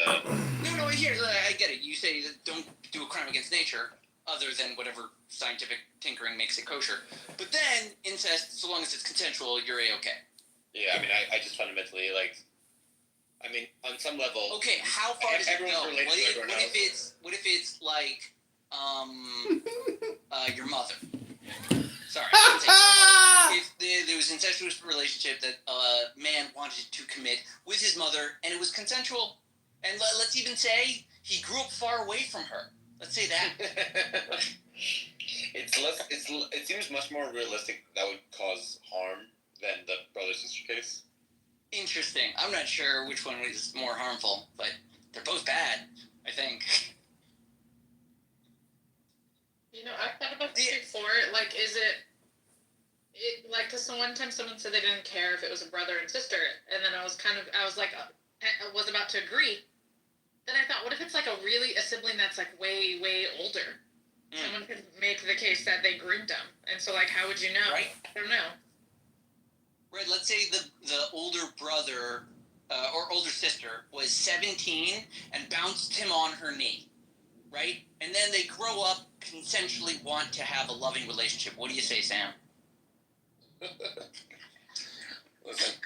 No, I get it. You say that don't do a crime against nature, other than whatever scientific tinkering makes it kosher. But then incest, so long as it's consensual, you're a-okay. Yeah, I mean, I just fundamentally I mean, on some level. Okay, how far does it go? What if it's like, your mother? Sorry, I didn't say your mother. If there was an incestuous relationship that a man wanted to commit with his mother, and it was consensual, and let's even say he grew up far away from her. Let's say that. It seems much more realistic that would cause harm than the brother-sister case. Interesting. I'm not sure which one is more harmful, but they're both bad, I think. I've thought about this before. Like, is it because one time someone said they didn't care if it was a brother and sister, and then I was about to agree. Then I thought, what if it's like a sibling that's like way, way older? Someone could make the case that they groomed them, and so like, how would you know? Right. I don't know. Right. Let's say the older brother or older sister was 17 and bounced him on her knee, right? And then they grow up, consensually want to have a loving relationship. What do you say, Sam? Listen,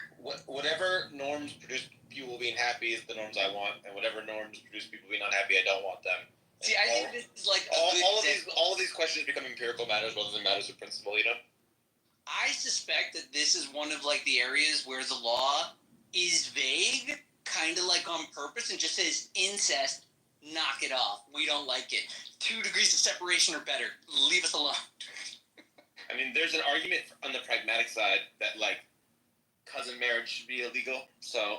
whatever norms produce people being happy is the norms I want, and whatever norms produce people being unhappy, I don't want them. See, I think this is like all of these questions become empirical matters rather than matters of principle. I suspect that this is one of like the areas where the law is vague, kind of like on purpose, and just says incest. Knock it off. We don't like it. 2 degrees of separation or better. Leave us alone. I mean, there's an argument on the pragmatic side that like cousin marriage should be illegal. So,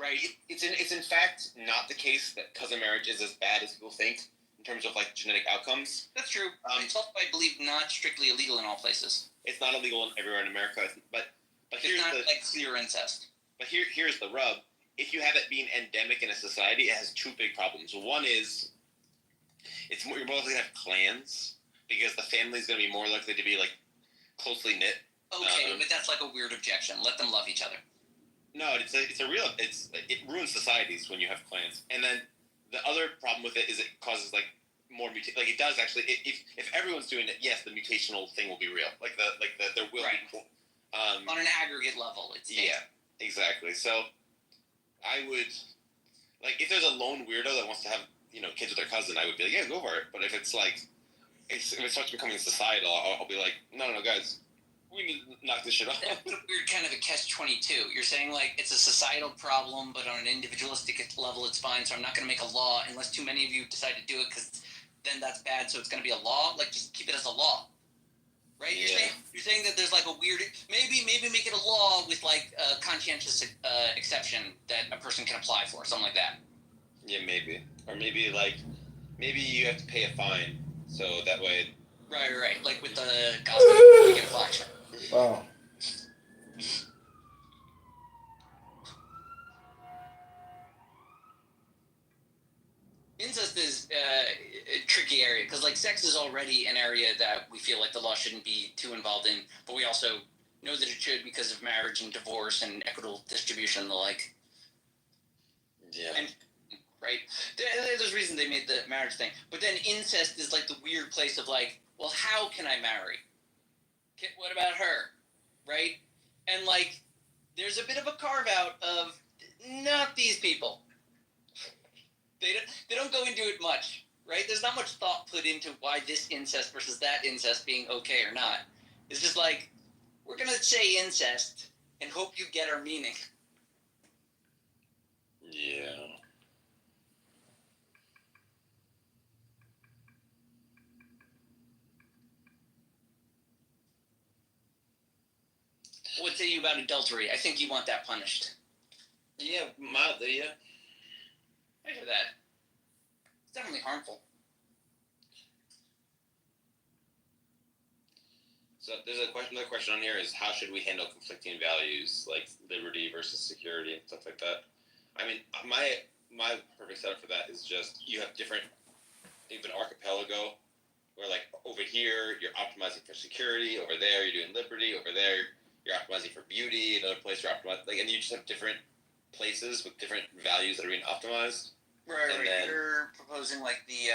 right. It's in fact not the case that cousin marriage is as bad as people think in terms of like genetic outcomes. That's true. It's also, I believe, not strictly illegal in all places. It's not illegal everywhere in America, but here's it's not like clear incest. But here's the rub. If you have it being endemic in a society, it has 2 big problems. One is you're more likely to have clans because the family's going to be more likely to be like closely knit. Okay, but that's like a weird objection. Let them love each other. No, it ruins societies when you have clans. And then the other problem with it is it causes like more mutation. Like it does actually. If everyone's doing it, yes, the mutational thing will be real. There will be. On an aggregate level, it's exactly. So I would if there's a lone weirdo that wants to have kids with their cousin, I would be like, yeah, go for it. But if it's like if it starts becoming societal, I'll be like, no, guys, we need to knock this shit off. That's a weird kind of a catch-22. You're saying like it's a societal problem, but on an individualistic level, it's fine. So I'm not going to make a law unless too many of you decide to do it, because then that's bad. So it's going to be a law. Like just keep it as a law. Right? Yeah. You're saying that there's like a weird maybe make it a law with like a conscientious exception that a person can apply for, something like that. Yeah, maybe. Or maybe you have to pay a fine, so that way. Right. Like with the gospel, you get a fine. Wow. Incest is a tricky area because, like, sex is already an area that we feel like the law shouldn't be too involved in, but we also know that it should because of marriage and divorce and equitable distribution and the like. Yeah. And, right? There's reasons they made the marriage thing. But then incest is, like, the weird place of, like, well, how can I marry? What about her? Right? And, like, there's a bit of a carve-out of not these people. They don't go into it much, right? There's not much thought put into why this incest versus that incest being okay or not. It's just like, we're going to say incest and hope you get our meaning. Yeah. What say you about adultery? I think you want that punished. Yeah, mildly, yeah. I hear that. It's definitely harmful. So there's another question on here is how should we handle conflicting values like liberty versus security and stuff like that? I mean, my perfect setup for that is just you have an archipelago where like over here you're optimizing for security, over there you're doing liberty, over there you're optimizing for beauty, another place you're optimizing and you just have different places with different values that are being optimized. Right, And then- you're proposing like the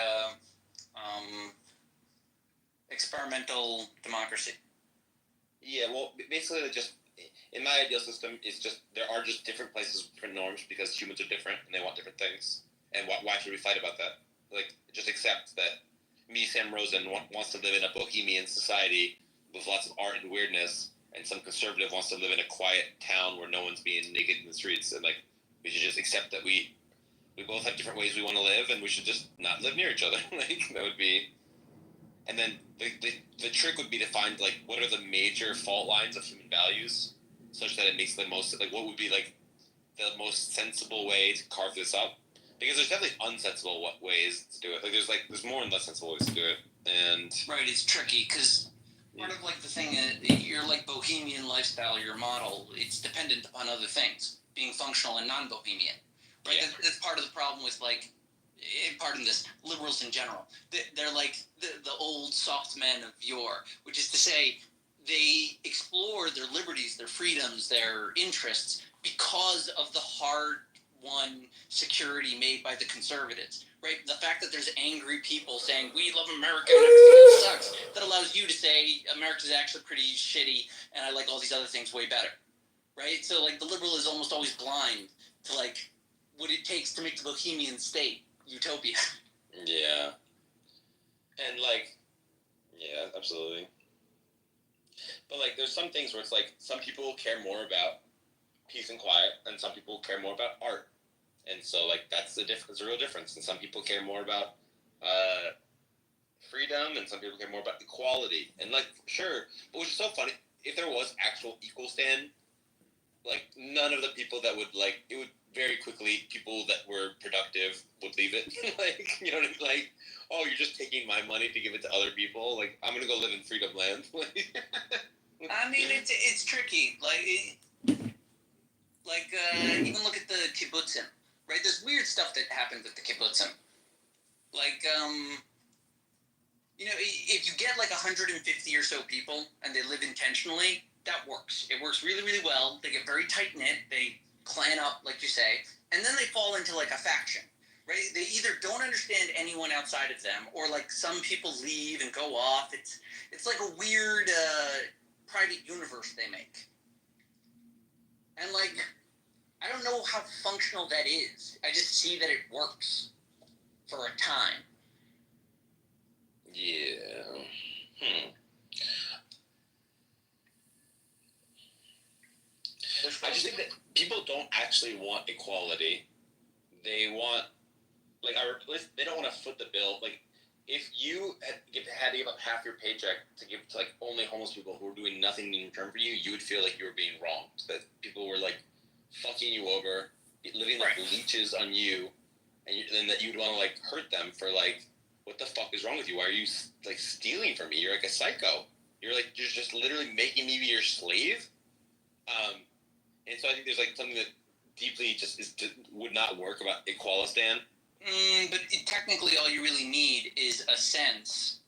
experimental democracy. Yeah, well, basically, just in my ideal system, it's just there are just different places with different norms because humans are different and they want different things. And why should we fight about that? Like, just accept that me, Sam Rosen, wants to live in a bohemian society with lots of art and weirdness, and some conservative wants to live in a quiet town where no one's being naked in the streets. And like, we should just accept that we both have different ways we want to live, and we should just not live near each other. Like, that would be. And then the trick would be to find like what are the major fault lines of human values, such that it makes the most like what would be like the most sensible way to carve this up. Because there's definitely unsensible ways to do it. There's more and less sensible ways to do it, and Right, it's tricky because part of like the thing your like bohemian lifestyle, your model, it's dependent upon other things being functional and non-bohemian. Right, Yeah. that's part of the problem with like. Pardon this, liberals in general. They're like the old soft men of yore, which is to say, they explore their liberties, their freedoms, their interests because of the hard-won security made by the conservatives. Right? The fact that there's angry people saying, we love America and everything else sucks, that allows you to say, America's actually pretty shitty and I like all these other things way better. Right? So, like, the liberal is almost always blind to, like, what it takes to make the bohemian state utopia. yeah, and like, yeah, absolutely. But like, there's some things where it's like some people care more about peace and quiet, and some people care more about art, and so like that's the difference, a real difference. And some people care more about freedom, and some people care more about equality. And like, sure, but which is so funny. If there was actual equal stand, like none of the people that would like it would very quickly people that were productive would leave it. Like, you know what I mean? Like, oh, you're just taking my money to give it to other people. Like, I'm gonna go live in freedom land. I mean, it's tricky. Even look at the kibbutzim, right? There's weird stuff that happened with the kibbutzim. Like, if you get like 150 or so people and they live intentionally, that works. It works really, really well. They get very tight knit. They clan up, like you say, and then they fall into like a faction, right? They either don't understand anyone outside of them, or like some people leave and go off. It's like a weird private universe they make, and like I don't know how functional that is. I just see that it works for a time. Yeah. I just think that people don't actually want equality. They want, like, they don't want to foot the bill. Like, if you had to give up half your paycheck to give to, like, only homeless people who were doing nothing in return for you, you would feel like you were being wronged. That people were, like, fucking you over, living like leeches on you, and then that you'd want to, like, hurt them for, like, what the fuck is wrong with you? Why are you, like, stealing from me? You're, like, a psycho. You're just literally making me be your slave. And so I think there's like something that deeply would not work about Equalistan. But technically, all you really need is a sense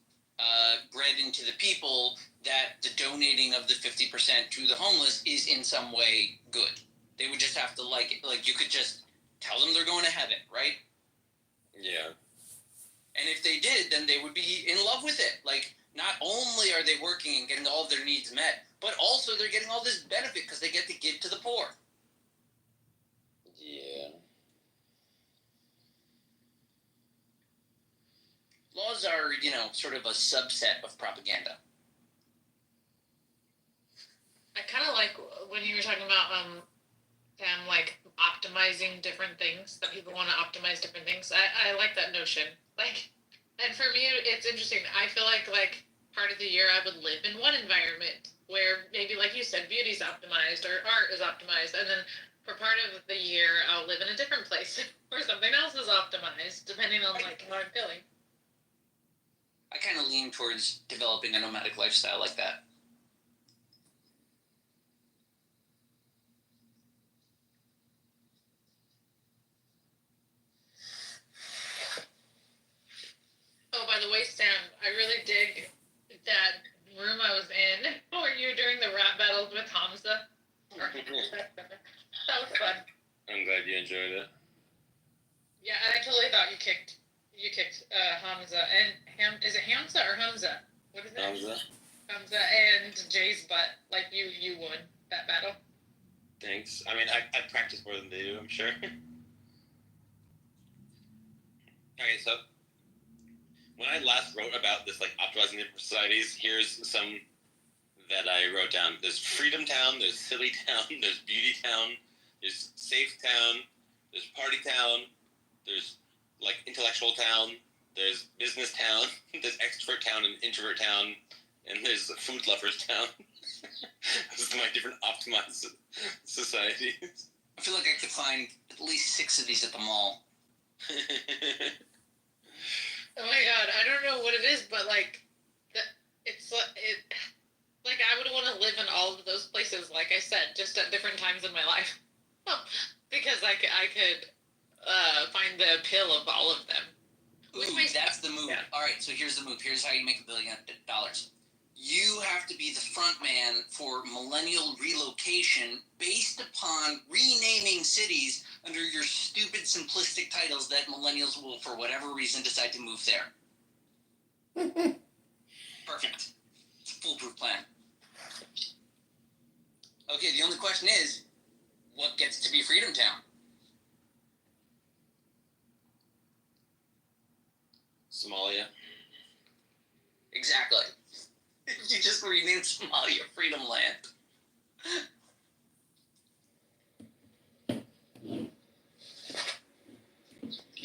bred into the people that the donating of the 50% to the homeless is in some way good. They would just have to like it. Like, you could just tell them they're going to heaven, right? Yeah. And if they did, then they would be in love with it. Like, not only are they working and getting all of their needs met, but also they're getting all this benefit because they get to give to the poor. Yeah. Laws are, sort of a subset of propaganda. I kind of like when you were talking about them like optimizing different things, that people want to optimize different things. I like that notion. Like, and for me, it's interesting. I feel like part of the year I would live in one environment where maybe, like you said, beauty's optimized or art is optimized, and then for part of the year I'll live in a different place where something else is optimized, depending on like how I'm feeling. I kind of lean towards developing a nomadic lifestyle like that. Oh, by the way, Sam, I really dig that room I was in for you during the rap battles with Hamza. That was fun. I'm glad you enjoyed it. Yeah, I totally kicked Hamza and is it Hamza or Hamza? What is it? Hamza and Jay's butt like you won that battle. Thanks. I mean, I practice more than they do, I'm sure. Okay, so when I last wrote about this, like, optimizing different societies, here's some that I wrote down. There's Freedom Town, there's Silly Town, there's Beauty Town, there's Safe Town, there's Party Town, there's, like, Intellectual Town, there's Business Town, there's Extrovert Town and Introvert Town, and there's Food Lovers Town. Those are my different optimized societies. I feel like I could find at least 6 of these at the mall. Oh my god, I don't know what it is, but like, like I would want to live in all of those places, like I said, just at different times in my life, because I could find the appeal of all of them. Ooh, that's the move. Yeah. All right, so here's the move. Here's how you make $1 billion. You have to be the front man for millennial relocation based upon renaming cities under your stupid simplistic titles that millennials will, for whatever reason, decide to move there. Perfect. It's a foolproof plan. Okay, the only question is, what gets to be Freedom Town? Somalia. Exactly. You just renamed Somalia Freedom Land.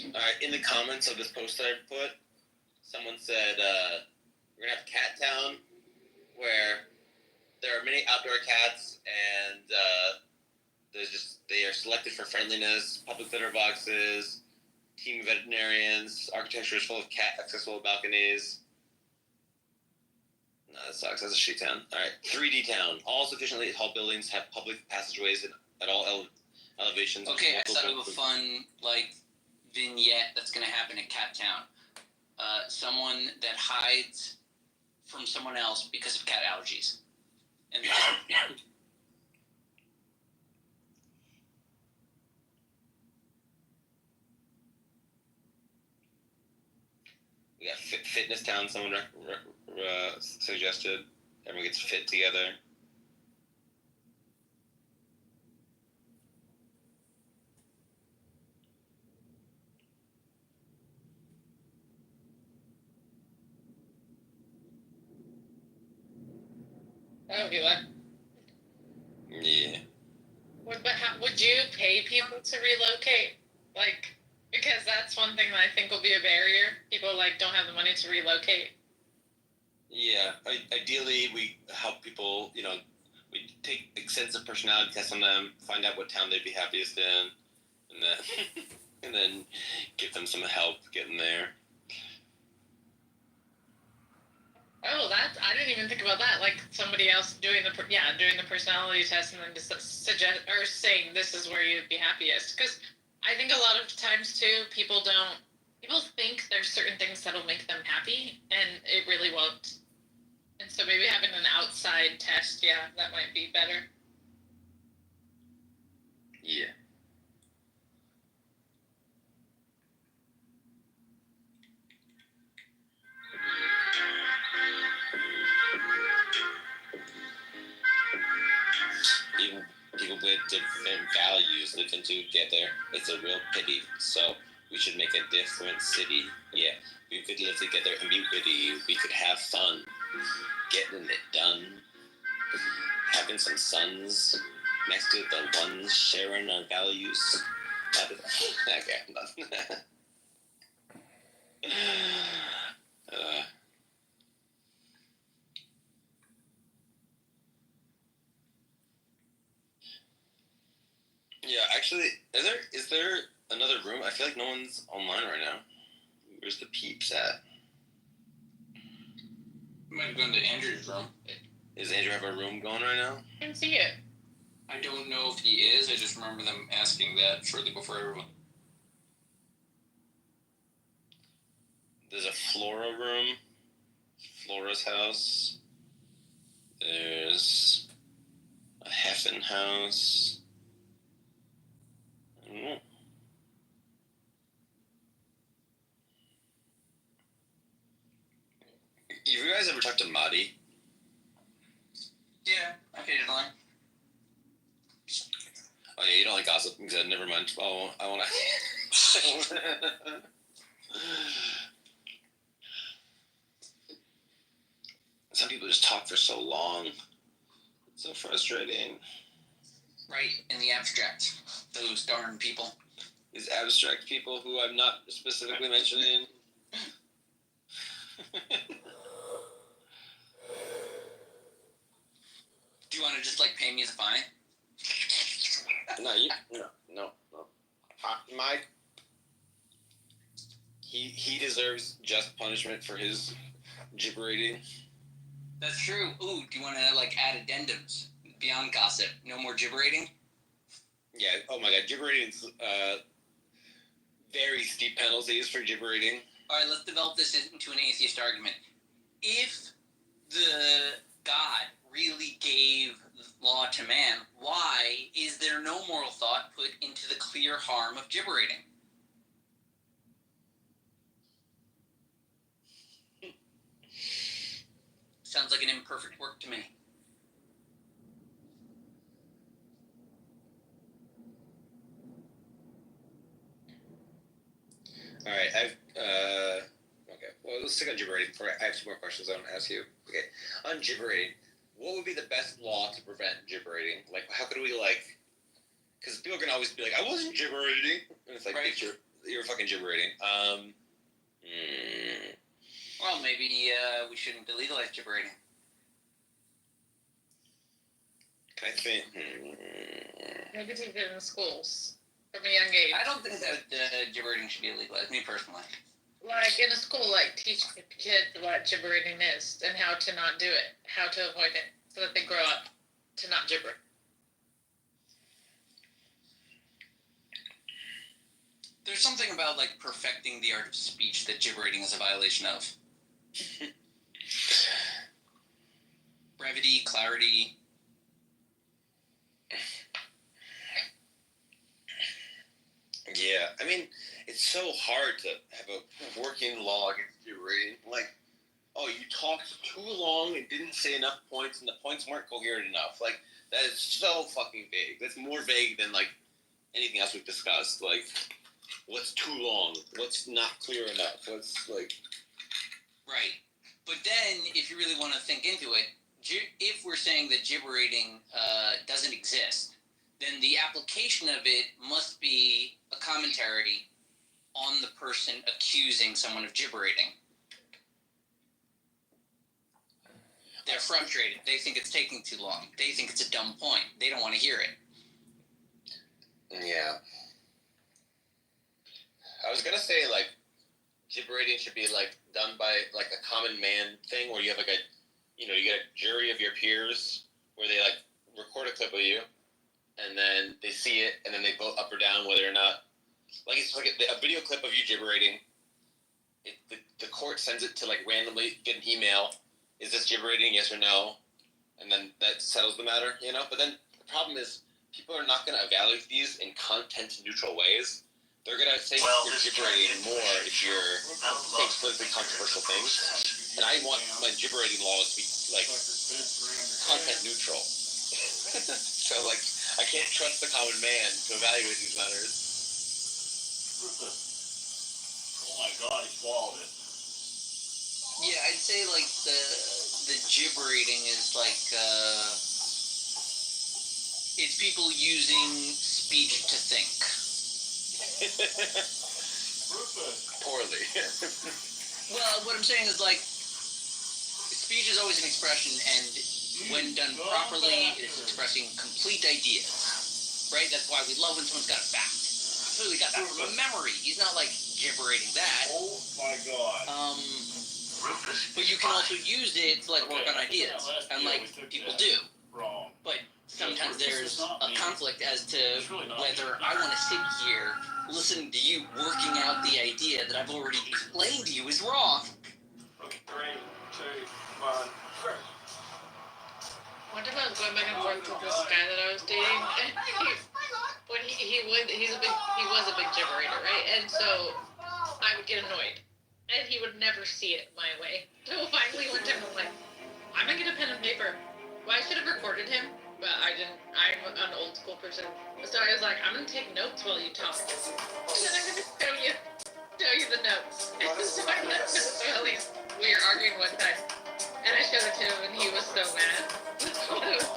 Alright, in the comments of this post that I put, someone said, we're gonna have Cat Town, where there are many outdoor cats, and they are selected for friendliness, public litter boxes, team of veterinarians, architecture is full of cat-accessible balconies. No, that sucks. That's a shit town. Alright, 3D Town. All sufficiently tall buildings have public passageways at all elevations. Okay, I thought of a fun, like, vignette that's going to happen at Cat Town. Someone that hides from someone else because of cat allergies. And we got Fitness Town. Someone suggested. Everyone gets fit together. That would be what? Yeah. Would you pay people to relocate? Like, because that's one thing that I think will be a barrier. People like don't have the money to relocate. Yeah. Ideally, we help people. We take extensive personality tests on them, find out what town they'd be happiest in, and then and then give them some help getting there. Oh, I didn't even think about that. Like somebody else doing the personality test and then just suggest or saying this is where you'd be happiest. Because I think a lot of times too, people think there's certain things that'll make them happy, and it really won't. And so maybe having an outside test, that might be better. Yeah. People with different values living together. It's a real pity. So we should make a different city. Yeah, we could live together and be witty. We could have fun, getting it done, having some sons next to the ones sharing our values. Okay, I'm done. Yeah, actually, is there another room? I feel like no one's online right now. Where's the peeps at? might have gone to Andrew's room. Does Andrew have a room going right now? I can see it. I don't know if he is. I just remember them asking that shortly before everyone. There's a Flora room. Flora's house. There's a Heffen house. I don't know. guys ever talk to Madi? Yeah, occasionally. Oh yeah, you don't like gossip. Never mind. Oh, I want to. Some people just talk for so long. It's so frustrating. Right, in the abstract. Those darn people. These abstract people who I'm not specifically mentioning. Do you want to just, like, pay me as a fine? No. He deserves just punishment for his gibberating. That's true. Ooh, do you want to, like, add addendums? Beyond gossip. No more gibberating? Yeah, oh my god, gibberating's, very steep penalties for gibberating. Alright, let's develop this into an atheist argument. If the God really gave law to man, why is there no moral thought put into the clear harm of gibberating? Sounds like an imperfect work to me. All right, okay. Well, let's stick on gibberating. I have 2 more questions I want to ask you. Okay, on gibberating, what would be the best law to prevent gibberating? Like, how could we, like, because people can always be like, I wasn't gibberating, and it's like, right. bitch, you're fucking gibberating. Well, maybe we shouldn't illegalize gibberating. I think. Maybe teach it in schools from a young age. I don't think that gibberating should be illegalized, me personally. Like in a school, like teach kids what gibberating is and how to not do it, how to avoid it, so that they grow up to not gibber. There's something about, like, perfecting the art of speech that gibberating is a violation of. Brevity, clarity. Yeah, I mean, it's so hard to have a working law against gibberating. Like, oh, you talked too long and didn't say enough points, and the points weren't coherent enough. Like, that is so fucking vague. That's more vague than, like, anything else we've discussed. Like, what's too long? What's not clear enough? What's, like... Right. But then, if you really want to think into it, if we're saying that gibberating doesn't exist, then the application of it must be a commentary on the person accusing someone of gibberating. They're frustrated. They think it's taking too long. They think it's a dumb point. They don't want to hear it. Yeah. I was gonna say, like, gibberating should be, like, done by, like, a common man thing where you have, like, you get a jury of your peers where they, like, record a clip of you and then they see it and then they vote up or down whether or not, like, it's like a video clip of you gibberating. The court sends it to, like, randomly get an email. Is this gibberating, yes or no? And then that settles the matter, But then the problem is people are not going to evaluate these in content-neutral ways. They're going to say you're gibberating more if you're saying politically controversial things. And I want my gibberating laws to be, like, content-neutral. So, like, I can't trust the common man to evaluate these matters. Oh my god, he swallowed it. Yeah, I'd say, like, the gibberating is, like, it's people using speech to think. Poorly. Well, what I'm saying is, like, speech is always an expression, and when done properly, it's expressing complete ideas. Right? That's why we love when someone's got a fact. Clearly got that from a memory. He's not, like, gibberating that. Oh my god. But you can also use it to, like, work on ideas. And, like, people do. Wrong. But sometimes there's a conflict as to whether I want to sit here listening to you working out the idea that I've already explained to you is wrong. Okay, 3, 2, 1, go. One time I was going back and forth with this guy that I was dating, and he was a big gibberator, right? And so I would get annoyed and he would never see it my way. So finally one time I'm like, I'm gonna get a pen and paper. Well, I should have recorded him, but I didn't. I'm an old school person, so I was like, I'm gonna take notes while you talk, and then I'm gonna show you the notes. And so I left notes while we were arguing one time, and I showed it to him, and he was so mad. I was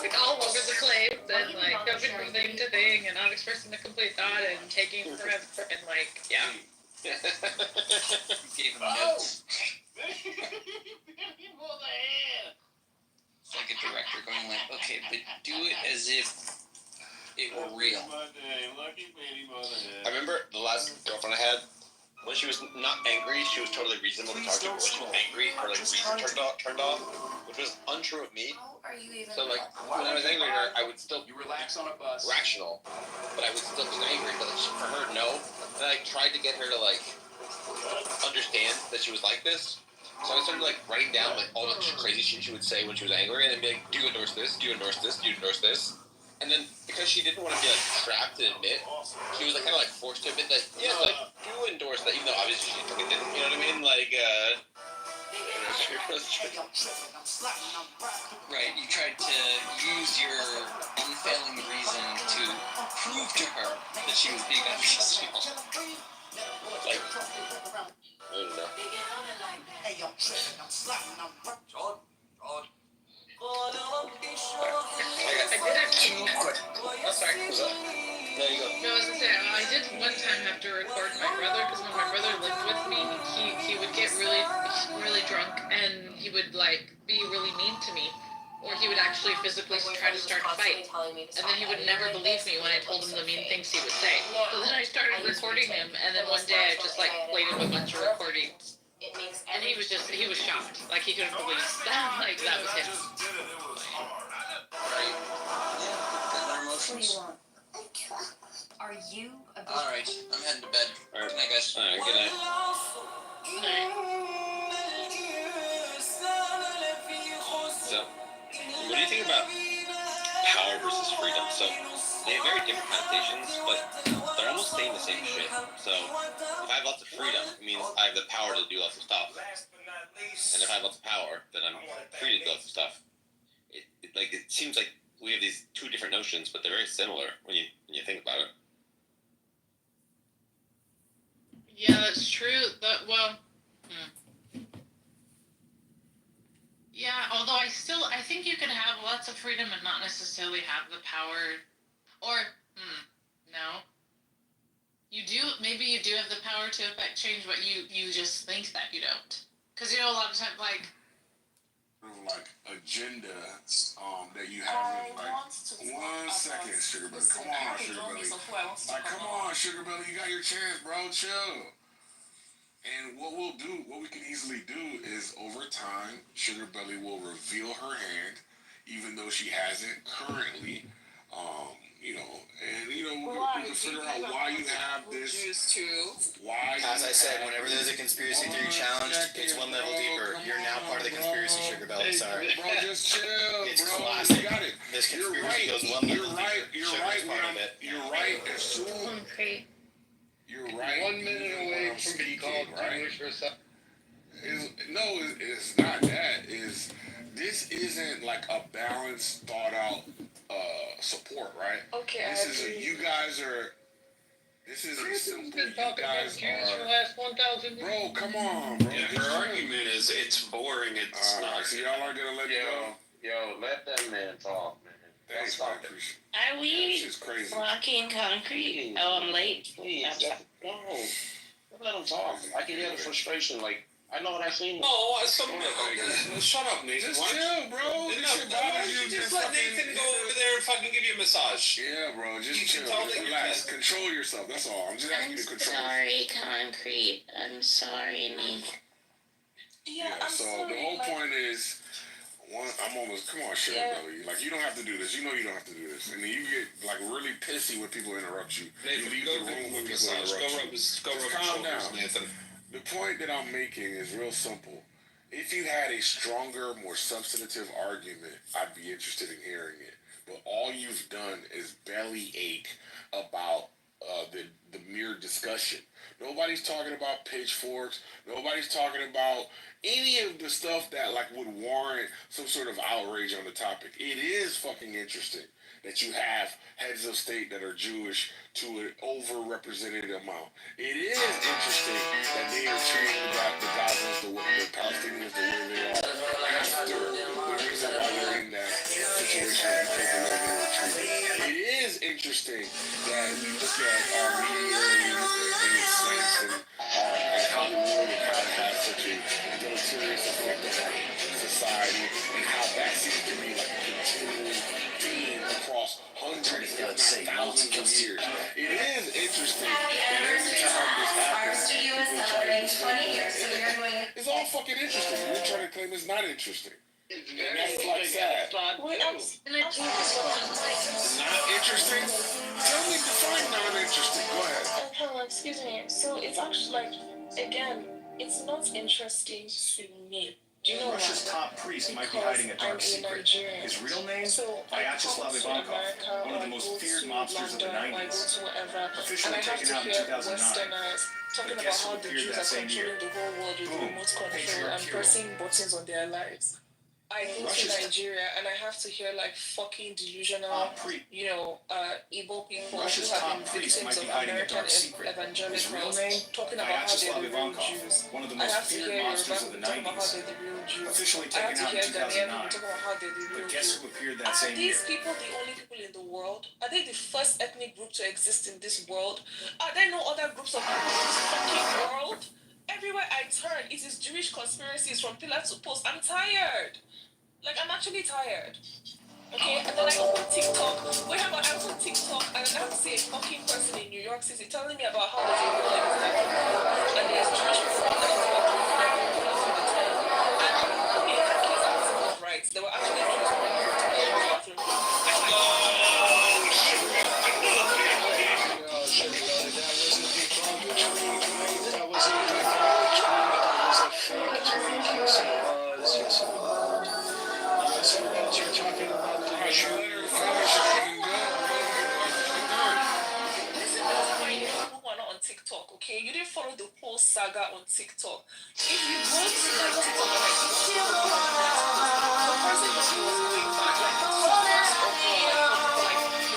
like all over the place, and like jumping from thing to thing, and not expressing the complete thought, and taking forever, and like, yeah. Gave him notes. It's like a director going like, okay, but do it as if it were real. I remember the last girlfriend I had, when she was not angry, she was totally reasonable to talk to. When she was angry, her like reason turned off, which was untrue of me. So like when I was angry at her, I would still relax on a bus. rational, but I would still be angry. But like, for her, no. And I tried to get her to like understand that she was like this. So I started like writing down like all the crazy shit she would say when she was angry, and then be like, "Do you endorse this? Do you endorse this? Do you endorse this?" And then because she didn't want to be like trapped and admit, she was like kind of like forced to admit that yes, like do endorse that, even though obviously she fucking didn't. You know what I mean? Like, Right, you tried to use your unfailing reason to prove to her that she was being unreasonable. like, I don't know. I did actually. Oh, sorry. There you go. No, I was gonna say, I did one time have to record my brother, because when my brother lived with me, he would get really drunk, and he would like be really mean to me, or he would actually physically try to start a fight, and then he would never believe me when I told him the mean things he would say. So then I started recording him, and then one day I just like played him a bunch of recordings, and he was shocked, like he couldn't believe that, like that was him. Right? Yeah, got no What do emotions. you want? Are you a big Alright, I'm heading to bed. Alright. Good night, guys. Alright, good night. So, what do you think about power versus freedom? So, they have very different connotations, but they're almost saying the same shit. So, if I have lots of freedom, it means I have the power to do lots of stuff. And if I have lots of power, then I'm free to do lots of stuff. It seems like we have these two different notions, but they're very similar when you think about it. Yeah, that's true. Yeah, although I think you can have lots of freedom and not necessarily have the power, or, no. Maybe you do have the power to affect change, but you just think that you don't. Because, a lot of times, like agenda that you have. Like, 1 second, Sugar Belly. Come on, Sugar Belly. Like, come on, Sugar Belly. You got your chance, bro. Chill. And what we can easily do is over time, Sugar Belly will reveal her hand, even though she hasn't currently. We can figure out why you have this. Why? As I said, whenever there's a conspiracy theory challenge, it's one level deeper. You're now part of the conspiracy, Sugar Belly. Sorry. Bro, just chill, It's bro. classic. You got it. This You're conspiracy right. goes one level You're right. deeper. You're Sugar's right. part of it. You're right. As soon concrete. you're right. 1 minute away from being called right? Jewish or something. It's not that. This isn't like a balanced, thought out support, right? Okay, This is a Chris has simple. been You talking about guys Jews for the are. last 1,000 years. Bro, come on, bro. Yeah, her argument is it's boring. It's not. So y'all are gonna let me go. Yo, let that man talk, man. Thanks, man. Appreciate Are it. we This is crazy. blocking concrete? Oh, I'm late. Please, no. Let him talk. I can hear the frustration. Like, I know what I seen. Oh, shut up, Nathan. Just Why don't you- chill, bro. This shit why bothers don't you you. just let Nathan go over there and fucking give you a massage? Yeah, bro. Just You can chill. tell Just that you're relax. pissed. Control yourself. That's all. I'm just asking I'm you to control. sorry, concrete. I'm sorry, Nick. Yeah. So the whole point is, I'm almost. Come on, Sugar Belly. Like, you don't have to do this. You know you don't have to do this. And then you get like really pissy when people interrupt you. You Nathan, leave go the room when people massage. interrupt you. Go rub his calm shoulders, down. Nathan. The point that I'm making is real simple. If you had a stronger, more substantive argument, I'd be interested in hearing it. But all you've done is belly ache about the mere discussion. Nobody's talking about pitchforks. Nobody's talking about any of the stuff that like would warrant some sort of outrage on the topic. It is fucking interesting that you have heads of state that are Jewish to an overrepresented amount. It is interesting that they are treating the Gazans, the Palestinians the way they are after the reason why they're in that situation because of the way they were treated. It is interesting that we look at our media and its slants and how the media kind of has such a deleterious effect on society and how that seems to be like a continuing theme across hundreds, if not thousands of years. It is interesting that every time this happens, people try to disclaim it. It's all fucking interesting. You're trying to claim it's not interesting. And that's like sad. Not interesting? Tell me, define non-interesting. Go ahead. Hello, excuse me. So it's actually like, again, it's not interesting to me. Do you know Russia's why? top priest might be Because hiding a dark secret. Nigerian. His real name? So Vyacheslav Ivankov, one of the most feared mobsters of the 90s. Officially taken out in 2009. Talking But about guess how who the appeared Jews that are same year? controlling the whole world with Boom. remote control Patriarch and Kirill. pressing buttons on their lives. I go to Russia's- Nigeria and I have to hear like fucking delusional, Igbo people Russia's who have top been priest might victims be of hiding a American dark secret. His real evangelicals name? talking about how Vyacheslav they're the real Ivankov, Jews. one of the I most have to feared hear monsters Yoruba of the people talking about how 90s. they're the real Jews. Officially I have taken to out hear in Ghanaian 2009. people talking about how they're the real But guess Jews. who appeared that Are same year? these people the only people in the world? Are they the first ethnic group to exist in this world? Are there no other groups of people in this fucking world? Everywhere I turn, it is Jewish conspiracies from pillar to post. I'm tired. Like, I'm actually tired. Okay, and then I open TikTok. Wait, how about I open TikTok and then I see a fucking person in New York City telling me about how there's a real and there's Jewish people that are and right. They were actually Jewish TikTok, okay? You didn't follow the whole saga on TikTok. If you go to like TikTok, the person who was going back,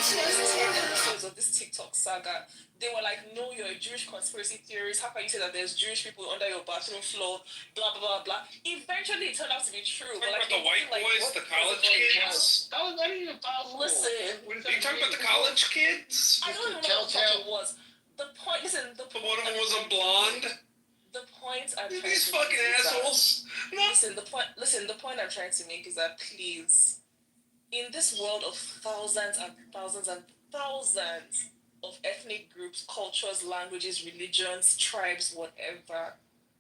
episodes of this TikTok saga, they were like, no, you're a Jewish conspiracy theorist. How can you say that there's Jewish people under your bathroom floor? Blah, blah, blah, blah. Eventually, it turned out to be true. But like, the white boys, the college kids? How is that even possible? Listen. Are you talking about the college kids? I don't even know what the fuck it was. The point, listen, One of them was a blonde? The point I'm trying These to fucking make is that- assholes. Listen, the point I'm trying to make is that please, in this world of thousands and thousands and thousands of ethnic groups, cultures, languages, religions, tribes, whatever,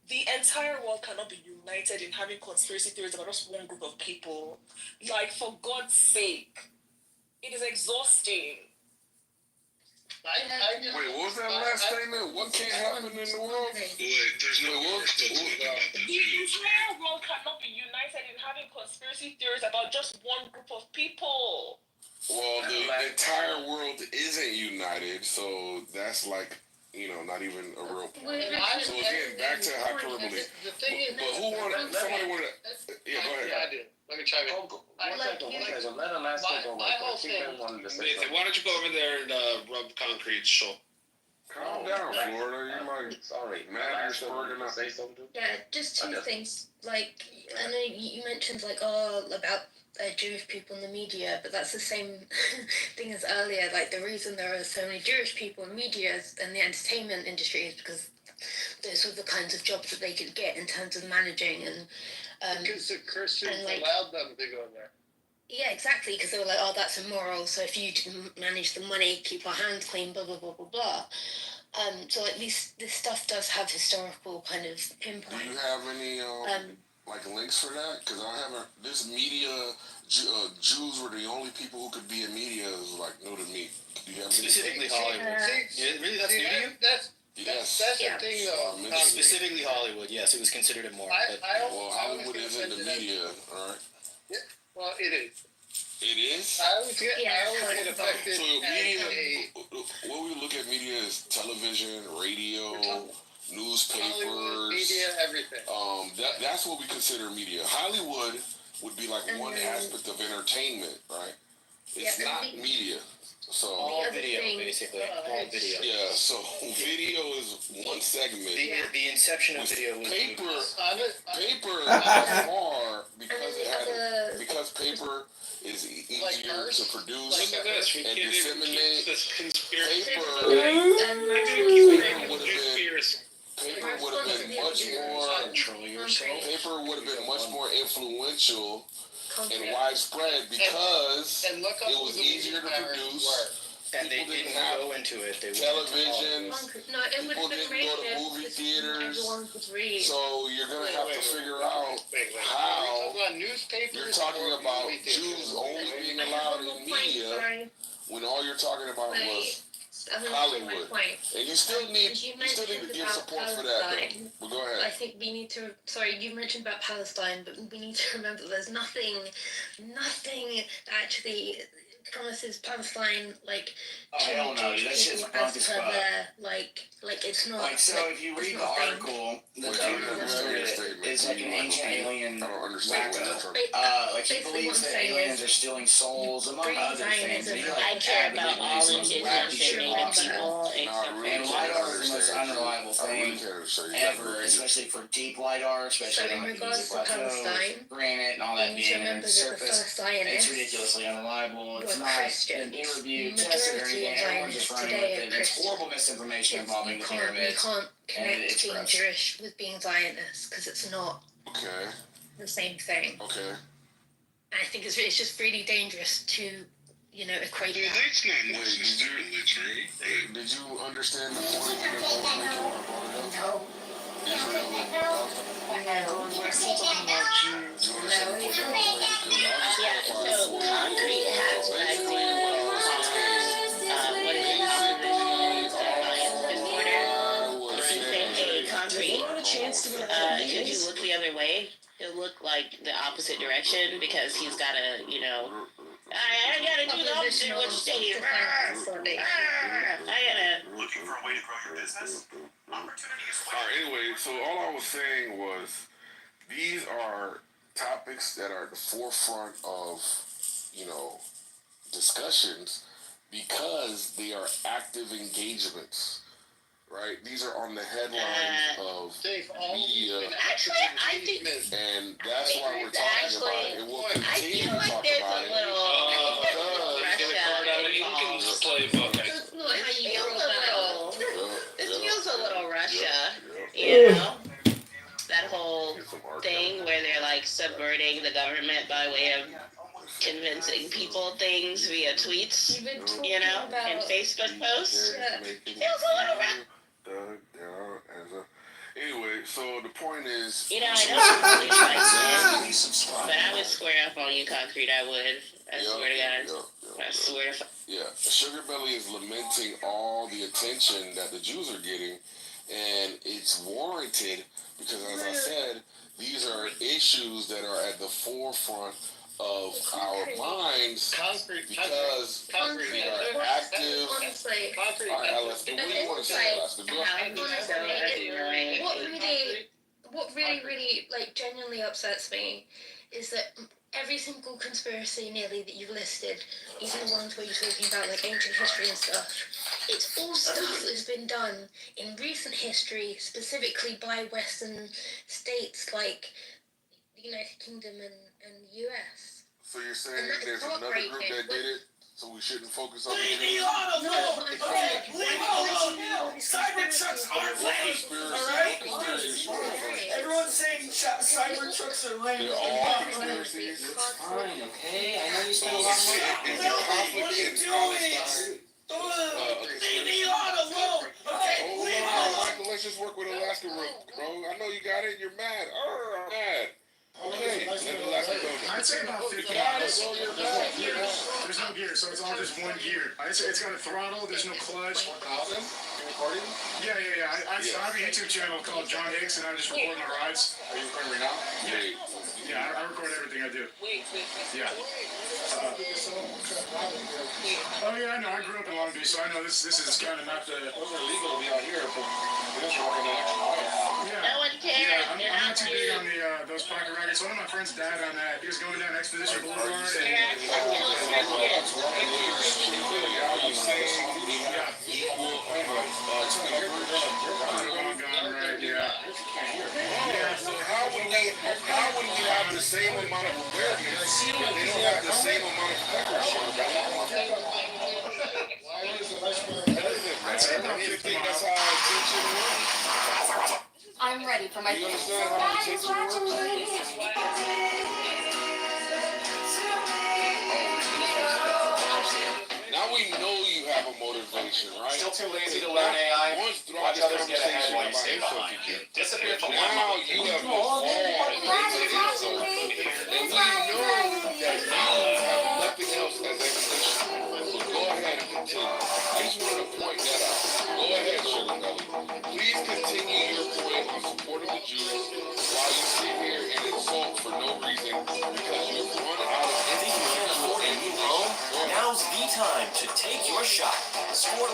the entire world cannot be united in having conspiracy theories about just one group of people. Like, for God's sake, it is exhausting. Wait, what was that last statement? What can't happen in the world? Wait, there's no Wait, what? The entire world cannot be united in having conspiracy theories about just one group of people. Well, the entire world isn't united, so that's like, not even a real point. So again, back to hyperbole. The thing is, But who wanted? Somebody wanted. Yeah, go yeah, I ahead. do. Let me chime in. Let him ask My whole thing. Nathan, why don't you go over there and rub concrete, so. Calm down, Florida. You might. Sorry, Matt, you're spurting up. Say something. Yeah, just two things. Like, I know you mentioned, like, about Jewish people in the media, but that's the same thing as earlier. Like, the reason there are so many Jewish people in media and the entertainment industry is because those were the kinds of jobs that they could get in terms of managing and. Because the Christians and, like, allowed them to go in there. Yeah, exactly, because they were like, oh, that's immoral, so if you manage the money, keep our hands clean, blah, blah, blah, blah, blah. So at least this stuff does have historical kind of pinpoint. Do you have any like links for that? Because I haven't. This media Jews were the only people who could be in media is like new to me. Do you have any? Specifically Hollywood. Really, that's new to you? Yes. That's the thing, though. Specifically Hollywood, yes, it was considered immoral. But Well, Hollywood isn't the media, all right? Well, it is. It is? I always get Yeah, affected So as media, a what we look at media is television, radio, Hollywood newspapers. media, everything. That's what we consider media. Hollywood would be like one aspect of entertainment, right? It's Yeah, not the- media. So All other video, thing- basically. All video. yeah, so video is one segment. The inception of video was Paper, movies. paper by far because it had Other- because paper is easier Earth? to produce Look at this. We and can't even disseminate. keep this conspiracy. Paper And would have been Conspiracy. paper would have been much more. Control yourself. Paper would have been much more influential and concrete. widespread because And look up it who was the easier to movie stars produce. were. And they People didn't didn't have go into it. They went television. Concrete. No, it would People have been didn't go to rated movie because theaters. everyone could read. So you're gonna have to figure out Are how we talking about newspapers? you're talking or about movie theaters? Jews only being I have allowed one more in point, media sorry. when all you're talking about Wait, was I'm gonna say Hollywood. my point. and you still need You you still need to mentioned give about support for that Palestine. though. But go I ahead. think we need to. Sorry, you mentioned about Palestine, but we need to remember there's nothing that actually promises Palestine like Oh, hell no, dude. Jewish That's just people bunk as as per fuck. their like it's not Like, so if you it's read the not a thing. article, the Wait, dude you who never started made a it statement. is like an You ancient might be- alien I don't understand what wacko. you're talking about. Like, he Basically believes what I'm that saying aliens is are stealing souls, among Green other things. Zionism. And he, I like, I care about adamantly all some indigenous wacky and shit native about it. people except Nah, I for really And can't LiDAR is the most understand you. unreliable I really thing can't understand you. ever, especially for deep LiDAR, especially So in on like regards music to plateaus, Palestine, granite, and all you that need to being remember that the surface. first It's Zionists ridiculously unreliable. It's were not been Christians. peer-reviewed, The tested, or majority anything. of Everyone's just Zionists running today with are it. It's Christians. horrible misinformation involving the You pyramids. can't connect it's being gross. Jewish with being Zionist because it's not Okay. the same thing. Okay. And I think it's just really dangerous to equate that. Wait, did you understand the point that I was making when I brought it up? No. Israel and yeah. So concrete has that going what is it? Opposition Defiance Disorder. Hey, concrete. Could you look the other way? He'll look like the opposite direction because he's got to, I gotta do the opposite of what you say. I gotta. Looking for a way to grow your business? Opportunity is waiting. Alright, anyway, so all I was saying was these are topics that are at the forefront of, discussions because they are active engagements. Right? These are on the headlines of media. Actually, I think. And that's why we're talking about it. And we'll continue to talk There's about a it. little. This feels a little Russia, that whole thing where they're like subverting the government by way of convincing people things via tweets, and Facebook posts. Feels a little Russia. Anyway, so the point is, I don't really like it, but I would square up on you, Concrete. I would. I swear to God. I swear to. Yeah, Sugar Belly is lamenting all the attention that the Jews are getting, and it's warranted because, as I said, these are issues that are at the forefront of our minds because we are active. Honestly, Alright, Alaska, what do you want to say, Alaska? Go ahead. What really genuinely upsets me is that every single conspiracy nearly that you've listed, even the ones where you're talking about like ancient history and stuff, it's all stuff that's been done in recent history, specifically by Western states like the United Kingdom and US. So you're saying there's another group that did it, so we shouldn't focus on the Leave me Jews? alone! No! Okay, leave me alone! Cybertrucks aren't lame! Alright? Everyone's saying Cybertrucks are lame. They're all conspiracies. Fine, okay? I know you spent a lot more time. What are you doing? Leave me alone! Okay, Hold leave me on, alone! Michael, let's just work with Alaska real, bro. I know you got it, you're mad. I'm mad. Okay, let Alaska go. I'd say about 50 Got it, miles. bro, you're mad. You're mad. There's no gear, so it's all just one gear. It's got a throttle, there's no clutch. Yeah. I have a YouTube channel called John Hicks, and I just record my rides. Are you recording right now? Wait, Yeah, I record everything I do. Wait. Yeah. Oh yeah, I know. I grew up in Long Beach, so I know this is kind of not the. Those are legal to be out here, but this working in Yeah. No one cares. Yeah, I'm They're not not too big on the those pocket rackets. One of my friends died on that. He was going down Expedition Boulevard. Yeah, So how when you have the same amount of awareness, they don't have the same amount of coverage? I'd say about 50 miles. That's how attention works. I'm ready for my. You understand how attention works? Now we know you have a motivation, right? Still too lazy to learn AI. Once throughout Watch this others get ahead conversation while you about stay behind. info, Disappear for 1 now month. you have evolved into info. And we know that you have nothing else as ammunition. So go ahead and continue. I just wanted to point that out. Go ahead, Sugar Belly. Please continue your point on support of the Jews while you sit here and insult for no reason because you've run out of anything important. Now's the time to take your shot. Score.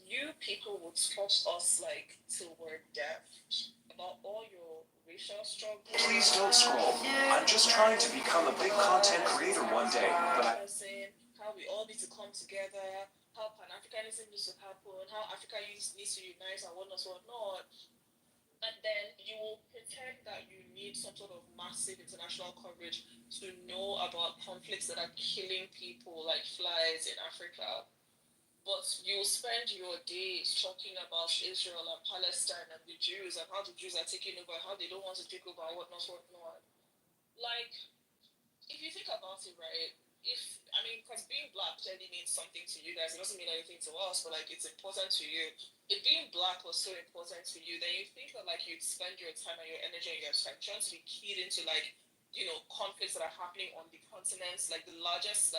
You people would stop us like till we're deaf about all your racial struggles. Please don't scroll. I'm just trying to become a big content creator one day, but How we all need to come together, how Pan-Africanism needs to happen, how Africa needs to unite and whatnot. And then you will pretend that you need some sort of massive international coverage to know about conflicts that are killing people like flies in Africa. But you spend your days talking about Israel and Palestine and the Jews and how the Jews are taking over, how they don't want to take over, whatnot. Like, if you think about it, right, because being black clearly means something to you guys. It doesn't mean anything to us, but like it's important to you. If being black was so important to you, then you think that like you'd spend your time and your energy and your attention to be keyed into like, conflicts that are happening on the continents, like the largest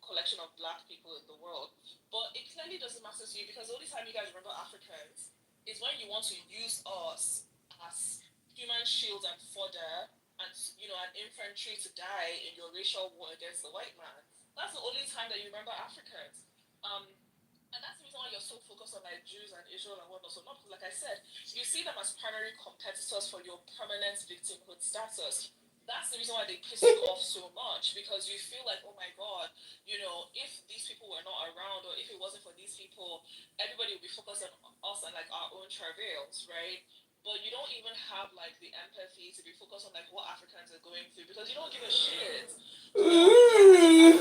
collection of black people in the world. But it clearly doesn't matter to you because the only time you guys remember Africans is when you want to use us as human shields and fodder and an infantry to die in your racial war against the white man. That's the only time that you remember Africans. And that's the reason why you're so focused on like Jews and Israel and whatnot. So not because, like I said, you see them as primary competitors for your permanent victimhood status. That's the reason why they piss you off so much, because you feel like, oh my god, if these people were not around or if it wasn't for these people, everybody would be focused on us and like our own travails, right? But you don't even have like the empathy to be focused on like what Africans are going through because you don't give a shit. Really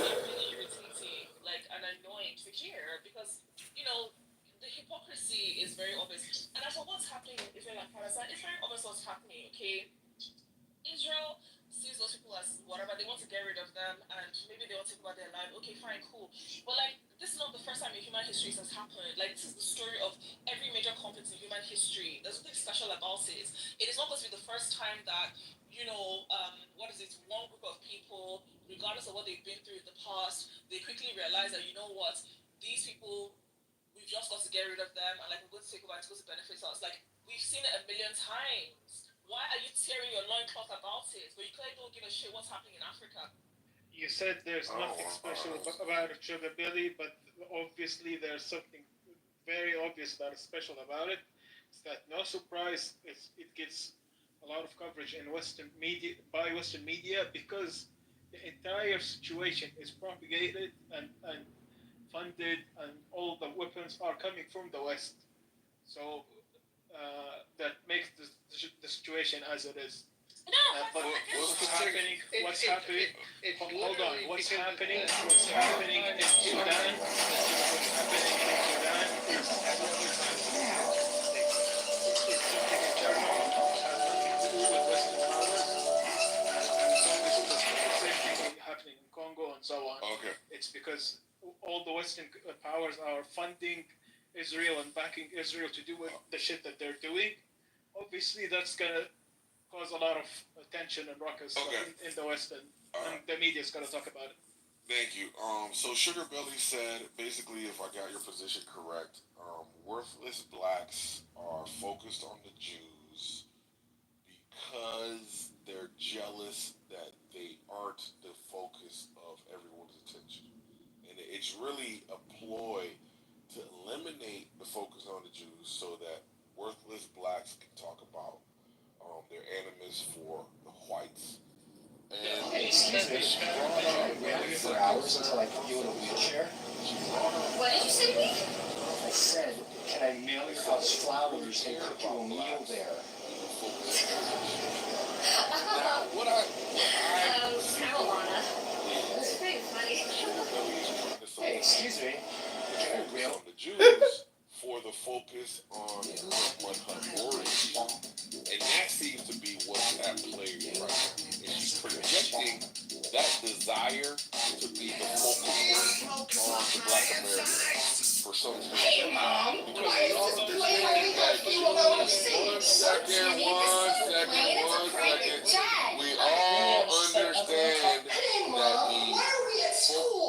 irritating, like and annoying to hear because the hypocrisy is very obvious. And as for what's happening in Israel and Palestine, it's very obvious what's happening. Okay, Israel sees those people as whatever, they want to get rid of them and maybe they want to take over their land. Okay, fine, cool. But like this is not the first time in human history this has happened. Like this is the story of every major conflict in human history. There's nothing special about it. It is not going to be the first time that one group of people, regardless of what they've been through in the past, they quickly realize that these people, we've just got to get rid of them and like we're going to take over, it's going to benefit us. Like we've seen it a million times. Why are you tearing your loincloth about it? But you clearly don't give a shit what's happening in Africa. You said there's nothing special about Sugar Billy, but obviously there's something very obvious that is special about it. It's that no surprise it gets a lot of coverage in Western media because the entire situation is propagated and funded and all the weapons are coming from the West. So that makes the situation as it is. But what's happening in Sudan, what's happening in Sudan is something internal, has nothing to do with Western powers, and the same thing happening in Congo and so on. Okay. It's because all the Western powers are funding Israel and backing Israel to do the shit that they're doing. Obviously, that's gonna cause a lot of tension and ruckus in the West, and the media's gonna talk about it. Thank you. So Sugar Belly said, basically, if I got your position correct, worthless blacks are focused on the Jews because they're jealous that they aren't the focus of everyone's attention. And it's really a ploy to eliminate the focus on the Jews so that worthless blacks can talk about their animus for the whites. And Hey, excuse me. Waiting for hours until I put you in a wheelchair. What did you say to me? I said, can I mail your house flowers and cook you a meal there? Alana. That's pretty funny. Hey, excuse me. Can I mail the Jews for the focus on Mudhonori. And that seems to be what's at play right now. And she's projecting that desire to be the focus on the Black Americans for some reason. Hey, Mom, why is this plane only got people going to sing? One second. We all understand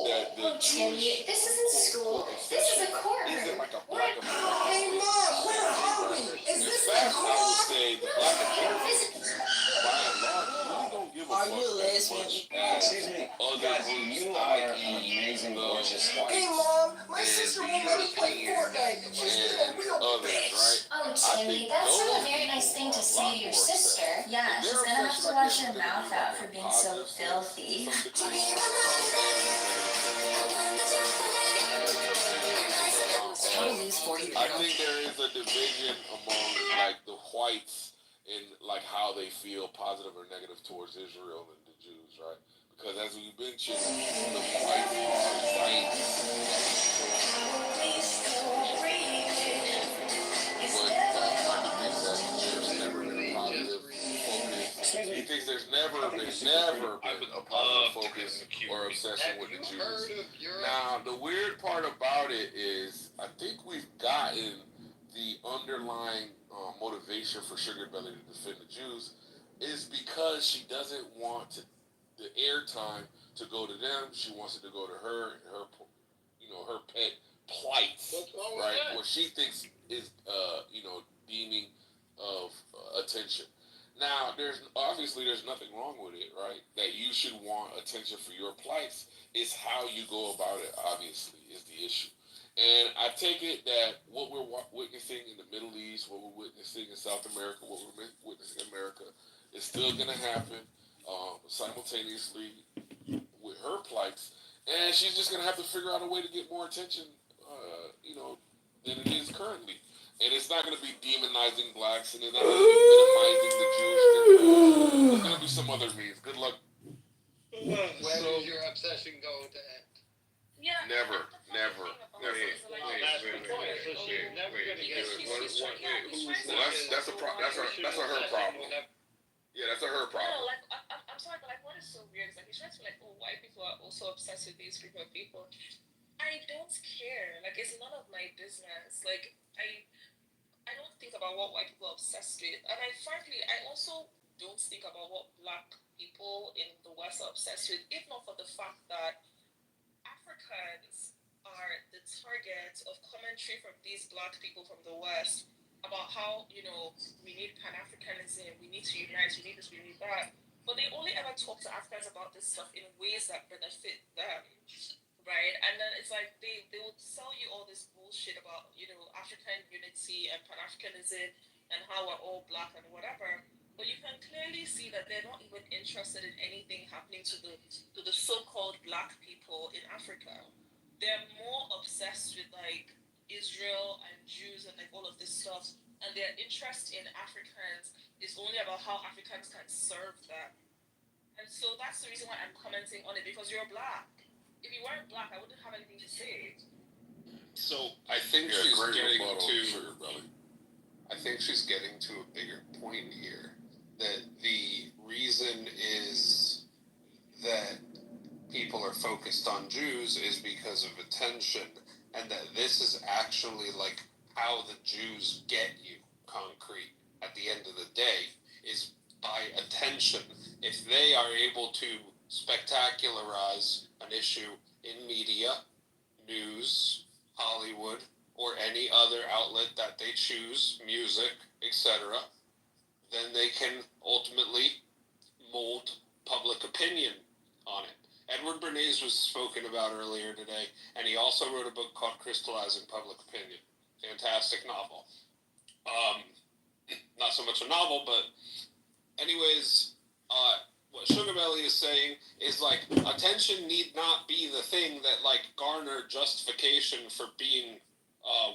that the Jewish This isn't school. This is a courtroom. isn't like a Black American. Hey, Mom, where are we? Is In this fact, the I would court? say the Black Americans, by and large, really don't give a fuck as much as other groups, you are an amazing, gorgeous Hey, wife. Mom, my sister won't let us play Fortnite. She's being a real others, bitch. right? Oh, I Timmy, think that's those not a very nice thing to say to your sister. Yeah, she's gonna have to wash her mouth out for being so filthy. I think there is a division among like the whites in like how they feel positive or negative towards Israel and the Jews, right? Because as we mentioned, the whites are he thinks there's never been a positive focus or obsession with the Jews. Now, the weird part about it is, I think we've gotten the underlying motivation for Sugar Belly to defend the Jews is because she doesn't want the airtime to go to them. She wants it to go to her pet plights, right? What she thinks is, deeming of attention. Now, there's nothing wrong with it, right? That you should want attention for your plights. It's how you go about it, obviously, is the issue. And I take it that what we're witnessing in the Middle East, what we're witnessing in South America, what we're witnessing in America, is still going to happen simultaneously with her plights. And she's just going to have to figure out a way to get more attention, than it is currently. And it's not going to be demonizing blacks, and it's not going to be minimizing the Jewish difference. There's going to be some other means. Good luck. When is your obsession going to end? Yeah. Never. That's a her problem. Yeah, that's a her problem. No, like I'm sorry, but like what is so weird is like he's trying to like, oh, white people are also obsessed with these group of people. I don't care. Like it's none of my business. Like I don't think about what white people are obsessed with, and I also don't think about what black people in the West are obsessed with, if not for the fact that Africans are the target of commentary from these black people from the West about how, we need Pan-Africanism, we need to unite, we need this, we need that. But they only ever talk to Africans about this stuff in ways that benefit them, right? And then it's like they will sell you all this bullshit about, African unity and Pan-Africanism and how we're all black and whatever. But you can clearly see that they're not even interested in anything happening to the so-called black people in Africa. They're more obsessed with like Israel and Jews and like all of this stuff, and their interest in Africans is only about how Africans can serve them. And so that's the reason why I'm commenting on it, because you're black. If you weren't black, I wouldn't have anything to say. So I think she's getting to a bigger point here. That the reason is that people are focused on Jews is because of attention, and that this is actually like how the Jews get you concrete at the end of the day is by attention. If they are able to spectacularize an issue in media, news, Hollywood, or any other outlet that they choose, music, etc., then they can ultimately mold public opinion on it. Edward Bernays was spoken about earlier today, and he also wrote a book called Crystallizing Public Opinion. Fantastic novel. Not so much a novel, but anyways, what Sugar Belly is saying is, like, attention need not be the thing that, like, garner justification for being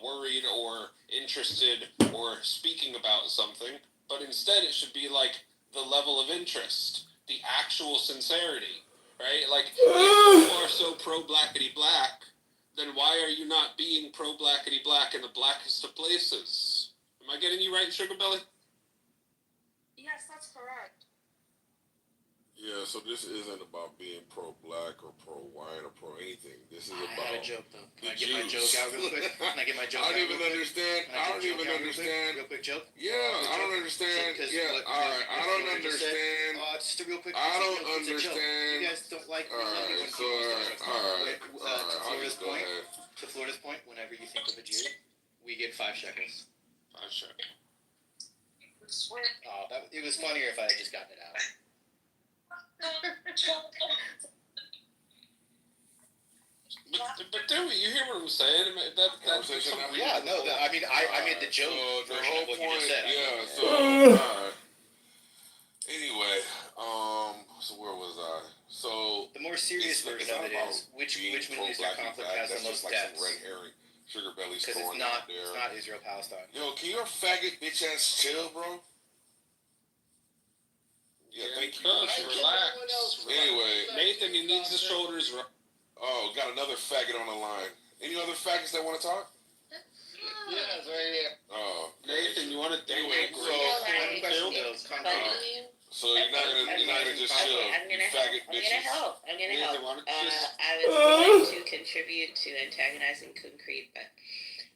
worried or interested or speaking about something, but instead it should be, like, the level of interest, the actual sincerity, right? Like, if you are so pro-blackity-black, then why are you not being pro-blackity-black in the blackest of places? Am I getting you right, Sugar Belly? Yes, that's correct. Yeah, so this isn't about being pro-black or pro-white or pro-anything. This is I about had a joke, though. Can I the get my Jews. joke out real quick? Can I get my joke I out don't even real quick? understand. Can I get don't a joke even out understand. Real quick joke? Yeah, Quick I don't joke? understand. Because Yeah, what- all right. I don't what you just said- understand. Just a real quick. I don't it's a joke. understand. You guys don't like. All right, when so people start jokes. all right, To all right. I'll Florida's just go point. ahead. To Florida's point, whenever you think of a Jew, we get 5 shekels. 5 shekels. Oh, it was funnier if I had just gotten it out. But Dewey, you hear what I'm saying? I mean, that's Conversation now. Yeah, no, I mean, I made the joke So the version whole of what point, you just said. yeah. So all right. Anyway, so where was I? So The more serious version of it is which Middle Eastern conflict has the most like deaths? some red herring. Sugar Belly's Because throwing out there. it's not Israel Palestine. Yo, can your faggot bitch ass chill, bro? Yeah, thank you. Cuz, relax. Anyway, Nathan, he needs his shoulders right. oh, got another faggot on the line. Any other faggots that want to talk? Yeah, it's right here. Oh, Nathan, you want to anyway, so you're not gonna just chill, I'm you gonna faggot help. I'm bitches. gonna help. I'm gonna Nathan, help. why don't you just... I was going to contribute to antagonizing Concrete, but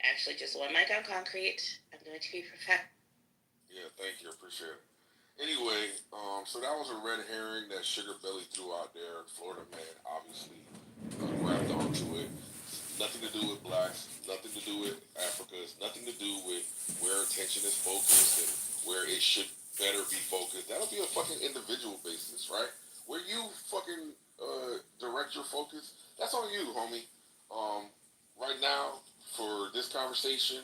actually just one mic on Concrete. I'm going to be perfect. Yeah, thank you, appreciate it. Anyway, so that was a red herring that Sugar Belly threw out there. Florida man obviously grabbed onto it. Nothing to do with blacks, nothing to do with Africa, it's nothing to do with where attention is focused and where it should better be focused. That'll be a fucking individual basis, right? Where you fucking direct your focus, that's on you, homie. Right now, for this conversation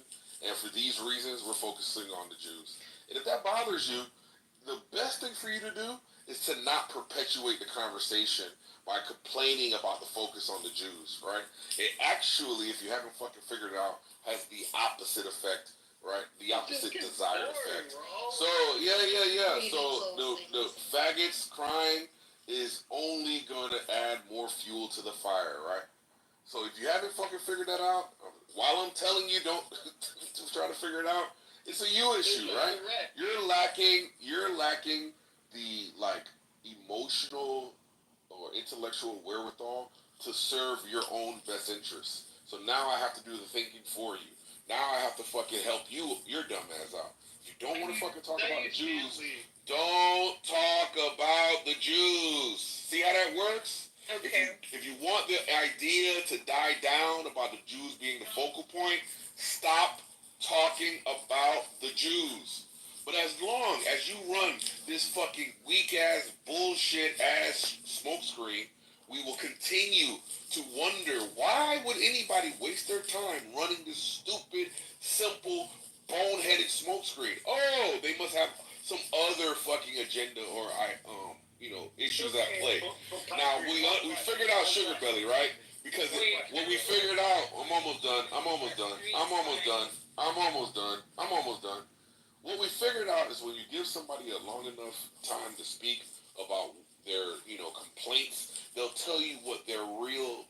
and for these reasons, we're focusing on the Jews. And if that bothers you, the best thing for you to do is to not perpetuate the conversation by complaining about the focus on the Jews, right? It actually, if you haven't fucking figured it out, has the opposite effect, right? The opposite desired effect. So, yeah. So, the faggots crying is only going to add more fuel to the fire, right? So, if you haven't fucking figured that out, while I'm telling you don't try to figure it out, it's a you issue, right? You're lacking the, like, emotional or intellectual wherewithal to serve your own best interests. So now I have to do the thinking for you. Now I have to fucking help you, your dumb ass out. If you don't want to fucking talk about the Jews, don't talk about the Jews. See how that works? Okay. If you want the idea to die down about the Jews being the focal point, stop talking about the Jews. But as long as you run this fucking weak-ass, bullshit-ass smokescreen, we will continue to wonder, why would anybody waste their time running this stupid, simple, boneheaded smokescreen? Oh, they must have some other fucking agenda or, issues at play. Now, we figured out Sugar Belly, right? Because when we figured out, I'm almost done. What we figured out is when you give somebody a long enough time to speak about their, complaints, they'll tell you what their real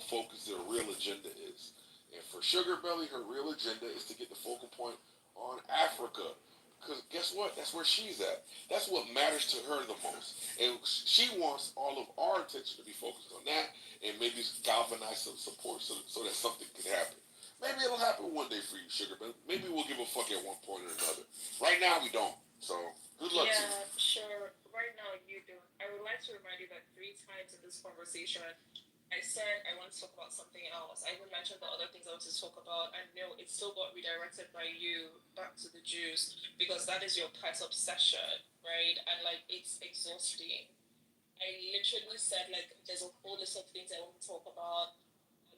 focus, their real agenda is. And for Sugar Belly, her real agenda is to get the focal point on Africa. Because guess what? That's where she's at. That's what matters to her the most. And she wants all of our attention to be focused on that and maybe galvanize some support so that something can happen. Maybe it'll happen one day for you, Sugar Belly. Maybe we'll give a fuck at one point or another. Right now, we don't. So, good luck to you. Yeah, sure. right now you do. I would like to remind you that 3 times in this conversation, I said I want to talk about something else. I even mentioned the other things I want to talk about, and no, it still got redirected by you back to the Jews because that is your pet obsession, right? And like it's exhausting. I literally said like there's a whole list of things I want to talk about.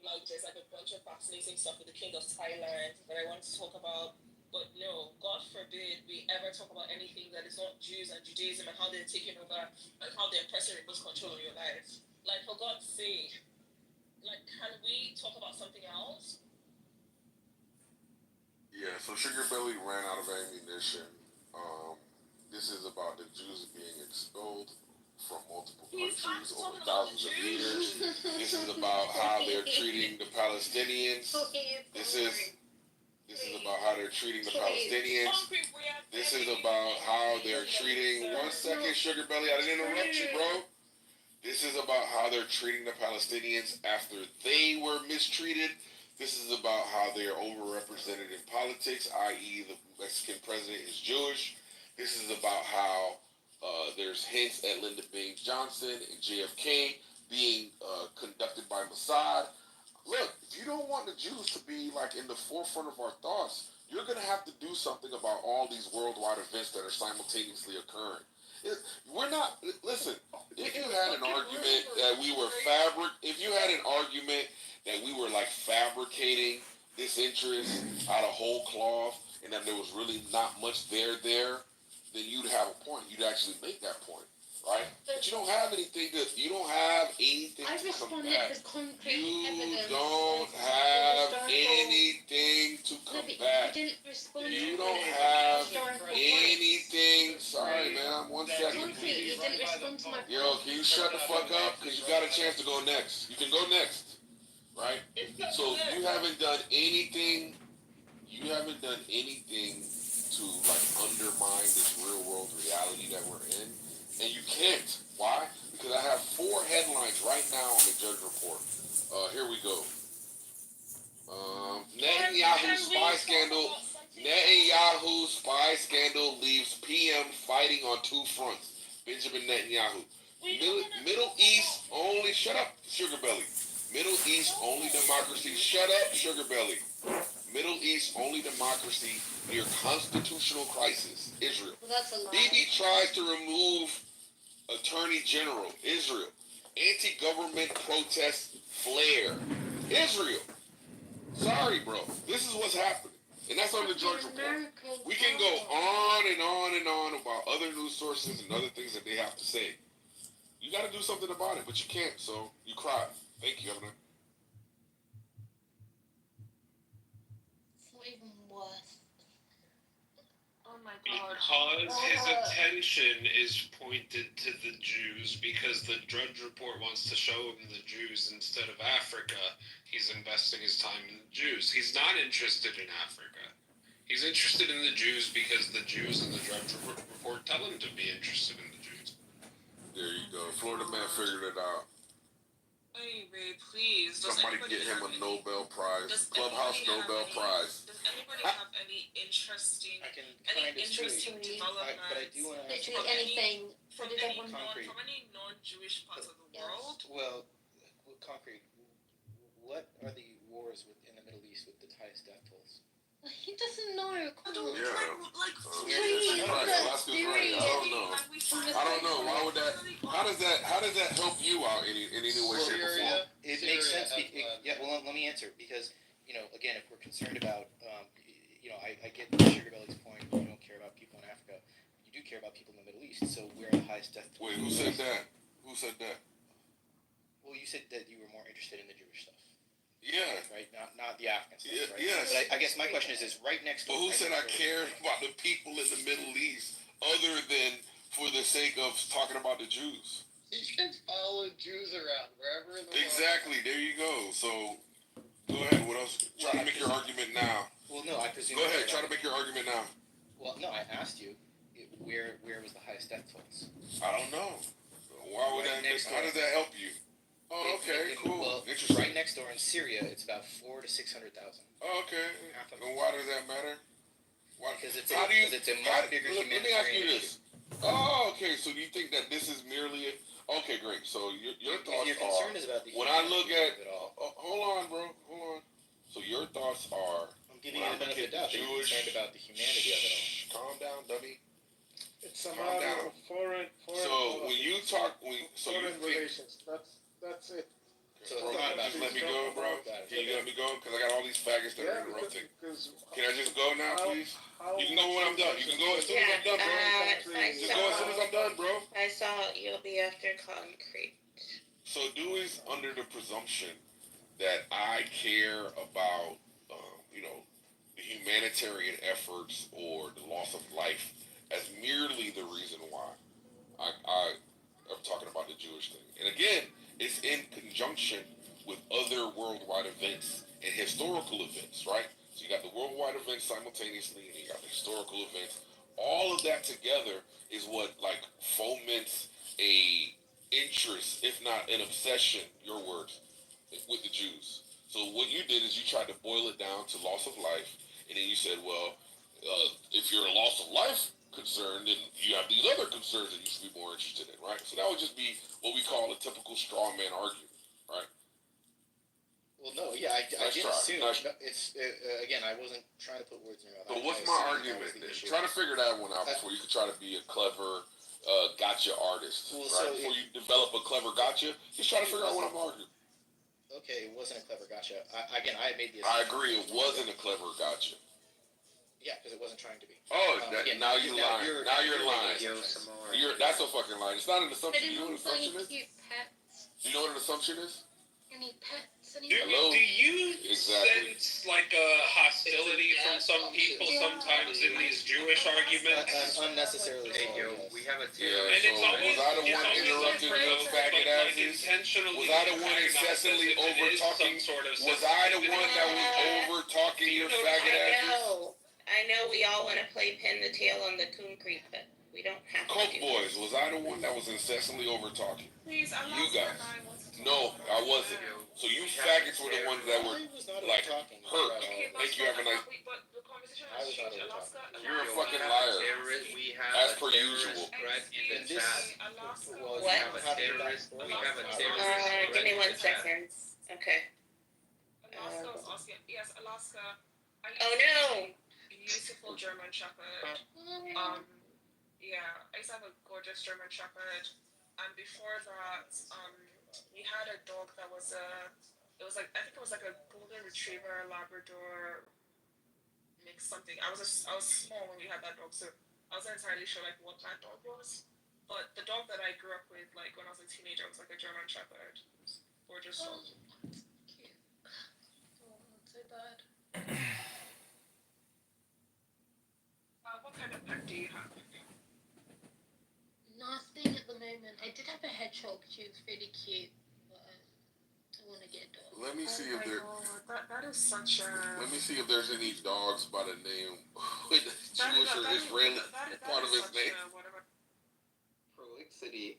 Like there's like a bunch of fascinating stuff with the King of Thailand that I want to talk about. But no, God forbid we ever talk about anything that is not Jews and Judaism and how they're taking over and how they're pressing remote control on your life. Like, for God's sake, like, can we talk about something else? Yeah, so Sugar Belly ran out of ammunition. This is about the Jews being expelled from multiple countries over thousands of years. This is about how they're treating the Palestinians. This is about how they're treating the Palestinians. This is about how they're treating. 1 second, Sugar Belly, I didn't interrupt you, bro. This is about how they're treating the Palestinians after they were mistreated. This is about how they are overrepresented in politics, i.e. the Mexican president is Jewish. This is about how there's hints at Lyndon Baines Johnson and JFK being conducted by Mossad. Look, if you don't want the Jews to be like in the forefront of our thoughts, you're going to have to do something about all these worldwide events that are simultaneously occurring. We're not, listen, if you had an argument that we were like fabricating this interest out of whole cloth and that there was really not much there, then you'd have a point. You'd actually make that point, right? But you don't have anything to combat. You don't have anything to combat. You don't have anything. Sorry, man. 1 second. Yo, can you shut the fuck up? Because you got a chance to go next. You can go next, right? So you haven't done anything. You haven't done anything to like undermine this real world reality that we're in, and you can't. Why? Because I have 4 headlines right now on the Judge Report. Here we go. Netanyahu spy scandal leaves PM fighting on 2 fronts. Benjamin Netanyahu. Middle East only. Shut up, Sugar Belly. Middle East only democracy. Shut up, Sugar Belly. Middle East only democracy near constitutional crisis. Israel. Well, that's a lie. Bibi tries to remove Attorney General. Israel. Anti-government protests flare. Israel. Sorry, bro. This is what's happening. And that's on the Judge Report. We can go on and on and on about other news sources and other things that they have to say. You got to do something about it, but you can't, so you cry. Thank you, Governor. It's not even worth. Oh my God. Because his attention is pointed to the Jews, because the Drudge Report wants to show him the Jews instead of Africa, he's investing his time in the Jews. He's not interested in Africa. He's interested in the Jews because the Jews in the Drudge Report tell him to be interested in the Jews. There you go. Florida man figured it out. Hey, babe, please. Somebody get him a Nobel Prize. Clubhouse Nobel Prize. Does anybody have any interesting developments? But I do want to ask Literally anything. From any non-Jewish parts of the world? Well, concrete. What are the wars in the Middle East with the highest death tolls? He doesn't know. Yeah. I don't know. Why would that? How does that help you out in any way, shape, or form? It makes sense. Well, let me answer because again, if we're concerned about, I get Sugar Belly's point. You don't care about people in Africa. You do care about people in the Middle East. So where are the highest death tolls? Wait, who said that? Who said that? Well, you said that you were more interested in the Jewish stuff. Yeah. Right? Not the African stuff, right? Yes. But I guess my question is right next door. But who said I cared about the people in the Middle East other than for the sake of talking about the Jews? You can follow Jews around wherever in the world. Exactly. There you go. So, go ahead. What else? Try to make your argument now. Well, no, I presume. Go ahead. Try to make your argument now. Well, no, I asked you where was the highest death tolls? I don't know. Why would that? How does that help you? Oh, okay, cool. Well, interesting. Right next door in Syria, it's about 400,000 to 600,000. Oh, okay. And why does that matter? Why, Because it's how a, do you, because it's a how, much bigger let me ask you humanitarian this. Oh, okay. So you think that this is merely a, okay, great. So your thoughts Your are, concern is about the when I look humanity at, of it all. hold on, bro, hold on. So your thoughts are, I'm giving when you I the look benefit at of the doubt that you're Jewish, concerned about the humanity of it all. calm down, dummy. It's a Calm matter down. of foreign So when you talk, so you foreign think, relations. That's it. So bro, it's not about just let me go, bro. Can you let me go? Because I got all these faggots that are interrupting. Because Can I just go now, please? how You can go when I'm done. You can go as soon as I'm done, bro. Just go as soon as I'm done, bro. I saw you'll be after concrete. So Dewey's under the presumption that I care about, the humanitarian efforts or the loss of life as merely the reason why I'm talking about the Jewish thing. And again, it's in conjunction with other worldwide events and historical events, right? So you got the worldwide events simultaneously, and you got the historical events. All of that together is what like foments a interest, if not an obsession, your words, with the Jews. So what you did is you tried to boil it down to loss of life, and then you said, well, if you're a loss of life concern, then you have these other concerns that you should be more interested in, right? So that would just be what we call a typical straw man argument, right? Well, no, yeah, I Nice did try. assume. Nice. No, it's again, I wasn't trying to put words in your mouth. So I what's assumed my that argument was the then? issue. Try to figure that one out before you can try to be a clever gotcha artist, Well, right? so Before you develop a clever gotcha, just try to figure out what I'm arguing. Okay, it wasn't a clever gotcha. I had made the. I agree, it wasn't a clever gotcha. Yeah, because it wasn't trying to be. Oh, Again, now you're lying. Now you're lying. You're That's a fucking lie. It's not an assumption. You know what an Any assumption is? cute pets? Do you know what an assumption is? Any pets? Hello? Do you Exactly. sense like a hostility from some people sometimes in these Jewish arguments? Unnecessarily. Hey, yo, we have a Yeah, And so it's always, was I the it's one always interrupting those faggot like asses? intentionally Was I the one antagonized incessantly as if it over is talking? some sort of Was I the one that was over talking your faggot asses? I know we all want to play pin the tail on the concrete, but we don't have to. Coke boys, was I the one that was incessantly over talking? Please, I'm You not guys. sure I was- No, I wasn't. So you faggots were the ones that were like talking. hurt. Okay, Thank you. Have a nice. but the conversation I has was not changed. over Alaska, You're a Alaska, fucking liar. We have As a per terrorist usual. threat in the this- chat. Alaska. Well, We have a terrorist. We have a terrorist threat Give me in 1 the chat. second. Okay. Alaska was asking. Yes, Alaska. I used Oh to have no! a beautiful German Shepherd. Yeah, I used to have a gorgeous German Shepherd, and before that, we had a dog that was it was like I think it was like a golden retriever, Labrador, mix something. I was small when we had that dog, so I wasn't entirely sure like what that dog was. But the dog that I grew up with, like when I was a teenager, was like a German Shepherd. Gorgeous dog. Cute. Oh, that's so bad. What kind of pet do you have? Nothing at the moment. I did have a hedgehog. She was really cute, but I want to get a dog. Let me see Oh if my there. God, that is such a. Let me see if there's any dogs by the name with Jewish or Israeli part of his name. Prolixity,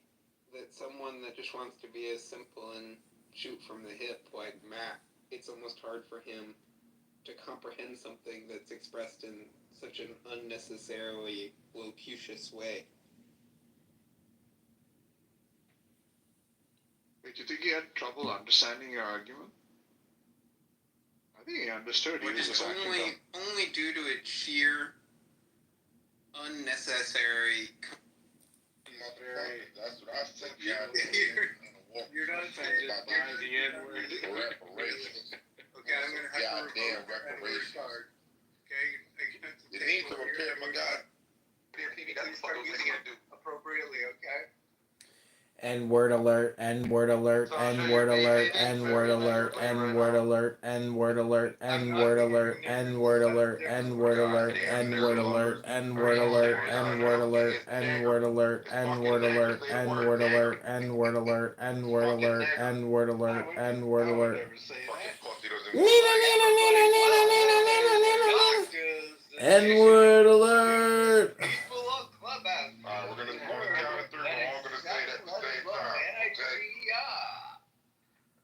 that someone that just wants to be as simple and shoot from the hip like Matt, it's almost hard for him to comprehend something that's expressed in such an unnecessarily locucious way. Wait, you think he had trouble understanding your argument? I think he understood. He was Which is just acting dumb. only due to its sheer unnecessary. That's what I think. You're done saying just by the N-word. Okay, I'm gonna have to reparations. Okay, you need to repair my God. Please start using it appropriately, okay? N-word alert, N-word alert, N-word alert, N-word alert, N-word alert, N-word alert, N-word alert, N-word alert, N-word alert, N-word alert, N-word alert, N-word alert, N-word alert, N-word alert, N-word alert, N-word alert, N-word alert, N-word alert, N-word alert. N-word alert! Alright, we're gonna count it through. We're all gonna say it at the same time. Okay?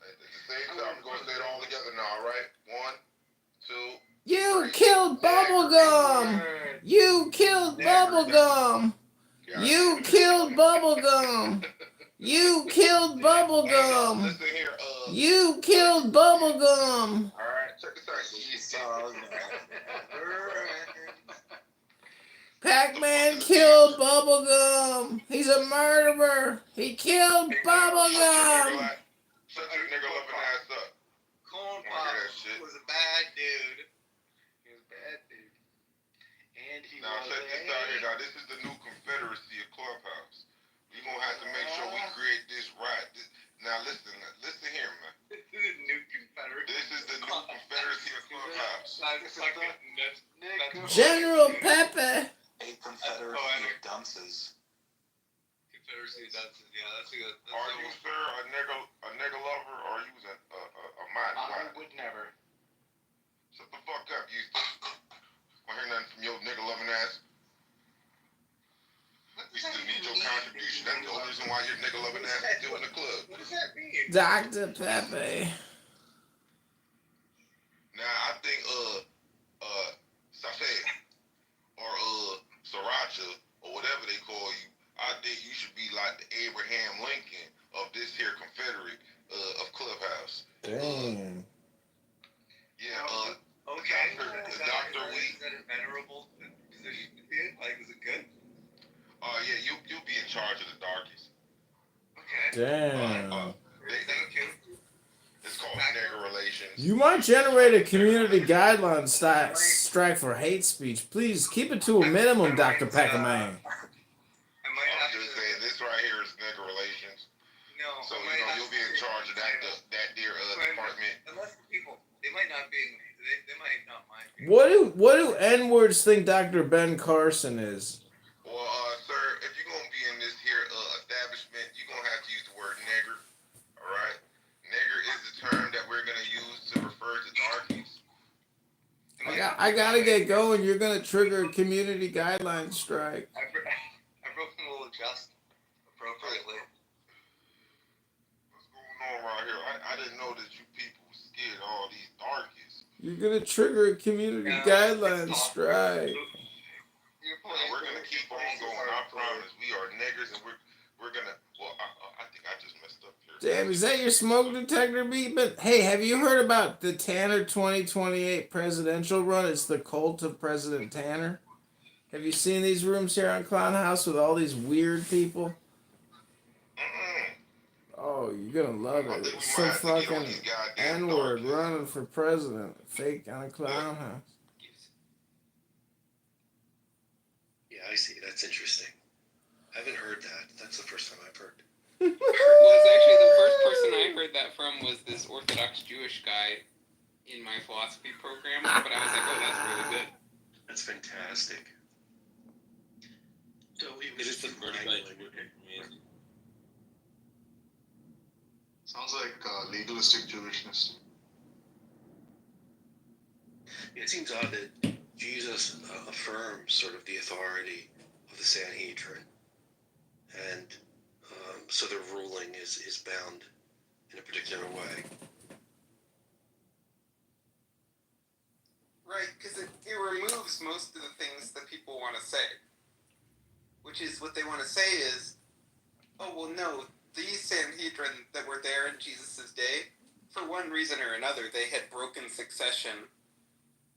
At the same time, we're gonna say it all together now, alright? 1, 2, You killed Bubblegum! You killed Bubblegum! You killed Bubblegum! You killed Bubblegum! Listen here, You killed Bubblegum! alright, check this out. Pac-Man killed Bubblegum! He's a murderer! He killed Bubblegum! Shut your nigga loving ass up. Corn Wanna hear that shit? was a bad dude. He was a bad dude. And he Now was check this out here. Now this is the new Confederacy of Clubhouse. We gonna have to make sure we create this right. Now listen here, man. This is the new Confederacy. This is the new Confederacy of Clubhouse. General Pepe! A confederacy of dunces. Confederacy of Dunces, yeah, that's a good. Are you, sir, a nigga lover, or are you a mighty I wife? would never. Shut the fuck up, you. I hear nothing from your nigga loving ass. We still need your contribution. That's the only reason why your nigga loving ass is still in the club. What does that mean? Dr. Pepe. Now I think Safe or Sriracha or whatever they call you, I think you should be like the Abraham Lincoln of this here Confederate of Clubhouse. Damn. Yeah, Okay. Dr. Is that a venerable position to be in? Like, is it good? Yeah, you'll be in charge of the darkest. Okay. Damn. Thank you. It's called nigger relations. You might generate a community guideline strike for hate speech. Please keep it to a minimum, Dr. Pac-Man. I might I'm have just to. saying, this right here is nigger relations. No. So I might have you'll to be in charge of that dear department. Unless the people, they might not be. They might not mind. What do N-words think Dr. Ben Carson is? Well, sir, if you're gonna be in this here establishment, you're gonna have to use the word nigger. All right, nigger is the term that we're gonna use to refer to darkies. I gotta get going. You're gonna trigger a community guideline strike. Everyone will adjust appropriately. What's going on right here? I didn't know that you people were scared of all these darkies. You're gonna trigger a community guideline strike. We're gonna keep on going. I promise. We are niggers, and we're gonna. Well, I think I just messed up here. Damn, is that your smoke detector beeping? Hey, have you heard about the Tanner 2028 presidential run? It's the cult of President Tanner. Have you seen these rooms here on Clown House with all these weird people? Oh, you're gonna love it. It's some fucking N-word running for president. Fake on a Clown House. Yeah, I see. That's interesting. I haven't heard that. That's the first time I've heard. Was actually the first person I heard that from was this Orthodox Jewish guy in my philosophy program. But I was like, oh, that's really good. That's fantastic. So it was just Sounds like legalistic Jewishness. It seems odd that Jesus affirms sort of the authority of the Sanhedrin, and so their ruling is bound in a particular way. Right, because it removes most of the things that people want to say. Which is, what they want to say is, oh, well, no, these Sanhedrin that were there in Jesus' day, for one reason or another, they had broken succession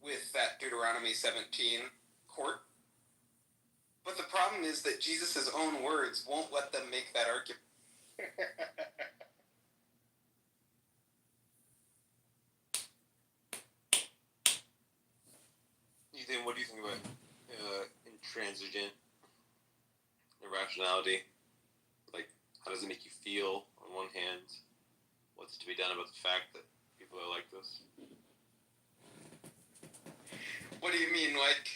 with that Deuteronomy 17 court. But the problem is that Jesus' own words won't let them make that argument. Ethan, what do you think about intransigent irrationality? Like, how does it make you feel on one hand? What's to be done about the fact that people are like this? What do you mean, like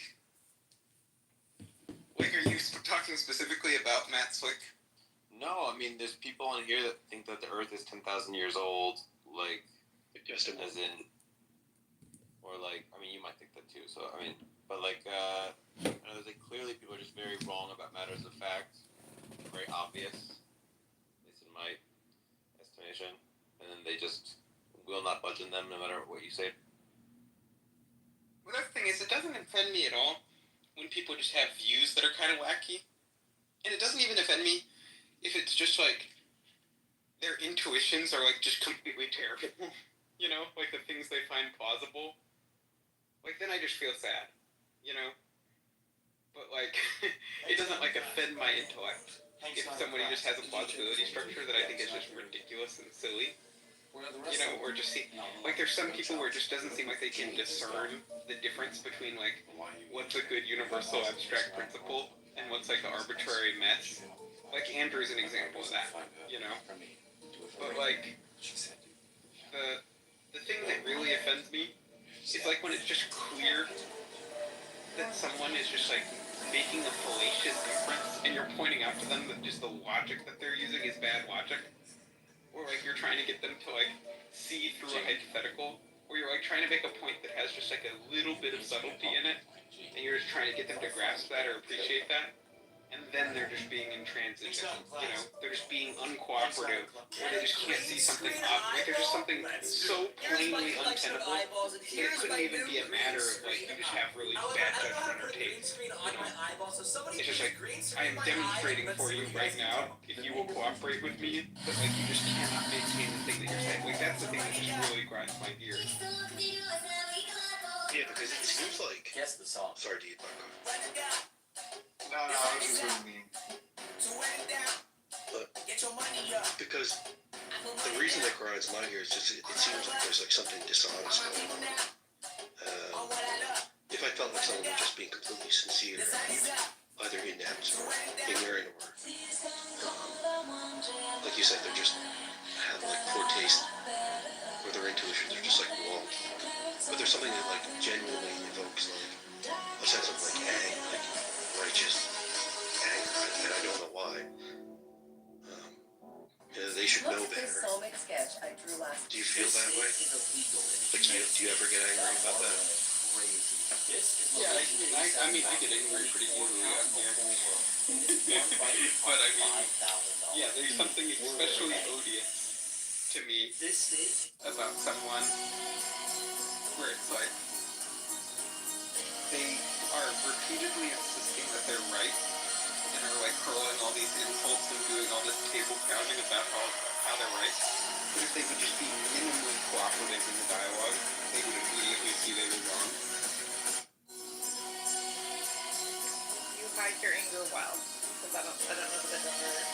are you talking specifically about Matt Slick? No, I mean, there's people on here that think that the Earth is 10,000 years old, like, just as in, or like, I mean, you might think that too, so, I mean, but like, there's like, clearly people are just very wrong about matters of fact, very obvious, at least in my estimation, and then they just will not budge in them no matter what you say. Another thing is, it doesn't offend me at all when people just have views that are kind of wacky. And it doesn't even offend me if it's just like their intuitions are like just completely terrible. You know, like the things they find plausible. Like then I just feel sad, you know? But like, it doesn't like offend my intellect if somebody just has a plausibility structure that I think is just ridiculous and silly. You know, or just see, like there's some people where it just doesn't seem like they can discern the difference between like what's a good universal abstract principle and what's like an arbitrary mess. Like Andrew's an example of that, you know? But like, the thing that really offends me is like when it's just clear that someone is just like making a fallacious inference and you're pointing out to them that just the logic that they're using is bad logic. Or like you're trying to get them to like see through a hypothetical, or you're like trying to make a point that has just like a little bit of subtlety in it, and you're just trying to get them to grasp that or appreciate that, and then they're just being intransigent, you know, they're just being uncooperative, or they just can't see something like there's just something so plainly untenable that it couldn't even be a matter of like you just have really bad judgment or taste, you know? It's just like, I am demonstrating for you right now, if you will cooperate with me, that like you just cannot maintain the thing that you're saying. Like that's the thing that just really grinds my gears. Yeah, because it seems like. Guess the song. Sorry, Deep. No, I was just being mean. But because the reason that grinds my gears is just it seems like there's like something dishonest going on. If I felt like someone was just being completely sincere, either inept or ignorant or like you said, they're just have like poor taste or their intuitions are just like wonky. But there's something that like genuinely evokes like a sense of like righteous anger, and I don't know why. They should know better. Do you feel that way? Like, do you ever get angry about that? Yeah, I mean, I get angry pretty easily out here. But I mean, yeah, there's something especially odious to me about someone where it's like they are repeatedly insisting that they're right and are like hurling all these insults and doing all this table pounding about how they're right. But if they would just be minimally cooperative in the dialogue, they would immediately see they were wrong. You hide your anger well. Because I don't know if I've ever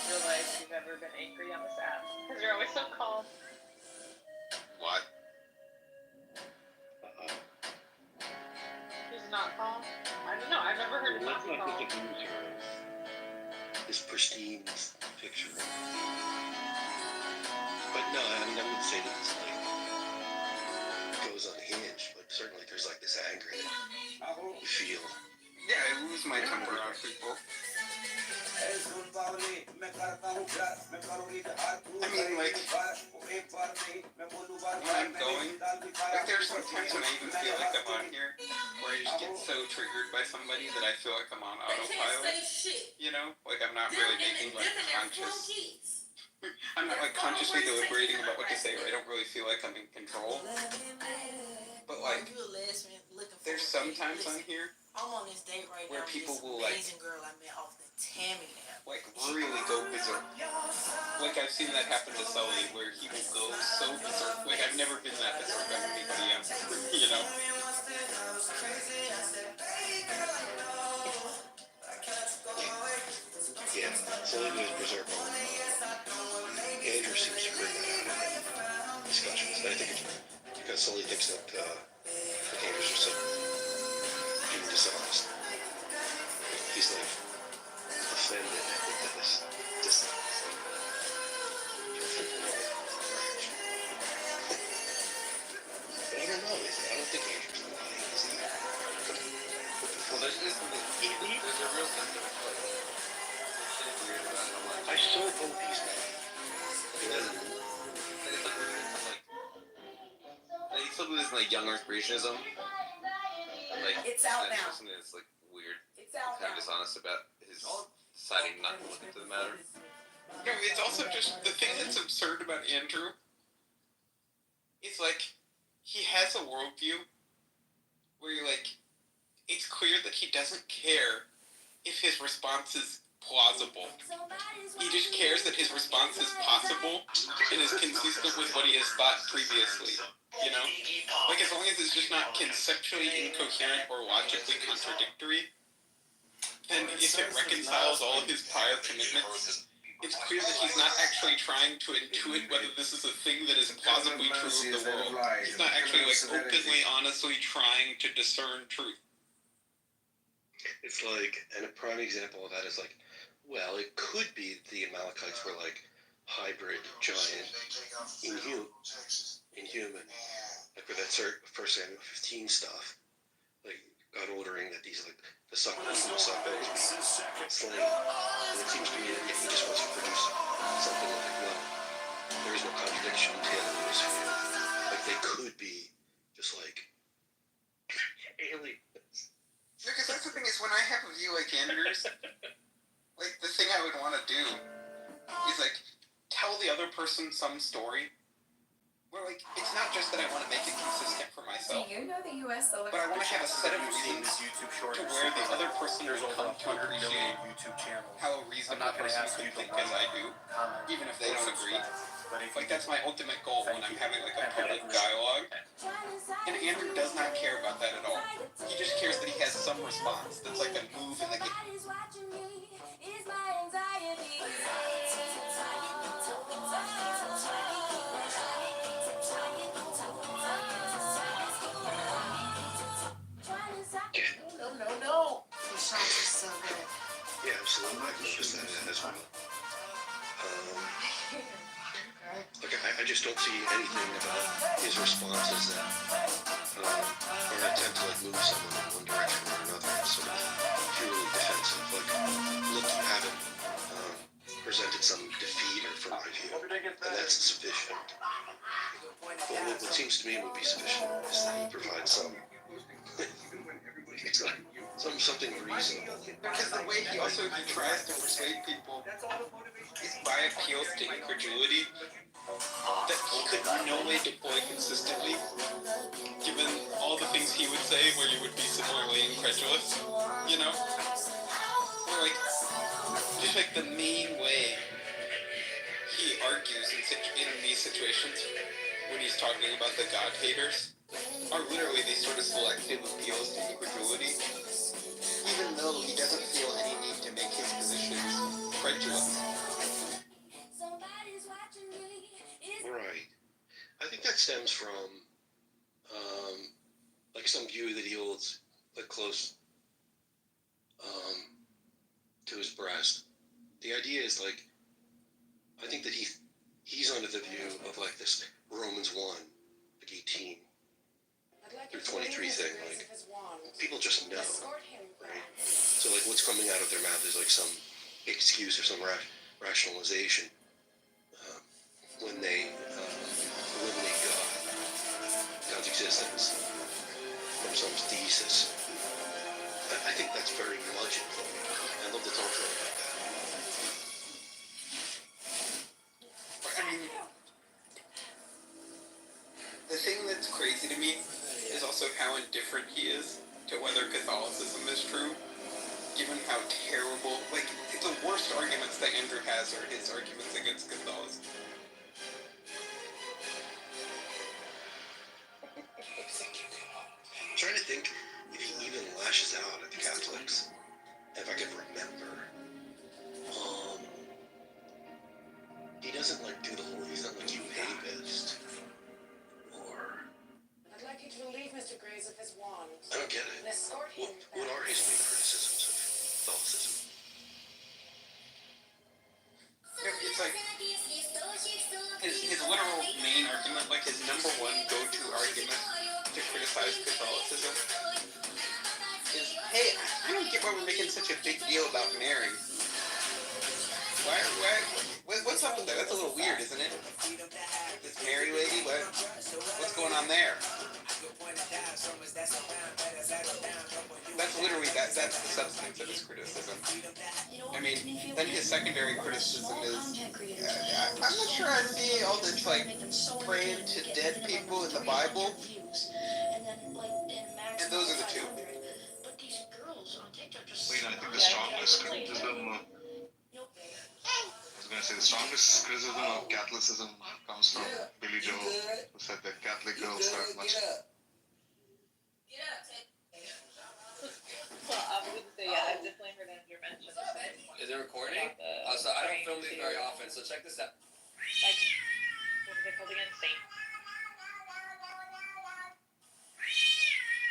realized you've ever been angry on this app. Because you're always so calm. What? He's not calm? I don't know, I've never heard him not be calm. This pristine picture. But no, I mean, I wouldn't say that it's like goes unhinged, but certainly there's like this anger that you feel. Yeah, I lose my temper on people. I mean, like, when I'm going, like, there's sometimes when I even feel like I'm on here, where I just get so triggered by somebody that I feel like I'm on autopilot, you know? Like, I'm not really making, like, I'm not, like, consciously deliberating about what to say, or I don't really feel like I'm in control. But, like, there's sometimes on here where people will, like, really go berserk. Like, I've seen that happen to Sully, where he will go so berserk. Like, I've never been that berserk on anybody else, you know? Yeah, Sully goes berserk on Andrew seems to bring that out in discussions. And I think it's because Sully thinks that Andrew's just like being dishonest. He's like offended that this dishonest. But I don't know. I don't think Andrew's lying, is he? Well, there's a real sense of like, I so hope he's lying. He still believes in like young Earth creationism. Like, it's out now. Something that's like weird. It's out kind of dishonest about his deciding not to look into the matter. No, it's also just the thing that's absurd about Andrew is like he has a worldview where you're like, it's clear that he doesn't care if his response is plausible. He just cares that his response is possible and is consistent with what he has thought previously. You know? Like, as long as it's just not conceptually incoherent or logically contradictory, then if it reconciles all of his prior commitments, it's clear that he's not actually trying to intuit whether this is a thing that is plausibly true of the world. He's not actually, like, openly, honestly trying to discern truth. It's like, and a prime example of that is like, well, it could be the Amalekites were like hybrid giant inhuman, like with that First Samuel 15 stuff, like God ordering that these like the suckers and the suckers be slain. And it seems to me that if he just wants to produce something like, well, there is no contradiction in those here. Like they could be just like aliens. Because that's the thing is, when I have a view like Andrew's, like, the thing I would want to do is, like, tell the other person some story where, like, it's not just that I want to make it consistent for myself, Do you know the U.S. but I want to have a set of reasons to where the other person will come to appreciate how a reasonable person could think as I do, even if they don't agree. Like, that's my ultimate goal when I'm having, like, a public dialogue. And Andrew does not care about that at all. He just cares that he has some response that's like a move in the game. No. The shots are so good. Yeah, absolutely. I've noticed that as well. Like, I just don't see anything about his responses that are an attempt to like move someone in one direction or another. It's sort of purely defensive. Like, look, you haven't presented some defeater from my view, and that's sufficient. But what seems to me would be sufficient is that he provides something reasonable. Because the way he also tries to persuade people is by appeals to incredulity that he could in no way deploy consistently, given all the things he would say where you would be similarly incredulous, you know? Or like, just like the main way he argues in these situations when he's talking about the God haters are literally these sort of selective appeals to incredulity, even though he doesn't feel any need to make his positions credulous. Right. I think that stems from like some view that he holds like close to his breast. The idea is like, I think that he's under the view of like this Romans 1, like 18 through 23 thing. Like, people just know, right? So like what's coming out of their mouth is like some excuse or some rationalization when they eliminate God's existence from some thesis. I think that's very much it. I love to talk to him about that. I mean, the thing that's crazy to me is also how indifferent he is to whether Catholicism is true, given how terrible, like, the worst arguments that Andrew has are his arguments against Catholicism. I'm trying to think if he even lashes out at the Catholics. If I can remember. He doesn't like do the whole, he's not like you papist. Or I'd like you to relieve Mr. Graves of his wand. I don't get it. And escort him What are his main criticisms of Catholicism? It's like his literal main argument, like his number one go-to argument to criticize Catholicism is, hey, I don't get why we're making such a big deal about Mary. What's up with that? That's a little weird, isn't it? This Mary lady, what's going on there? That's literally, that's the substance of his criticism. I mean, then his secondary criticism is, I'm not sure I see all this, like, praying to dead people in the Bible. And those are the I think the strongest criticism. I was going to say the strongest criticism of Catholicism comes from Billy Joel, who said that Catholic girls are much. So I would say, yeah, I've definitely heard Andrew mention this. Is it recording? So I don't film these very often, so check this out. Like, what are they called again? Saint.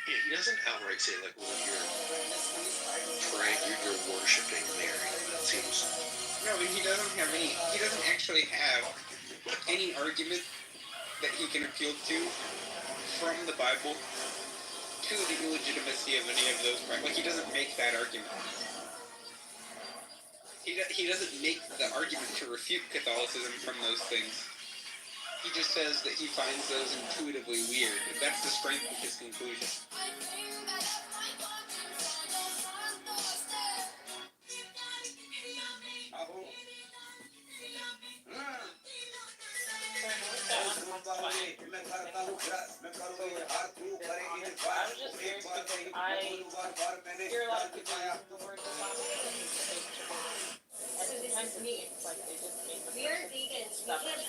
Yeah, he doesn't outright say like, well, you're praying, you're worshiping Mary. That seems. No, but he doesn't have any. He doesn't actually have any argument that he can appeal to from the Bible to the illegitimacy of any of those crimes. Like, he doesn't make that argument. He doesn't make the argument to refute Catholicism from those things. He just says that he finds those intuitively weird. That's the strength of his conclusion. I was just curious because I hear a lot of people using the word dishonest. And to me, it's like they just make the person stubborn.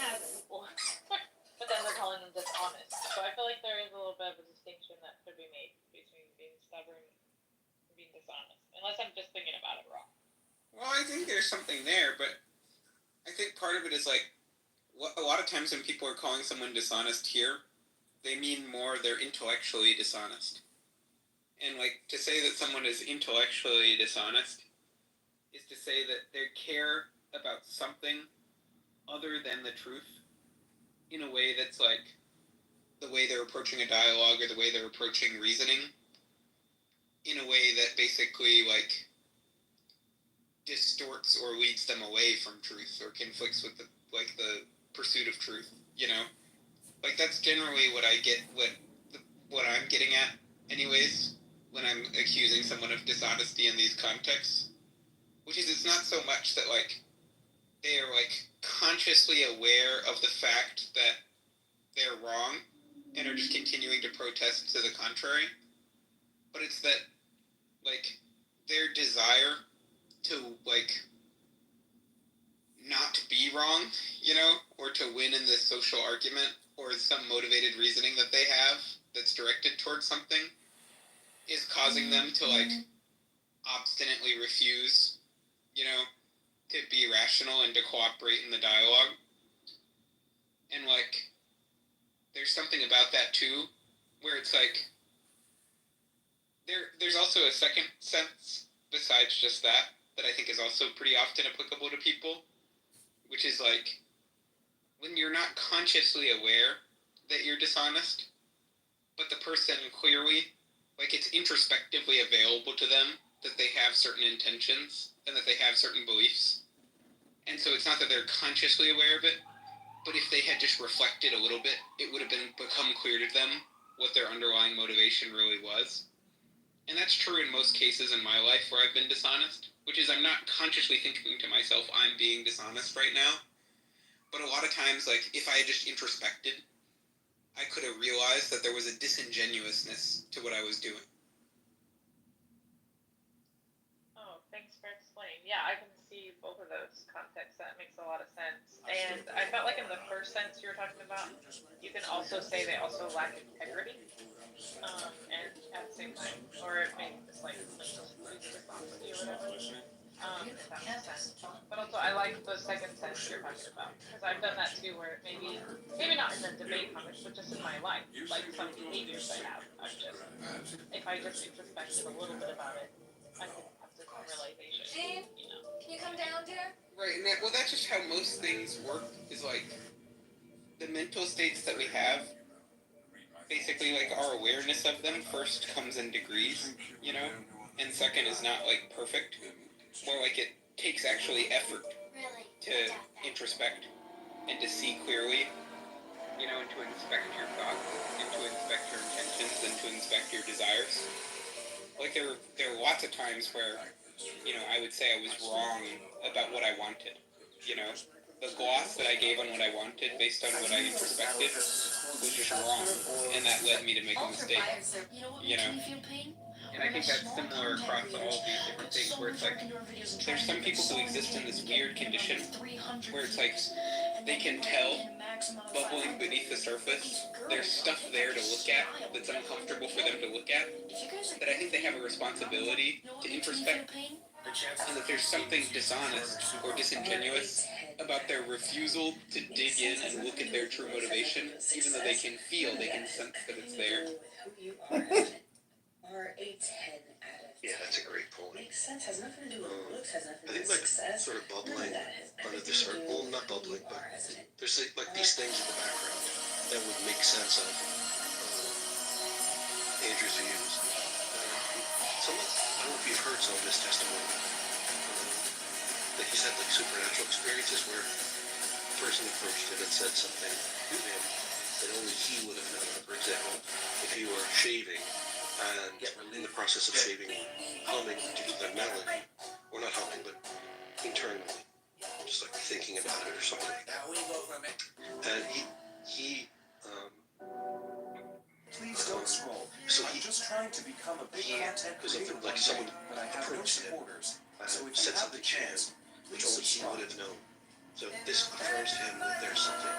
But then they're calling them dishonest. So I feel like there is a little bit of a distinction that could be made between being stubborn and being dishonest. Unless I'm just thinking about it wrong. Well, I think there's something there, but I think part of it is like, a lot of times when people are calling someone dishonest here, they mean more they're intellectually dishonest. And like, to say that someone is intellectually dishonest is to say that they care about something other than the truth in a way that's like the way they're approaching a dialogue or the way they're approaching reasoning in a way that basically like distorts or leads them away from truth or conflicts with the pursuit of truth, you know? Like, that's generally what I get, what I'm getting at anyways when I'm accusing someone of dishonesty in these contexts, which is it's not so much that like they are like consciously aware of the fact that they're wrong and are just continuing to protest to the contrary, but it's that like their desire to like not be wrong, you know, or to win in this social argument or some motivated reasoning that they have that's directed towards something is causing them to like obstinately refuse, you know, to be rational and to cooperate in the dialogue. And like there's something about that too where it's like there's also a second sense besides just that I think is also pretty often applicable to people, which is like when you're not consciously aware that you're dishonest, but the person clearly, like it's introspectively available to them that they have certain intentions and that they have certain beliefs. And so it's not that they're consciously aware of it, but if they had just reflected a little bit, it would have become clear to them what their underlying motivation really was. And that's true in most cases in my life where I've been dishonest, which is I'm not consciously thinking to myself, I'm being dishonest right now. But a lot of times, like, if I had just introspected, I could have realized that there was a disingenuousness to what I was doing. Oh, thanks for explaining. Yeah, I can see both of those contexts. That makes a lot of sense. And I felt like in the first sense you were talking about, you can also say they also lack integrity. And at the same time, or it may just like lose responsibility or whatever. If that makes sense. But also, I like the second sense you're talking about because I've done that too, where maybe not in the debate context, but just in my life, like some behaviors I have. If I just introspected a little bit about it, I could have some realization. You know. Can you come down, dear? Right, and that's just how most things work. Is like the mental states that we have. Basically, like, our awareness of them first comes in degrees, you know, and second is not, like, perfect. More like it takes actually effort to introspect and to see clearly, you know, and to inspect your thoughts, and to inspect your intentions, and to inspect your desires. Like, there are lots of times where, you know, I would say I was wrong about what I wanted, you know. The gloss that I gave on what I wanted based on what I introspected was just wrong, and that led me to make a mistake. You know? And I think that's similar across all of these different things, where it's like there's some people who exist in this weird condition where it's like they can tell bubbling beneath the surface there's stuff there to look at that's uncomfortable for them to look at, that I think they have a responsibility to introspect, and that there's something dishonest or disingenuous about their refusal to dig in and look at their true motivation, even though they can feel, they can sense that it's there. Or a 10 out of 10. Yeah, that's a great point. Makes sense. Has nothing to do with looks. Has nothing I to do think with like success. sort of bubbling None of that has under the anything to surface. do Well, not bubbling, with but our resident. there's like these things in the background that would make sense of Andrew's views. Someone, I don't know if you've heard some of his testimony. That he's had like supernatural experiences where a person approached him and said something to him that only he would have known. For example, if you were shaving and in the process of shaving, humming due to the melody, or not humming, but internally, just like thinking about it or something like that. And he Please don't scroll. So I'm just trying to become a big content because creator like one someone day, but I have no approached him supporters. and So if you said have the something to him chance, which please only he subscribe. would have known. So this affirms to him that there's something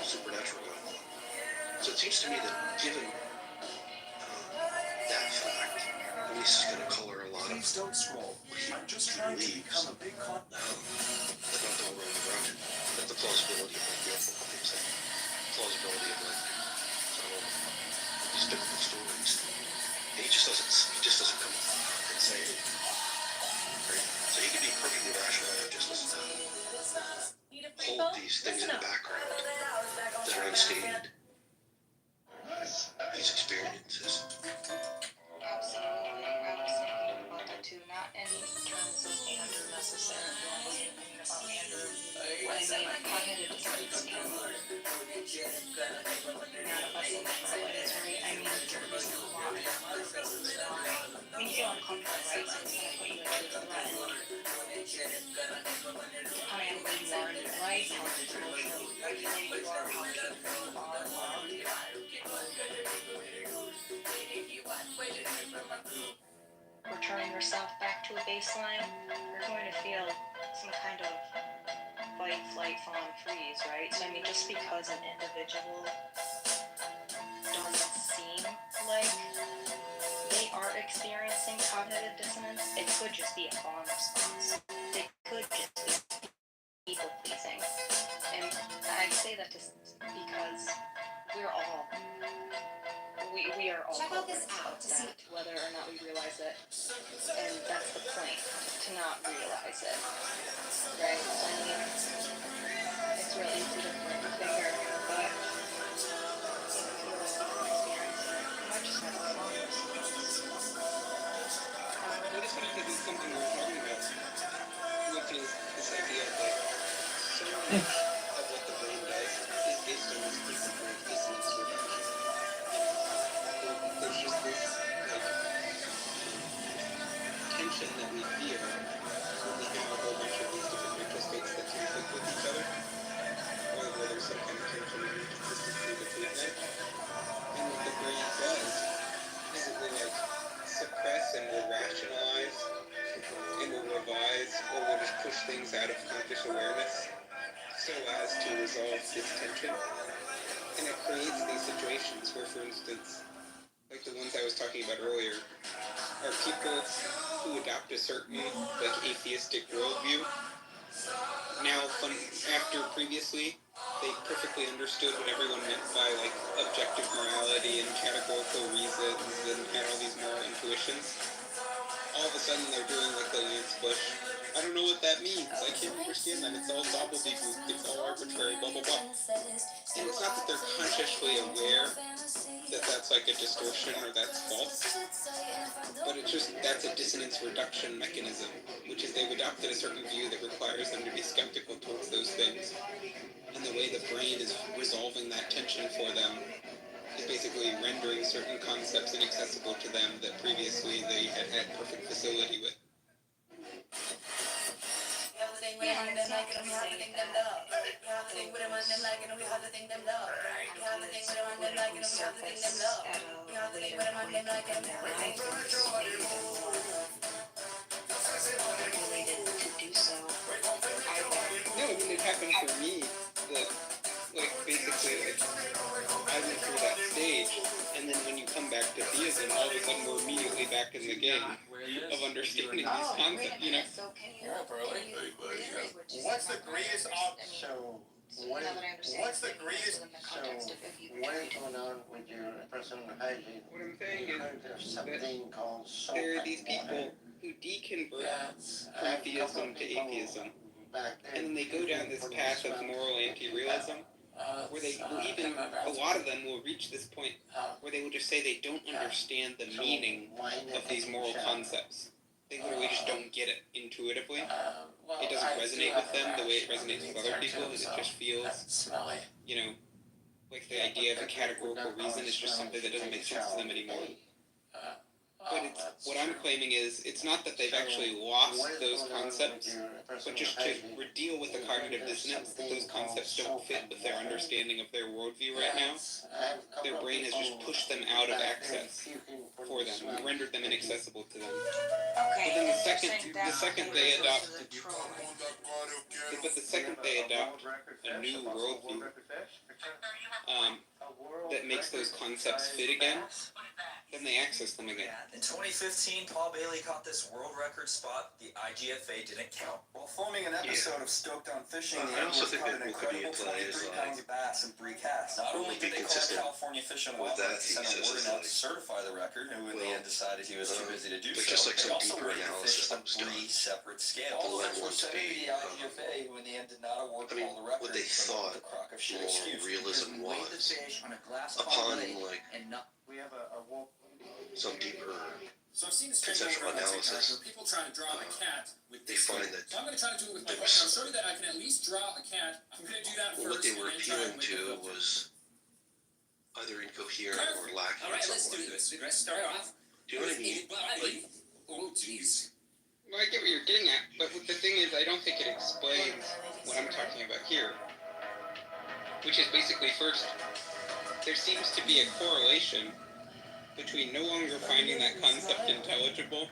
supernatural going on. So it seems to me that given that fact, at least is going to color a lot of Please don't scroll. I'm just trying to become a big content. about the whole road around it. That the plausibility of like the things like plausibility of like these biblical stories. And he just doesn't come and say it. Right? So he can be perfectly rational and just listen to hold these things in the background that are unstated. These experiences. Too, not in terms of Andrew necessarily. When the cognitive dissonance can manifest in different ways, right? I mean, why? When you feel uncomfortable, right? So it's gonna put you into a threat. Depending on where you are in your life, how emotionally regulated you are, how careful you are. Returning yourself back to a baseline, you're going to feel some kind of fight, flight, fawn, freeze, right? So I mean, just because an individual doesn't seem like they are experiencing cognitive dissonance, it could just be a fawn response. It could just be people pleasing. And I say that just because we are all check out this out to see whether or not we realize it. And that's the point, to not realize it. Right? So I mean, it's really easy to point the finger, but if you're experiencing it, you might just have a fawn response. I just wanted to do something we were talking about, which is this idea of like so much of what the brain does is based on this principle of dissonance reduction. There's just this like tension that we feel when we have a whole bunch of these different mental states that conflict with each other, or where there's some kind of tension and inconsistency between them. And what the brain does is it will like suppress and will rationalize and will revise or will just push things out of conscious awareness so as to resolve this tension. And it creates these situations where, for instance, like the ones I was talking about earlier, are people who adopt a certain like atheistic worldview. Now, after previously, they perfectly understood what everyone meant by like objective morality and categorical reasons and had all these moral intuitions. All of a sudden, they're doing like the Lance Bush. I don't know what that means. I can't understand that. It's all gobbledygook. It's all arbitrary. Blah blah blah. And it's not that they're consciously aware that that's like a distortion or that's false, but it's just that's a dissonance reduction mechanism, which is they've adopted a certain view that requires them to be skeptical towards those things. And the way the brain is resolving that tension for them is basically rendering certain concepts inaccessible to them that previously they had had perfect facility with. No, I mean, it happened for me that, like, basically, like, I went through that stage, and then when you come back to theism, all of a sudden we're immediately back in the game of understanding these concepts, you know? What's the greatest so what's the greatest what is going on with your person hygiene? What I'm saying is there's something called there are these people who deconvert from theism to atheism, and then they go down this path of moral anti-realism, where they will even, a lot of them will reach this point where they will just say they don't understand the meaning of these moral concepts. They literally just don't get it intuitively. It doesn't resonate with them the way it resonates with other people. It just feels, you know, like the idea of a categorical reason is just something that doesn't make sense to them anymore. But it's, what I'm claiming is, it's not that they've actually lost those concepts, but just to deal with the cognitive dissonance that those concepts don't fit with their understanding of their worldview right now. Their brain has just pushed them out of access for them, rendered them inaccessible to them. But then the second they adopt a new worldview that makes those concepts fit again, then they access them again. In 2015, Paul Bailey caught this world record spot the IGFA didn't count. While filming an episode of Stoked on Fishing, the I also animals think caught that an what could be incredible in play is 23 pounds of bass and brie cast. Not only did they call consistent California Fish and with Wildlife that Center thesis word is enough like, to certify the record, who in the end decided he was too busy to do but so. just like They some also deeper rated the analysis fish that on was done, 3 separate scales. the All level were of sent to speed, the IGFA, who in the end did not award I mean, Paul the record what they for thought the crock of shit moral excuse. realism was, On a glass upon lake like and not, we have a some deeper So I've seen this conceptual analysis, where people try to draw a cat with they this. find that So I'm going to try to do it with my there hook. was- I'll show you that I can at least draw a cat. I'm going to do that what first. they were and then try appealing it with the to hook. was either incoherent or lacking All in right, some let's do way. this. Let's start off. Do you know what I mean? Like, oh, jeez. Well, I get what you're getting at, but the thing is, I don't think it explains what I'm talking about here. Which is basically, first, there seems to be a correlation between no longer finding that concept intelligible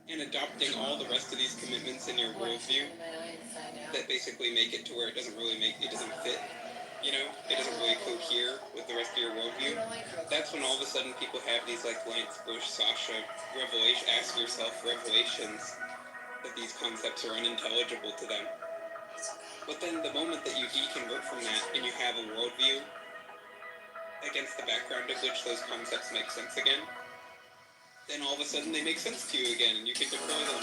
and adopting all the rest of these commitments in your worldview that basically make it to where it doesn't fit, you know? It doesn't really cohere with the rest of your worldview. That's when all of a sudden people have these, like, Lance Bush, Sasha, ask yourself revelations that these concepts are unintelligible to them. But then the moment that you deconvert from that and you have a worldview against the background of which those concepts make sense again, then all of a sudden they make sense to you again and you can deploy them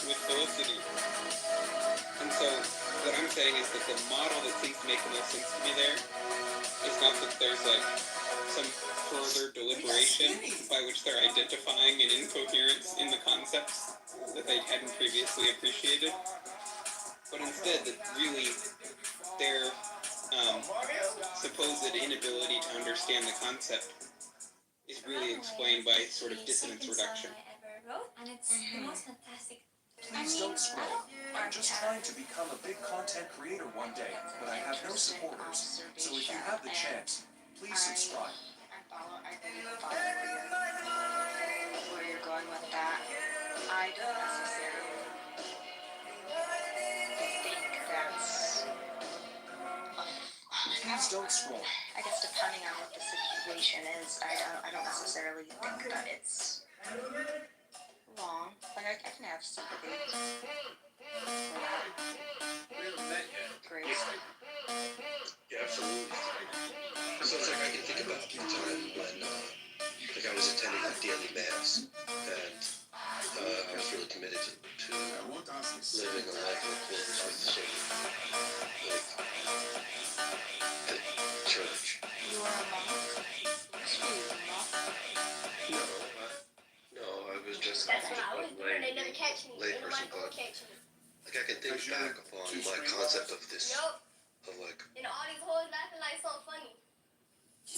with felicity. And so what I'm saying is that the model that seems to make the most sense to me there is not that there's like some further deliberation by which they're identifying an incoherence in the concepts that they hadn't previously appreciated, but instead that really their supposed inability to understand the concept is really explained by sort of dissonance reduction. And it's the most fantastic. Please don't scroll. I'm just trying to become a big content creator one day, but I have no supporters. So if you have the chance, please subscribe. I think where you're going with that. I don't necessarily think that's. Please don't scroll. I guess depending on what the situation is, I don't necessarily think that it's wrong. Like I can have sympathy for that. Grace. Yeah, absolutely. So it's like I can think about the time when, like I was attending the daily mass, and I was really committed to living a life in accordance with sort of, like, the church. You are a monk? No, I was just That's what I was doing. They never catch me. lay They person, might but catch me. like I can think back upon my concept of this, Yup. of like And all these hoes laughing like so funny.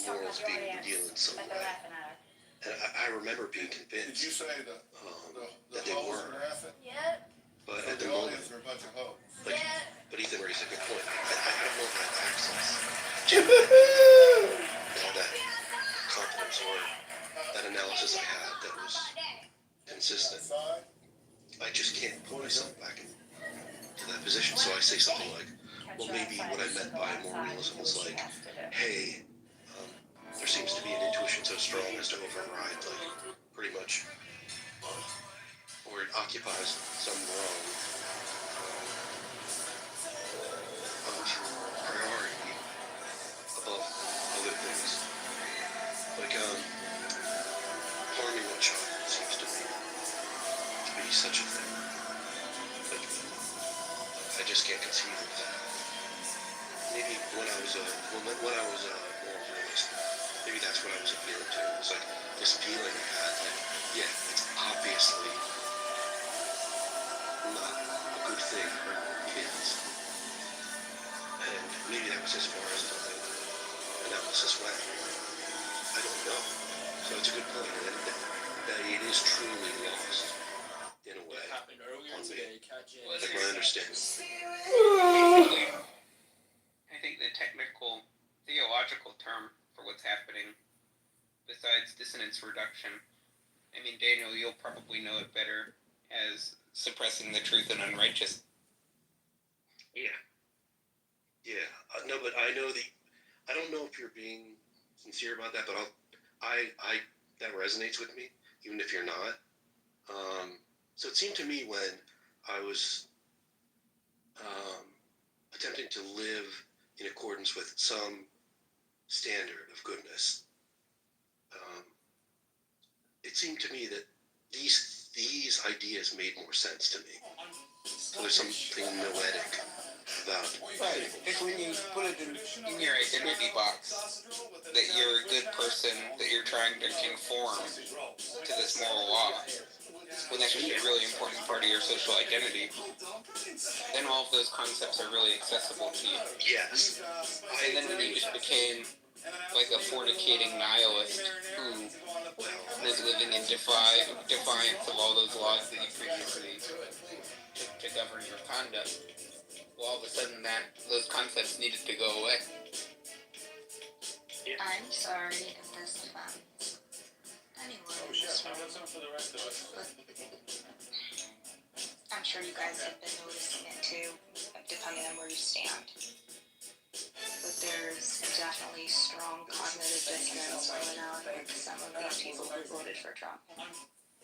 morals being revealed in some way. And I remember being convinced Did you say the that they hoes were. are laughing? Yep. But So at the the moment, audience are a bunch of hoes. like, Yeah. but Ethan raised a good point. I don't know if I have access. Now that confidence or that analysis I had that was consistent. I just can't put myself back into that position. So I say something like, well, maybe what I meant by more realism was like, hey, there seems to be an intuition so strong as to override, like, pretty much, or it occupies some wrong priority above other things. Like, harming a child seems to be such a thing. Like, I just can't conceive of that. Maybe when I was more realist, maybe that's what I was appealing to. It was like this feeling I had that, yeah, it's obviously not a good thing for kids. And maybe that was as far as my analysis went. I don't know. So it's a good point that it is truly lost in a way. On me. Like my understanding. I think the technical theological term for what's happening, besides dissonance reduction, I mean, Daniel, you'll probably know it better as suppressing the truth and unrighteous. Yeah. Yeah. No, but I know I don't know if you're being sincere about that, but that resonates with me, even if you're not. So it seemed to me when I was attempting to live in accordance with some standard of goodness, it seemed to me that these ideas made more sense to me. So there's something noetic about Right. It's when you put it in your identity box that you're a good person, that you're trying to conform to this moral law, when that's just a really important part of your social identity, then all of those concepts are really accessible to you. Yes. And then when you just became like a fornicating nihilist who was living in defiance of all those laws that you previously took to govern your conduct, well, all of a sudden those concepts needed to go away. I'm sorry if this offends anyone in this room. I'm sure you guys have been noticing it too, depending on where you stand. But there's definitely strong cognitive dissonance going on with some of these people who voted for Trump.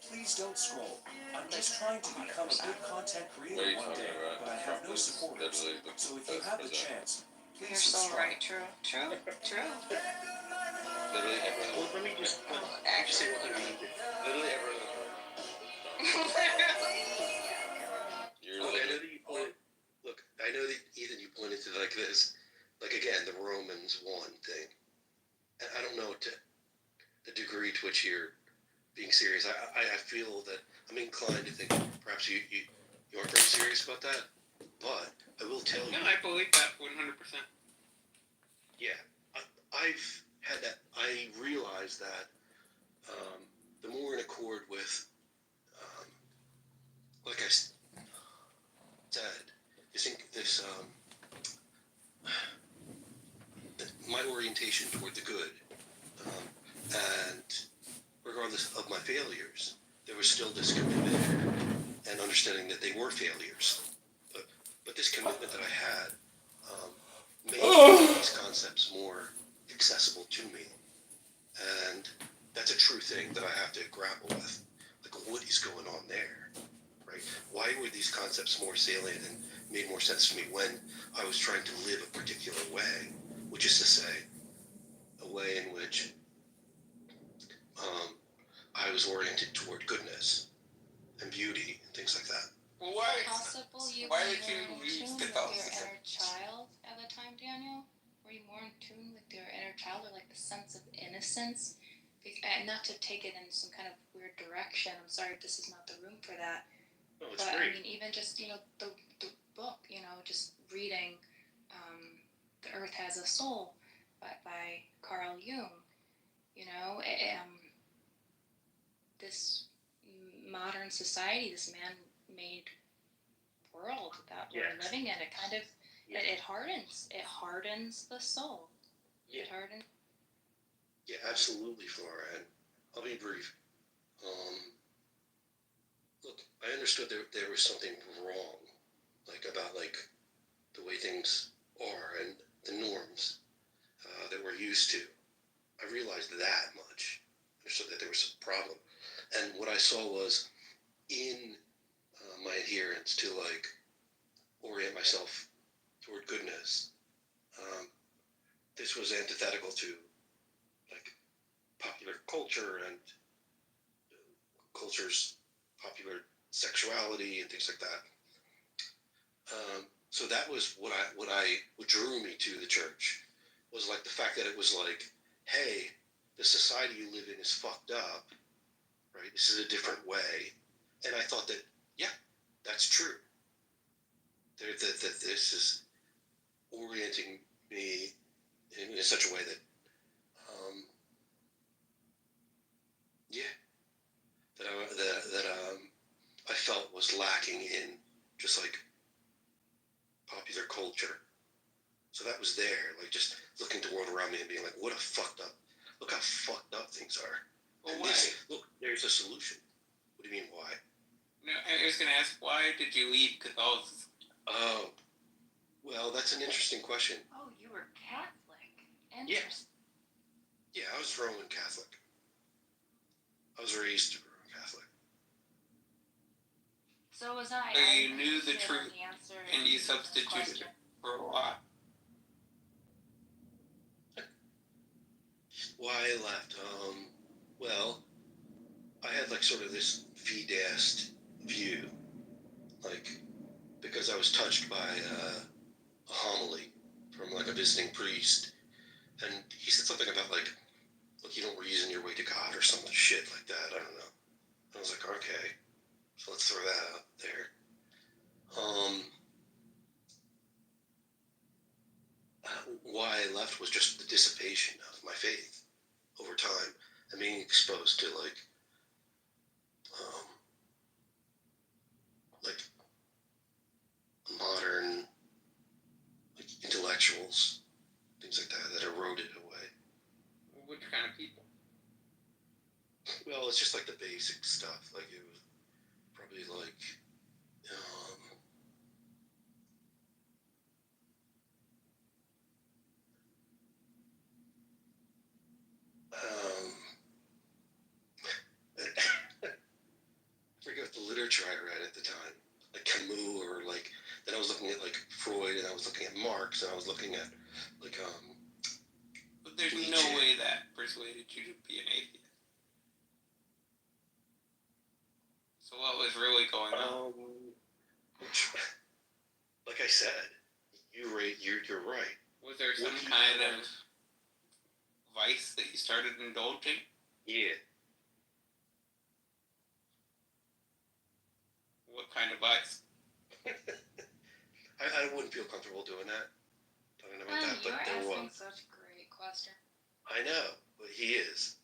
Please don't scroll. I'm just trying to become a good content creator one day, but I have no supporters. So if you have the chance, You're please so subscribe. right, true. Literally everyone. Well, let me just Actually, Literally everyone. You're Look, I know literally. that you pointed. Look, I know that Ethan, you pointed to like this, like again, the Romans 1 thing, and I don't know the degree to which you're being serious. I feel that I'm inclined to think perhaps you aren't very serious about that, but I will tell you. No, I believe that 100%. Yeah, I've had that. I realize that the more in accord with, like I said, this my orientation toward the good, and regardless of my failures, there was still this commitment and understanding that they were failures. But this commitment that I had made these concepts more accessible to me, and that's a true thing that I have to grapple with. Like, what is going on there, right? Why were these concepts more salient and made more sense to me when I was trying to live a particular way, which is to say, a way in which I was oriented toward goodness and beauty and things like that. Well, why? possible you Why were did you more in leave tune with Catholicism? your inner child at the time, Daniel? Were you more in tune with your inner child, or like the sense of innocence? And not to take it in some kind of weird direction. I'm sorry, this is not the room for that. No, it's But great. I mean, even just the book, just reading, "The Earth Has a Soul" by Carl Jung. This modern society, this man-made world that we're living in, it kind of it hardens the soul. Yeah. It hardens. Yeah, absolutely, Flora. And I'll be understood there was something wrong, like about like the way things are and the norms that we're used to. I realized that much. I understood that there was a problem, and what I saw was in my adherence to like orient myself toward goodness. This was antithetical to like popular culture and culture's popular sexuality and things like that. So that was what drew me to the church, was like the fact that it was like, hey, the society you live in is fucked up, right? This is a different way. And I thought that, yeah, that's true. That this is orienting me in such a way that, I felt was lacking in just like popular culture. So that was there, like just looking at the world around me and being like, what a fucked up, look how fucked up things are. Well, And why? look, there's a solution. What do you mean, why? No, I was gonna ask, why did you leave Catholicism? Oh, well, that's an interesting question. Oh, you were Catholic. Yeah. Interesting. Yeah, I was Roman Catholic. I was raised Roman Catholic. So was I. So you I'm knew the interested truth, in the answer and you to this substituted question. it for a lie. Why I left? Well, I had like sort of this fidest view, like because I was touched by a homily from like a visiting priest, and he said something about like, look, you don't reason your way to God or some shit like that. I don't know. I was like, okay, so let's throw that out there. Why I left was just the dissipation of my faith over time and being exposed to like modern like intellectuals, things like that eroded away. Which kind of people? Well, it's just like the basic stuff. Like it was probably like I forget what the literature I read at the time, like Camus, or like then I was looking at like Freud, and I was looking at Marx, and I was looking at like But there's Nietzsche. no way that persuaded you to be an atheist. So what was really going on? Like I said, you're right. Was there some kind of vice that you started indulging? Yeah. What kind of vice? I wouldn't feel comfortable doing that. Talking about that, You're but there asking was. such a great question. I know, but he is.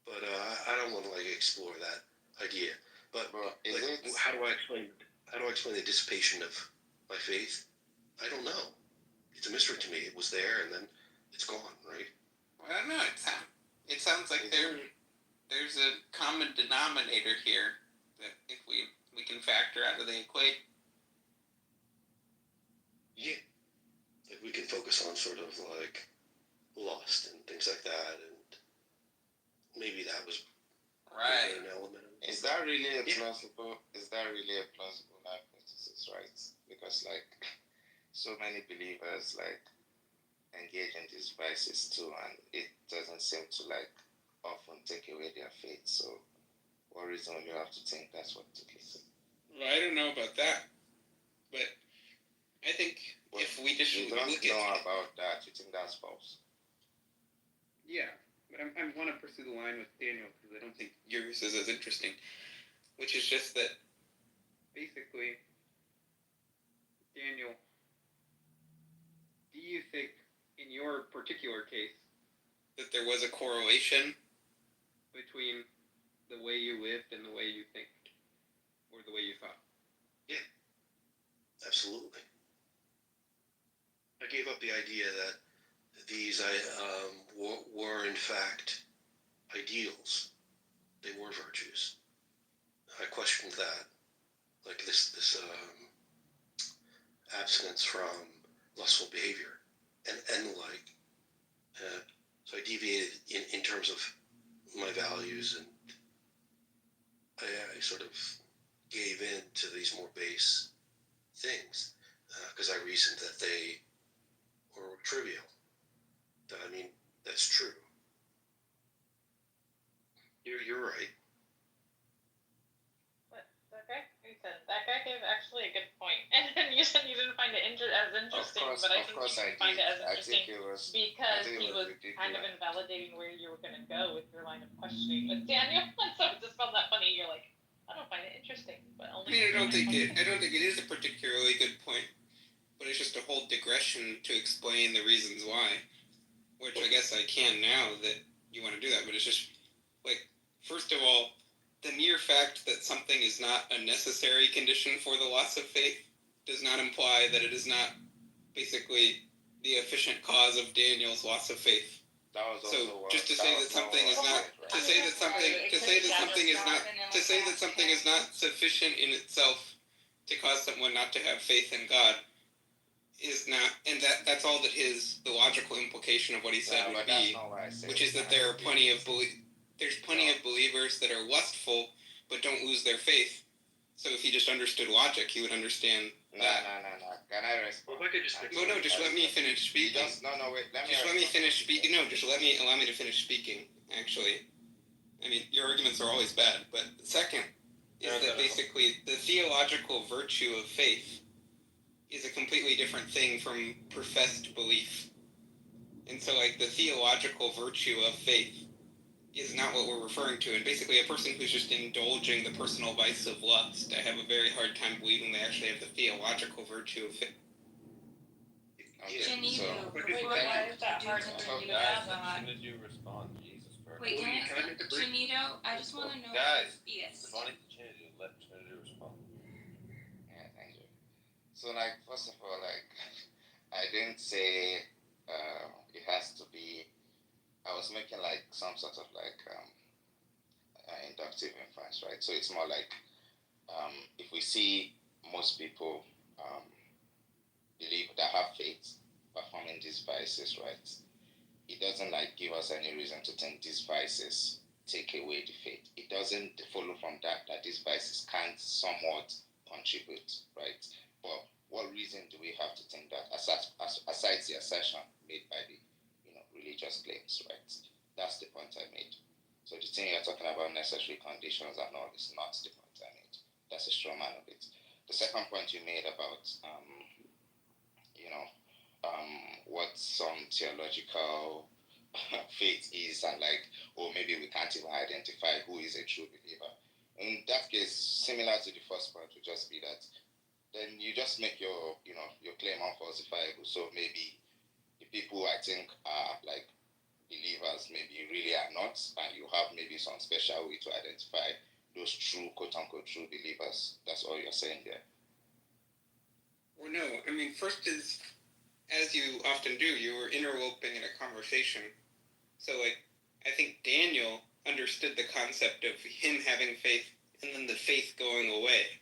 But I don't want to like explore that idea. But like, how do I explain the dissipation of my faith? I don't know. It's a mystery to me. It was there and then it's gone, right? Well, I don't know. It sounds like there's a common denominator here that if we can factor out of the equation. Yeah. Like we can focus on sort of like lust and things like that, and maybe that was Right. an element of Is that really a plausible? Is that really a plausible hypothesis, right? Because like so many believers like engage in these vices too, and it doesn't seem to like often take away their faith. So, what reason would you have to think that's what took it? Well, I don't know about that, but I think if we just You don't look know at about that. You think that's false? Yeah, but I want to pursue the line with Daniel because I don't think yours is as interesting, which is just that basically, Daniel, do you think in your particular case that there was a correlation between the way you lived and the way you think, or the way you thought? Yeah, absolutely. I gave up the idea that these were in fact ideals. They were virtues. I questioned that like this abstinence from lustful behavior and the like. So I deviated in terms of my values, and I sort of gave in to these more base things because I reasoned that they were trivial. I mean, that's true. You're right. That guy gave actually a good point, and then you said you didn't find it as interesting, but I think you didn't find it as interesting because he was kind of invalidating where you were going to go with your line of questioning with Daniel, and so I just found that funny. You're like, I don't find it interesting, but only. I don't think it is a particularly good point, but it's just a whole digression to explain the reasons why, which I guess I can now that you want to do that, but it's just like, first of all, the mere fact that something is not a necessary condition for the loss of faith does not imply that it is not basically the efficient cause of Daniel's loss of faith. So just to say that something is not sufficient in itself to cause someone not to have faith in God is not, and that's all that the logical implication of what he said would be, which is that there are plenty of believers that are lustful but don't lose their faith. So if he just understood logic, he would understand that. No. Can I respond? Well, if I could just no, just let me finish speaking. Allow me to finish speaking, actually. I mean, your arguments are always bad, but the second is that basically the theological virtue of faith is a completely different thing from professed belief. And so, like, the theological virtue of faith is not what we're referring to. And basically, a person who's just indulging the personal vice of lust, I have a very hard time believing they actually have the theological virtue of faith. Janito, why is that hard for you to have that? Did you respond? Jesus Christ. Wait, can I ask Janito? I just want to know. Guys, yes. Devani Trinity, let Trinity respond. Yeah, thank you. So, like, first of all, like, I didn't say it has to be. I was making like some sort of like inductive inference, right? So it's more like if we see most people believe that have faith performing these vices, right? It doesn't like give us any reason to think these vices take away the faith. It doesn't follow from that these vices can't somewhat contribute, right? But what reason do we have to think that aside the assertion made by the religious claims, right? That's the point I made. So the thing you're talking about necessary conditions and all is not the point I made. That's a straw man of it. The second point you made about what some theological faith is, and like, oh, maybe we can't even identify who is a true believer. In that case, similar to the first point, would just be that then you just make your claim unfalsifiable. So maybe the people I think are like believers maybe really are not, and you have maybe some special way to identify those true, quote-unquote, true believers. That's all you're saying there. Well, no. I mean, first is, as you often do, you were interloping in a conversation. So, like, I think Daniel understood the concept of him having faith and then the faith going away.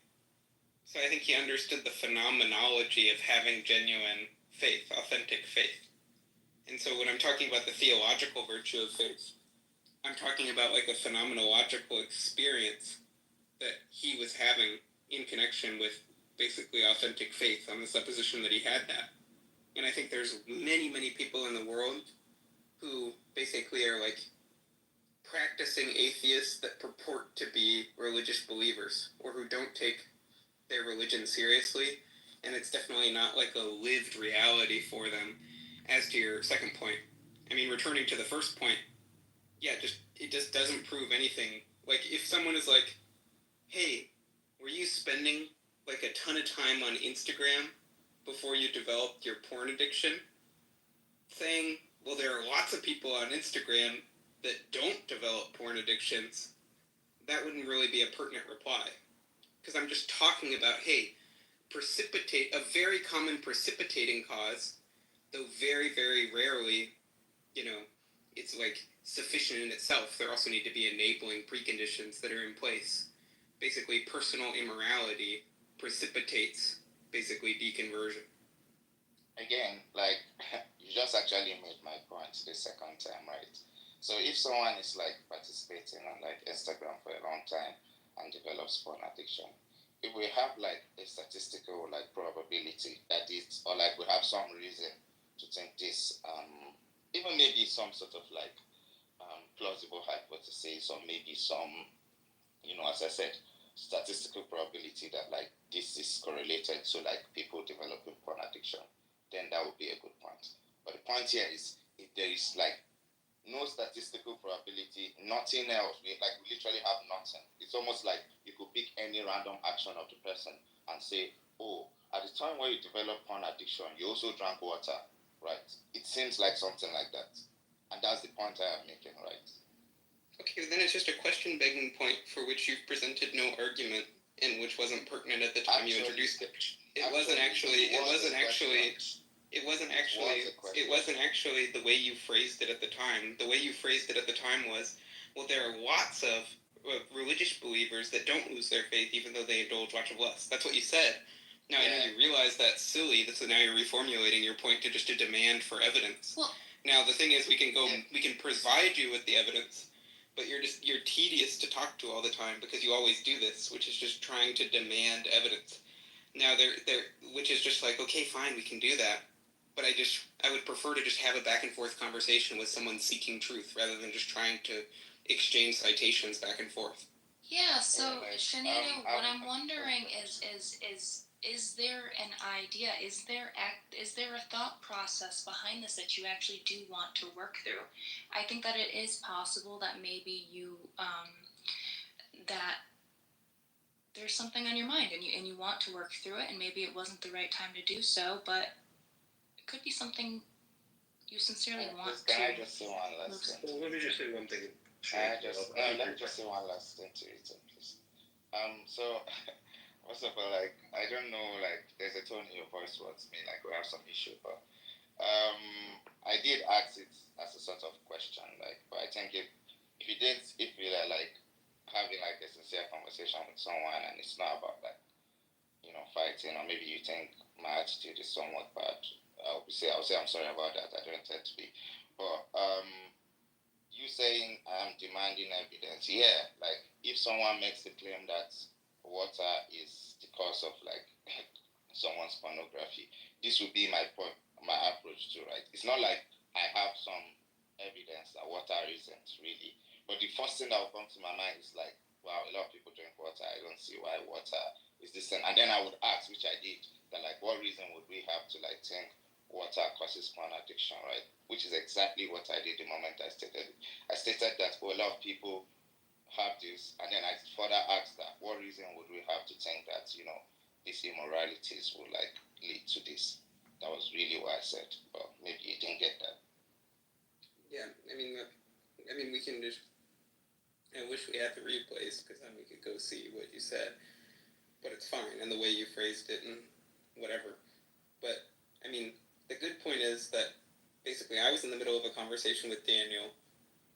So I think he understood the phenomenology of having genuine faith, authentic faith. And so when I'm talking about the theological virtue of faith, I'm talking about like a phenomenological experience that he was having in connection with basically authentic faith on the supposition that he had that. And I think there's many, many people in the world who basically are like practicing atheists that purport to be religious believers, or who don't take their religion seriously. And it's definitely not like a lived reality for them. As to your second point, I mean, returning to the first point, yeah, it just doesn't prove anything. Like, if someone is like, hey, were you spending like a ton of time on Instagram before you developed your porn addiction? Saying, well, there are lots of people on Instagram that don't develop porn addictions, that wouldn't really be a pertinent reply. Because I'm just talking about, hey, a very common precipitating cause, though very, very rarely, it's like sufficient in itself. There also need to be enabling preconditions that are in place. Basically, personal immorality precipitates basically deconversion. Again, like you just actually made my point the second time, right? So if someone is like participating on like Instagram for a long time and develops porn addiction, if we have like a statistical like probability that it, or like we have some reason to think this, even maybe some sort of like plausible hypothesis, or maybe some, you know, as I said, statistical probability that like this is correlated to like people developing porn addiction, then that would be a good point. But the point here is, if there is like no statistical probability, nothing else, we literally have nothing. It's almost like you could pick any random action of the person and say, oh, at the time when you develop porn addiction, you also drank water, right? It seems like something like that. And that's the point I am making, right? Okay, then it's just a question-begging point for which you've presented no argument, and which wasn't pertinent at the time you introduced it. It wasn't actually the way you phrased it at the time. The way you phrased it at the time was, well, there are lots of religious believers that don't lose their faith even though they indulge lots of lust. That's what you said. Now, I know you realize that's silly, so now you're reformulating your point to just a demand for evidence. Well, now, the thing is, we can provide you with the evidence, but you're tedious to talk to all the time because you always do this, which is just trying to demand evidence. Now, which is just like, okay, fine, we can do that, but I would prefer to just have a back and forth conversation with someone seeking truth rather than just trying to exchange citations back and forth. Yeah, so Shanita, what I'm wondering is there an idea, is there a thought process behind this that you actually do want to work through? I think that it is possible that maybe you that there's something on your mind and you want to work through it, and maybe it wasn't the right time to do so, but it could be something you sincerely want to. Can I just say one last thing? Well, let me just say one thing. Let me just say one last thing to it, please. So, first of all, like, I don't know, like, there's a tone in your voice towards me, like, we have some issue, but I did ask it as a sort of question, like, but I think if you're like having like a sincere conversation with someone and it's not about like, you know, fighting, or maybe you think my attitude is somewhat bad, I'll say I'm sorry about that. I don't intend to be, but you saying I'm demanding evidence, yeah, like if someone makes the claim that water is the cause of like someone's pornography, this would be my approach to, right? It's not like I have some evidence that water isn't really, but the first thing that will come to my mind is like, wow, a lot of people drink water, I don't see why water is this thing. And then I would ask, which I did, that like, what reason would we have to like think water causes porn addiction, right? Which is exactly what I did the moment I stated it. I stated that a lot of people have this, and then I further asked that, what reason would we have to think that, you know, these immoralities would like lead to this? That was really what I said, but maybe you didn't get that. Yeah, I mean, we can just. I wish we had the replays because then we could go see what you said, but it's fine, and the way you phrased it and whatever. But I mean, the good point is that basically I was in the middle of a conversation with Daniel,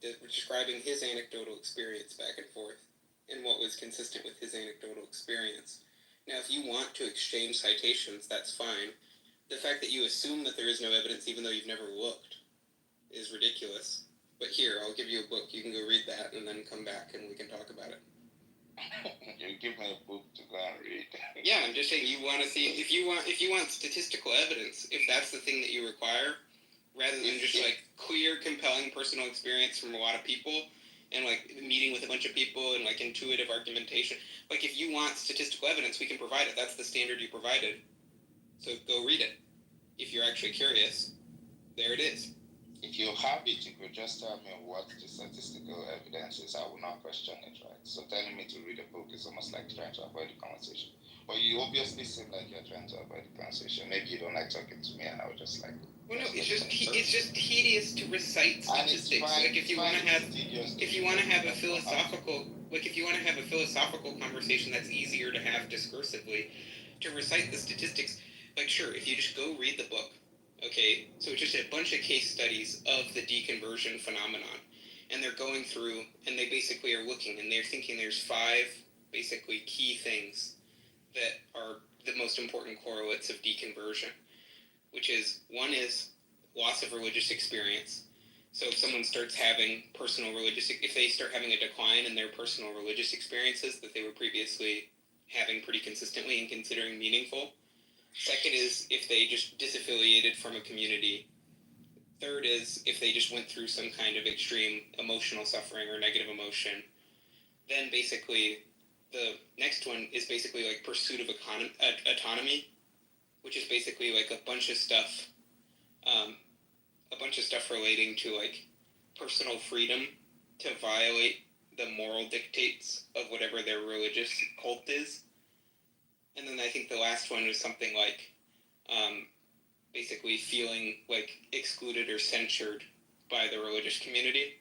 describing his anecdotal experience back and forth, and what was consistent with his anecdotal experience. Now, if you want to exchange citations, that's fine. The fact that you assume that there is no evidence even though you've never looked is ridiculous. But here, I'll give you a book. You can go read that and then come back and we can talk about it. You give me a book to go and read. Yeah, I'm just saying you want to see if you want statistical evidence, if that's the thing that you require, rather than just like clear, compelling personal experience from a lot of people and like meeting with a bunch of people and like intuitive argumentation. Like if you want statistical evidence, we can provide it. That's the standard you provided. So go read it. If you're actually curious, there it is. If you have it, you could just tell me what the statistical evidence is. I will not question it, right? So telling me to read a book is almost like trying to avoid the conversation. But you obviously seem like you're trying to avoid the conversation. Maybe you don't like talking to me, and I was just like. Well, no, it's just tedious to recite statistics. Like if you want to have a philosophical conversation, that's easier to have discursively. To recite the statistics, like sure, if you just go read the book. Okay, so it's just a bunch of case studies of the deconversion phenomenon. And they're going through, and they basically are looking, and they're thinking there's 5 basically key things that are the most important correlates of deconversion, which is one is loss of religious experience. So if someone starts having if they start having a decline in their personal religious experiences that they were previously having pretty consistently and considering meaningful. Second is if they just disaffiliated from a community. Third is if they just went through some kind of extreme emotional suffering or negative emotion. Then basically the next one is basically like pursuit of autonomy, which is basically like a bunch of stuff relating to like personal freedom to violate the moral dictates of whatever their religious cult is. And then I think the last one was something like basically feeling like excluded or censured by the religious community.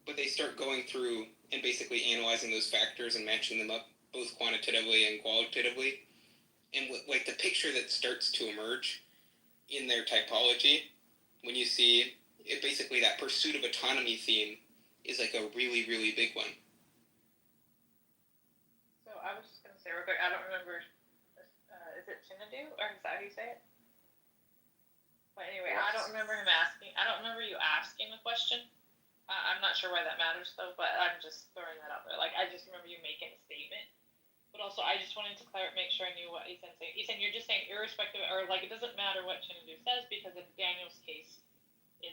But they start going through and basically analyzing those factors and matching them up both quantitatively and qualitatively. And like the picture that starts to emerge in their typology, when you see it, basically that pursuit of autonomy theme is like a really, really big one. So I was just going to say real quick, I don't remember, is it Chinadu, or is that how you say it? But anyway, I don't remember you asking the question. I'm not sure why that matters though, but I'm just throwing that out there. Like, I just remember you making a statement. But also, I just wanted to make sure I knew what Ethan's saying. Ethan, you're just saying irrespective, or like it doesn't matter what Chinadu says, because in Daniel's case,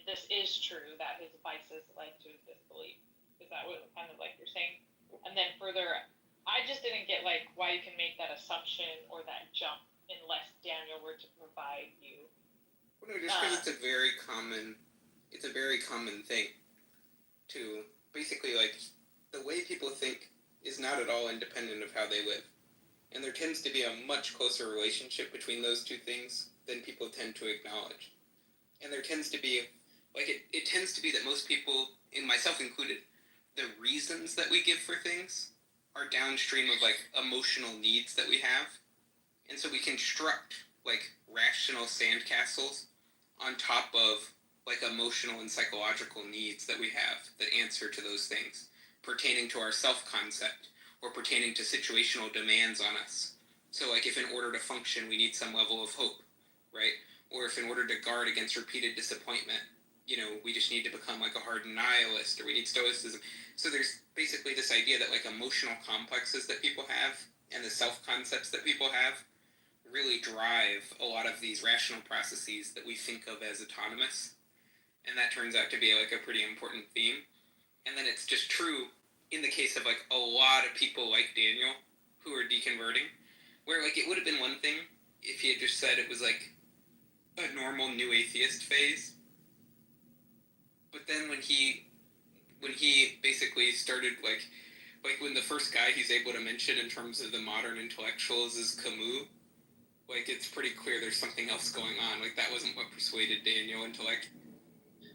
this is true that his vices led to his disbelief. Is that what kind of like you're saying? And then further, I just didn't get like why you can make that assumption or that jump unless Daniel were to provide you. Well, no, just because it's a very common thing to basically like the way people think is not at all independent of how they live. And there tends to be a much closer relationship between those two things than people tend to acknowledge. And there tends to be, like, it tends to be that most people, and myself included, the reasons that we give for things are downstream of, like, emotional needs that we have. And so we construct, like, rational sandcastles on top of, like, emotional and psychological needs that we have that answer to those things, pertaining to our self-concept or pertaining to situational demands on us. So, like, if in order to function, we need some level of hope, right? Or if in order to guard against repeated disappointment, you know, we just need to become, like, a hardened nihilist, or we need stoicism. So there's basically this idea that, like, emotional complexes that people have and the self-concepts that people have really drive a lot of these rational processes that we think of as autonomous. And that turns out to be, like, a pretty important theme. And then it's just true in the case of, like, a lot of people like Daniel who are deconverting, where, like, it would have been one thing if he had just said it was, like, a normal new atheist phase. But then when he basically started, like when the first guy he's able to mention in terms of the modern intellectuals is Camus, like, it's pretty clear there's something else going on. Like, that wasn't what persuaded Daniel intellectually.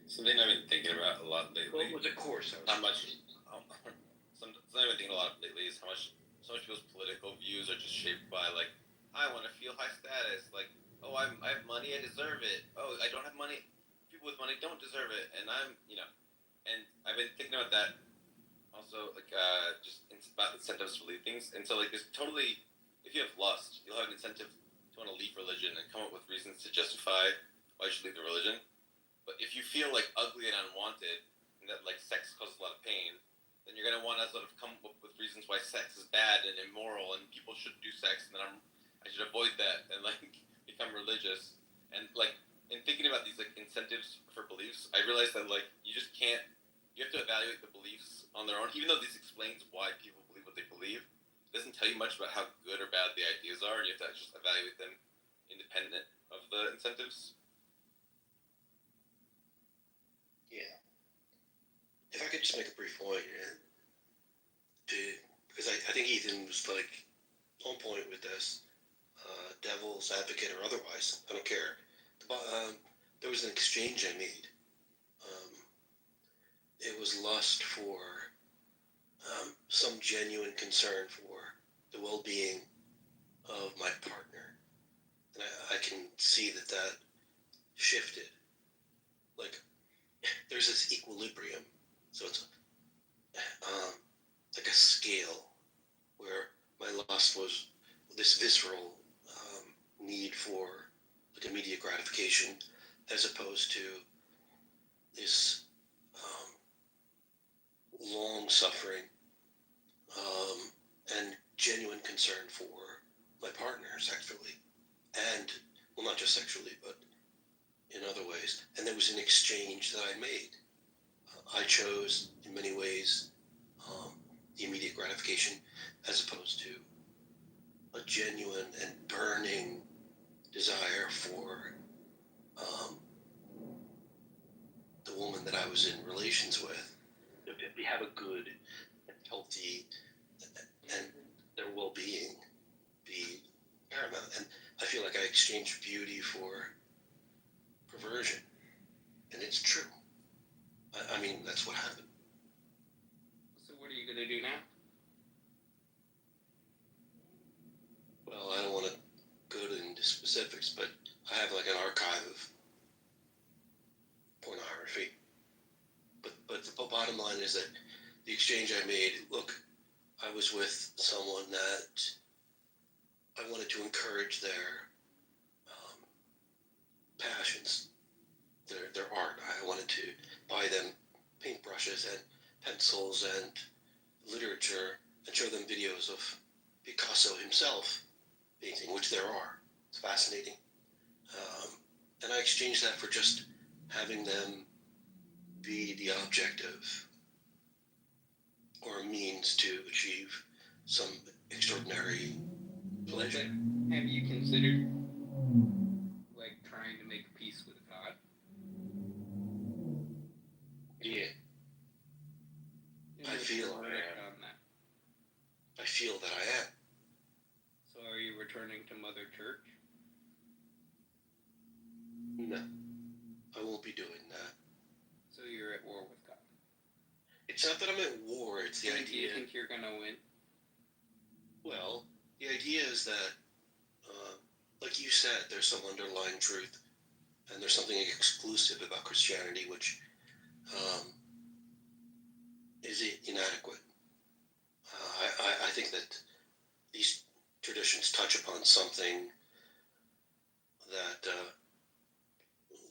Something I've been thinking about a lot lately. What was the course? Something I've been thinking a lot lately is how much so much people's political views are just shaped by, like, I want to feel high status. Like, oh, I have money, I deserve it. Oh, I don't have money. People with money don't deserve it. And I'm, you know, and I've been thinking about that also, like, just about incentives to believe things. And so, like, there's totally, if you have lust, you'll have an incentive to want to leave religion and come up with reasons to justify why you should leave the religion. But if you feel, like, ugly and unwanted, and that, like, sex causes a lot of pain, then you're going to want to sort of come up with reasons why sex is bad and immoral and people shouldn't do sex, and then I should avoid that and, like, become religious. And, like, in thinking about these, like, incentives for beliefs, I realized that, like, you just can't, you have to evaluate the beliefs on their own. Even though this explains why people believe what they believe, it doesn't tell you much about how good or bad the ideas are, and you have to just evaluate them independent of the incentives. Yeah. If I could just make a brief point, because I think Ethan was, like, on point with this, devil's advocate or otherwise, I don't care. There was an exchange I made. It was lust for some genuine concern for the well-being of my partner. And I can see that shifted. Like, there's this equilibrium. So it's like a scale where my lust was this visceral need for like immediate gratification, as opposed to this long suffering and genuine concern for my partner sexually, and well, not just sexually, but in other ways. And there was an exchange that I made. I chose, in many ways, the immediate gratification as opposed to a genuine and burning desire for the woman that I was in relations with to have a good and healthy and their well-being be paramount. And I feel like I exchanged beauty for perversion, and it's true. I mean, that's what happened. So what are you gonna do now? Well, I don't want to go into specifics, but I have like an archive of pornography. But the bottom line is that the exchange I made, look, I was with someone that I wanted to encourage their passions, their art. I wanted to buy them paintbrushes and pencils and literature and show them videos of Picasso himself painting, which there are. It's fascinating. And I exchanged that for just having them be the object of, or a means to achieve some extraordinary pleasure. Have you considered like trying to make peace with God? Yeah. I feel I am. On that. I feel that I am. So are you returning to Mother Church? No, I won't be doing that. So you're at war with God. It's not that I'm at war, it's the Do idea. you think you're gonna win? Well, the idea is that, like you said, there's some underlying truth, and there's something exclusive about Christianity which is inadequate. I think that these traditions touch upon something that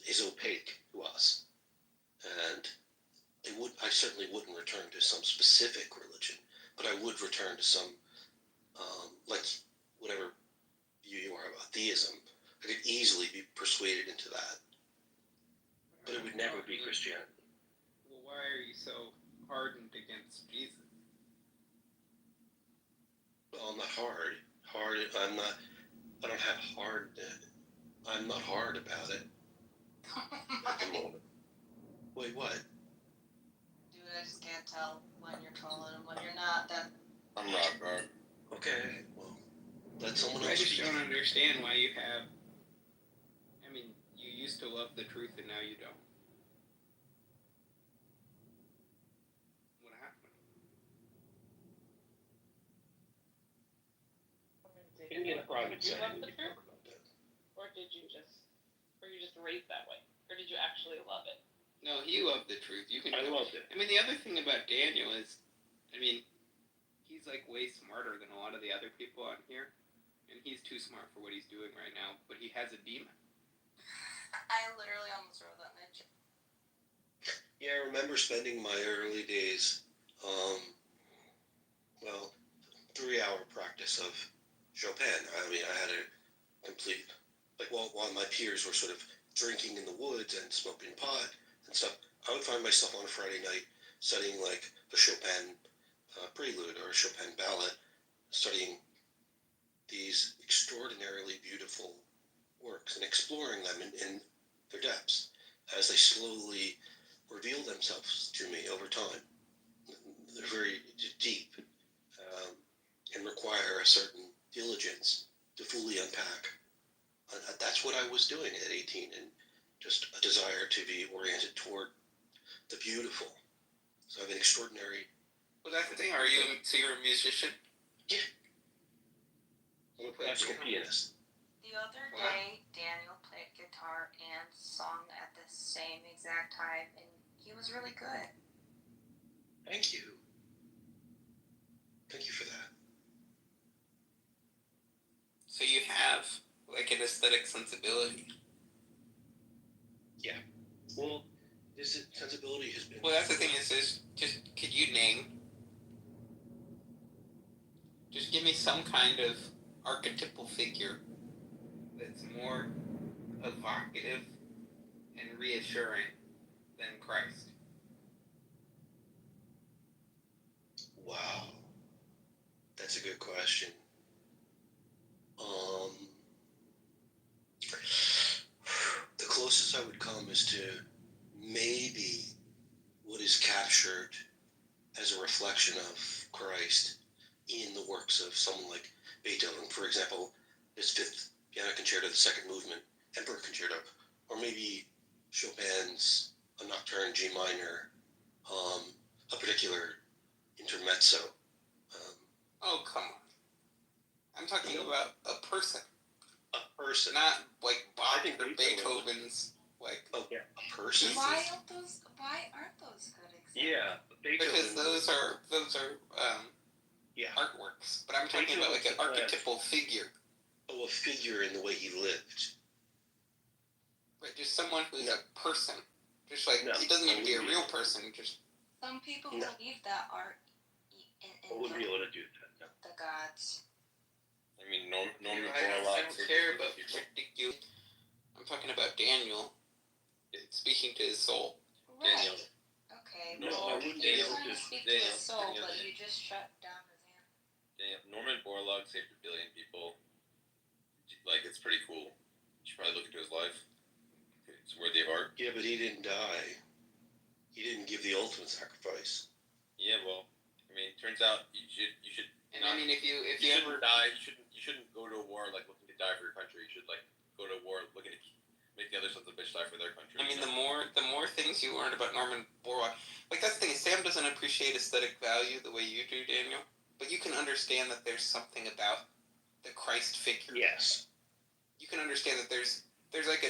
is opaque to us, and I certainly wouldn't return to some specific religion, but I would return to some, like whatever view you are about theism. I could easily be persuaded into that, but it would never be Christianity. Well, why are you so hardened against Jesus? Well, I'm not hard. I don't have hard. I'm not hard about it at the moment. Wait, what? Dude, I just can't tell when you're trolling and when you're not. Then I'm not hard. Okay, well, let someone I else just speak. don't understand why you have. I mean, you used to love the truth and now you don't. What happened? Give me a private Did you love setting. the truth? Or were you just raised that way? Or did you actually love it? No, he loved the truth. You can. I loved it. I mean, the other thing about Daniel is, I mean, he's like way smarter than a lot of the other people on here, and he's too smart for what he's doing right now. But he has a demon. I literally almost wrote that mention. Yeah, I remember spending my early days, 3-hour practice of Chopin. I mean, I had a complete, like, while my peers were sort of drinking in the woods and smoking pot and stuff, I would find myself on a Friday night studying, like, the Chopin prelude or a Chopin ballad, studying these extraordinarily beautiful works and exploring them in their depths as they slowly reveal themselves to me over time. They're very deep and require a certain diligence to fully unpack. That's what I was doing at 18, and just a desire to be oriented toward the beautiful. So I have an extraordinary... Well, that's the thing. So you're a musician? Yeah. I'm a classical pianist. The other day, Daniel played guitar and sung at the same exact time, and he was really good. Thank you. Thank you for that. aesthetic sensibility. Yeah. Well, this sensibility has been. Well, that's the thing is just could you name? Just give me some kind of archetypal figure that's more evocative and reassuring than Christ. Wow. That's a good question. The closest I would come is to maybe what is captured as a reflection of Christ in the works of someone like Beethoven. For example, his Fifth Piano Concerto, the second movement, Emperor Concerto, or maybe Chopin's A Nocturne G minor, a particular intermezzo. Oh, come on. I'm talking about a person. A person. Not like Bach or Beethoven's, like a person. Why aren't those good examples? Yeah, Beethoven. Because those are artworks. But I'm talking about like an archetypal figure. Oh, a figure in the way he lived. Right, just someone who's a person. Just like he doesn't need to be a real person. Just some people believe that art I wouldn't be able to do that. No. the gods. I mean, Norman I don't care about ridiculous. I'm talking about Daniel speaking to his soul. Right. Daniel. Okay. No, well, I wouldn't you're be able trying to to- speak to Daniel, his soul, Daniel, but Daniel. you just shut down his hand. Norman Borlaug saved 1 billion people. Like, it's pretty cool. You should probably look into his life. It's worthy of art. Yeah, but he didn't die. He didn't give the ultimate sacrifice. Yeah, well, I mean, turns out you should. And I mean, if you shouldn't ever die, you shouldn't go to a war like looking to die for your country. You should like go to a war looking to make the other sons of a bitch die for their country. I mean, the more things you learn about Norman Borlaug, like that's the thing. Sam doesn't appreciate aesthetic value the way you do, Daniel. But you can understand that there's something about the Christ figure. Yes. You can understand that there's like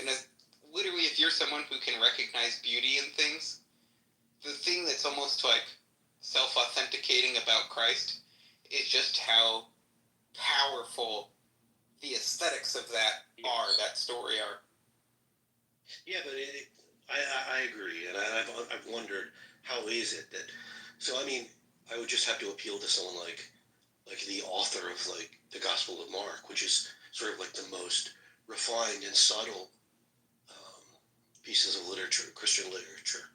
literally, if you're someone who can recognize beauty in things, the thing that's almost like self-authenticating about Christ is just how powerful the aesthetics of that that story are. Yeah, but I agree, and I've wondered how is it that. So I mean, I would just have to appeal to someone like the author of like the Gospel of Mark, which is sort of like the most refined and subtle pieces of literature, Christian literature,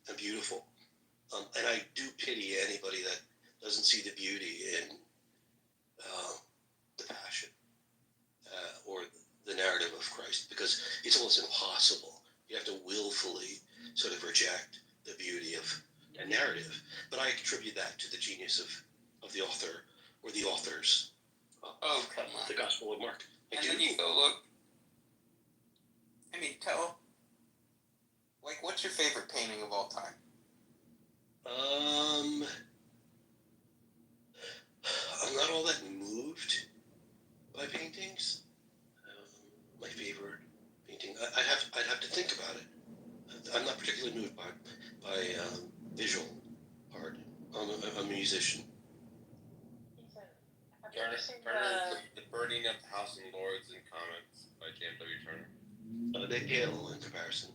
and beautiful. And I do pity anybody that doesn't see the beauty in the Passion or the narrative of Christ, because it's almost impossible. You have to willfully sort of reject the beauty of a narrative. But I attribute that to the genius of the author or the authors of Come on. the Gospel of Mark. And then you go look. I mean, what's your favorite painting of all time? I'm not all that moved by paintings. My favorite painting, I'd have to think about it. I'm not particularly moved by visual art. I'm a musician. The Burning of the House of Lords in Comics by James W. Turner. They pale in comparison.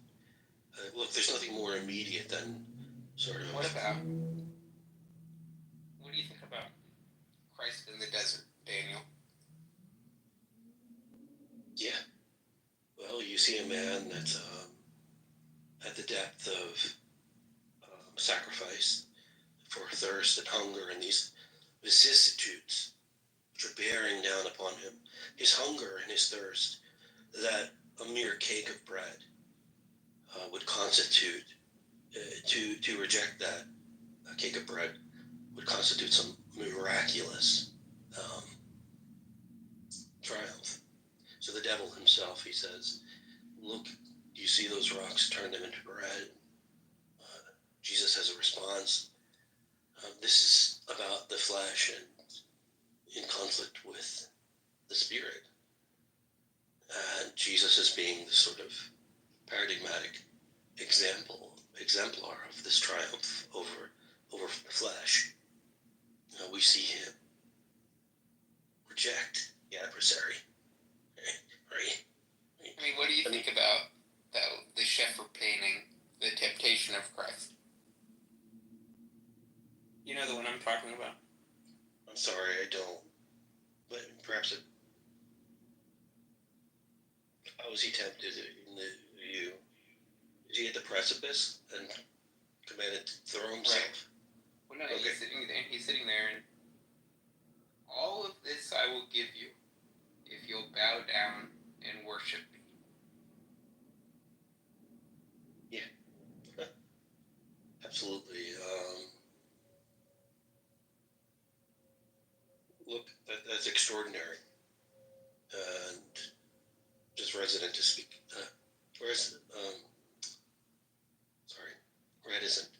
Look, there's nothing more immediate than sort of. What do you think about Christ in the desert, Daniel? Yeah. Well, you see a man that's at the depth of sacrifice for thirst and hunger and these vicissitudes which are bearing down upon him. His hunger and his thirst, that a mere cake of bread would constitute, to reject that a cake of bread would constitute some miraculous triumph. So the devil himself, he says, look, do you see those rocks? Turn them into bread. Jesus has a response. This is about the flesh and in conflict with the spirit. And Jesus is being the sort of paradigmatic exemplar of this triumph over flesh. We see him reject the adversary, right? I mean, what do you think about the Sheffer painting, The Temptation of Christ? You know the one I'm talking about? I'm sorry, I don't. But perhaps how was he tempted in the view? Is he at the precipice and commanded to throw himself? Right. Well, no, he's sitting there, and all of this I will give you if you'll bow down and worship me. Yeah. Absolutely. Look, that's extraordinary. And just resident to speak. Reticent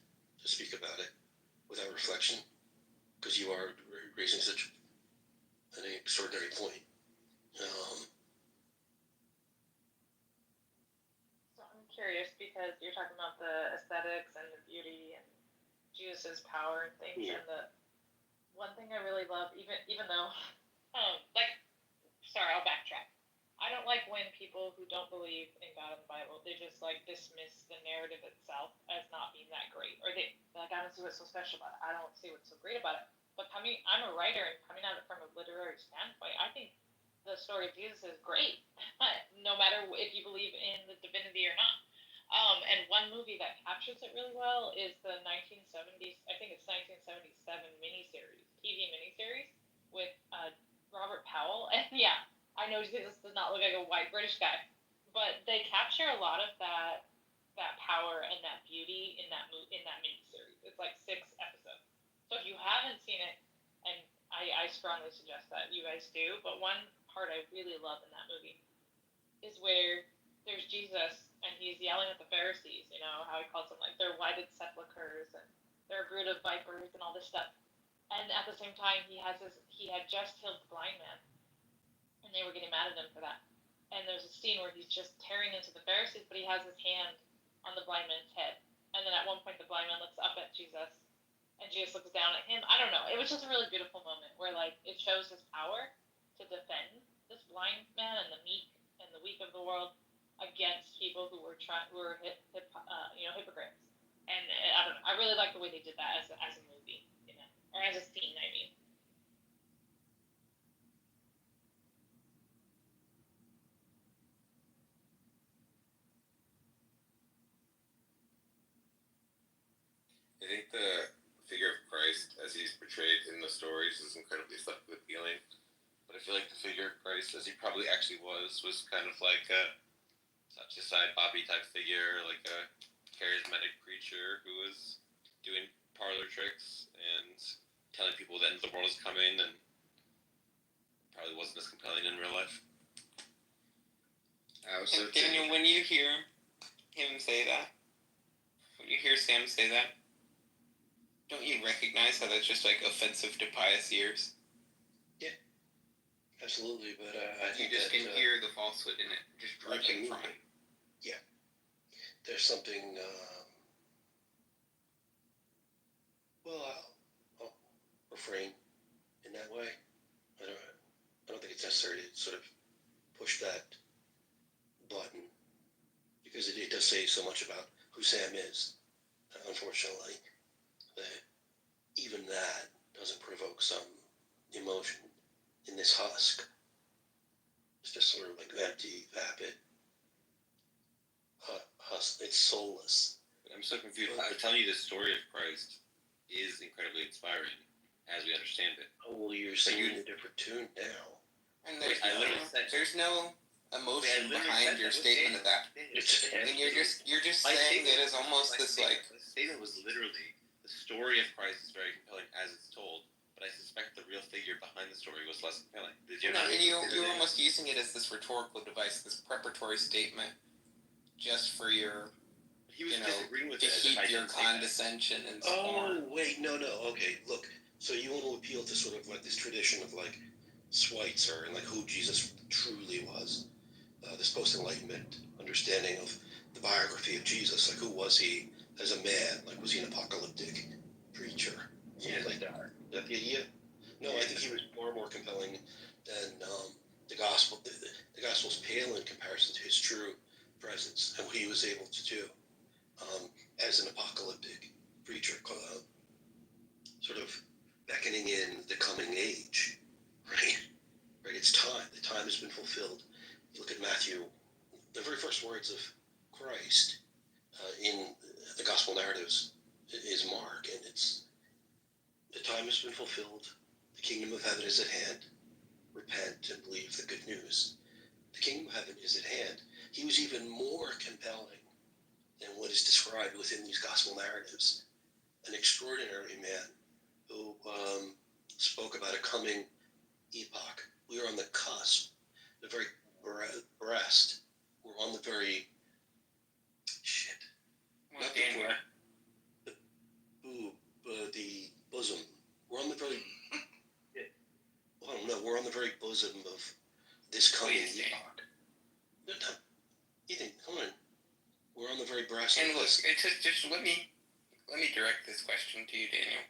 to speak about it without reflection, because you are raising such an extraordinary point. So I'm curious because you're talking about the aesthetics and the beauty and Jesus' power and things, and the one thing I really love, even though, I'll backtrack. I don't like when people who don't believe in God and the Bible, they just dismiss the narrative itself as not being that great, or they I don't see what's so special about it. I don't see what's so great about it. But I'm a writer, and coming at it from a literary standpoint, I think the story of Jesus is great, no matter if you believe in the divinity or not. And one movie that captures it really well is the 1970s, I think it's 1977 TV miniseries with Robert Powell, and yeah. I know Jesus does not look like a white British guy, but they capture a lot of that power and that beauty in that miniseries. It's 6 episodes. So if you haven't seen it, and I strongly suggest that you guys do, but one part I really love in that movie is where there's Jesus and he's yelling at the Pharisees, how he calls them they're whited sepulchres and they're a brood of vipers and all this stuff. And at the same time, he had just healed the blind man. And they were getting mad at him for that. And there's a scene where he's just tearing into the Pharisees, but he has his hand on the blind man's head. And then at one point, the blind man looks up at Jesus, and Jesus looks down at him. I don't know. It was just a really beautiful moment where, it shows his power to defend this blind man and the meek and the weak of the world against people who were hypocrites. And I don't know. I really like the way they did that as a movie, or as a scene. I mean. I think the figure of Christ, as he's portrayed in the stories, is incredibly appealing. But I feel like the figure of Christ, as he probably actually was kind of like a touch aside Bobby type figure, like a charismatic preacher who was doing parlor tricks and telling people the end of the world is coming, and probably wasn't as compelling in real life. Daniel, when you hear him say that, when you hear Sam say that, don't you recognize how that's just offensive to pious ears? Yeah, absolutely. But I you think just can hear the falsehood in it, just dripping from it. Yeah, there's something. I'll refrain in that way. I don't think it's necessary to sort of push that button, because it does say so much about who Sam is. Unfortunately, even that doesn't provoke some emotion in this husk. It's just sort of empty, vapid husk. It's soulless. I'm so confused. I'm telling you, the story of Christ is incredibly inspiring as we understand it. Oh, well, you're singing a different tune now. And there's no emotion behind your statement of that. And you're just saying that as almost this The statement was literally, the story of Christ is very compelling as it's told, but I suspect the real figure behind the story was less compelling. You're almost using it as this rhetorical device, this preparatory statement, just for your, he was disagreeing with to keep your condescension and Oh, scorn. wait, no, okay, look, so you want to appeal to sort of this tradition of Schweitzer and who Jesus truly was, this post-Enlightenment understanding of the biography of Jesus, who was he as a man, was he an apocalyptic preacher, something like that. Is that the idea? No, I think he was far more compelling than the gospel's pale in comparison to his true presence and what he was able to do as an apocalyptic preacher, sort of beckoning in the coming age, right? Right, it's time. The time has been fulfilled. Look at Matthew, the very first words of Christ in the gospel narratives is Mark, and it's the time has been fulfilled. The kingdom of heaven is at hand. Repent and believe the good news. The kingdom of heaven is at hand. He was even more compelling than what is described within these gospel narratives. An extraordinary man who spoke about a coming epoch. We are on the cusp, the very breast. We're on the very not the breast, the boob, the bosom. We're on the very. I don't know. We're on the very bosom of this coming epoch. No, Ethan, come on. We're on the very breast. And of look, this. it's just let me direct this question to you, Daniel.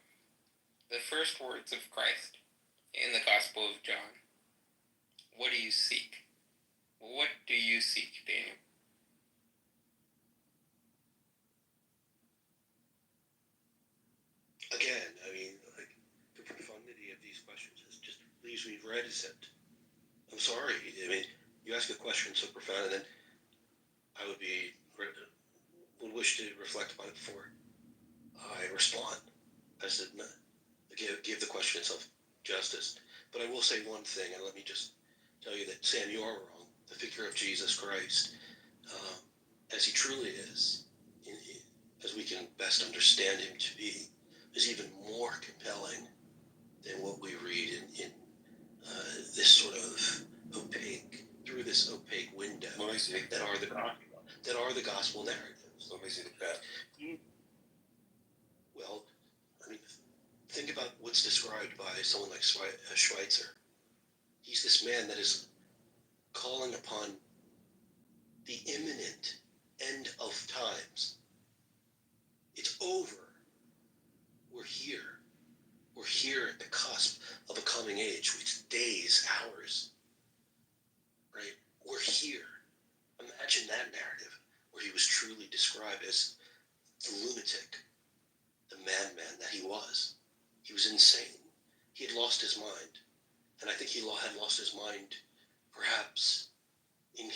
The first words of Christ in the Gospel of John. What do you seek? What do you seek, Daniel? Again, I mean, like, the profundity of these questions is just leaves me reticent. I'm sorry. I mean, you ask a question so profound, and then I would wish to reflect upon it before I respond. As to give the question itself justice. But I will say one thing, and let me just tell you that, Sam, you are wrong. The figure of Jesus Christ, as he truly is, as we can best understand him to be, is even more compelling than what we read in this sort of through this opaque window that are the gospel narratives. Let me see the path. Well, I mean, think about what's described by someone like Schweitzer. He's this man that is calling upon the imminent end of times. It's over. We're here. We're here at the cusp of a coming age. It's days, hours. Right? We're here. Imagine that narrative where he was truly described as the lunatic, the madman that he was. He was insane. He had lost his mind. And I think he had lost his mind perhaps in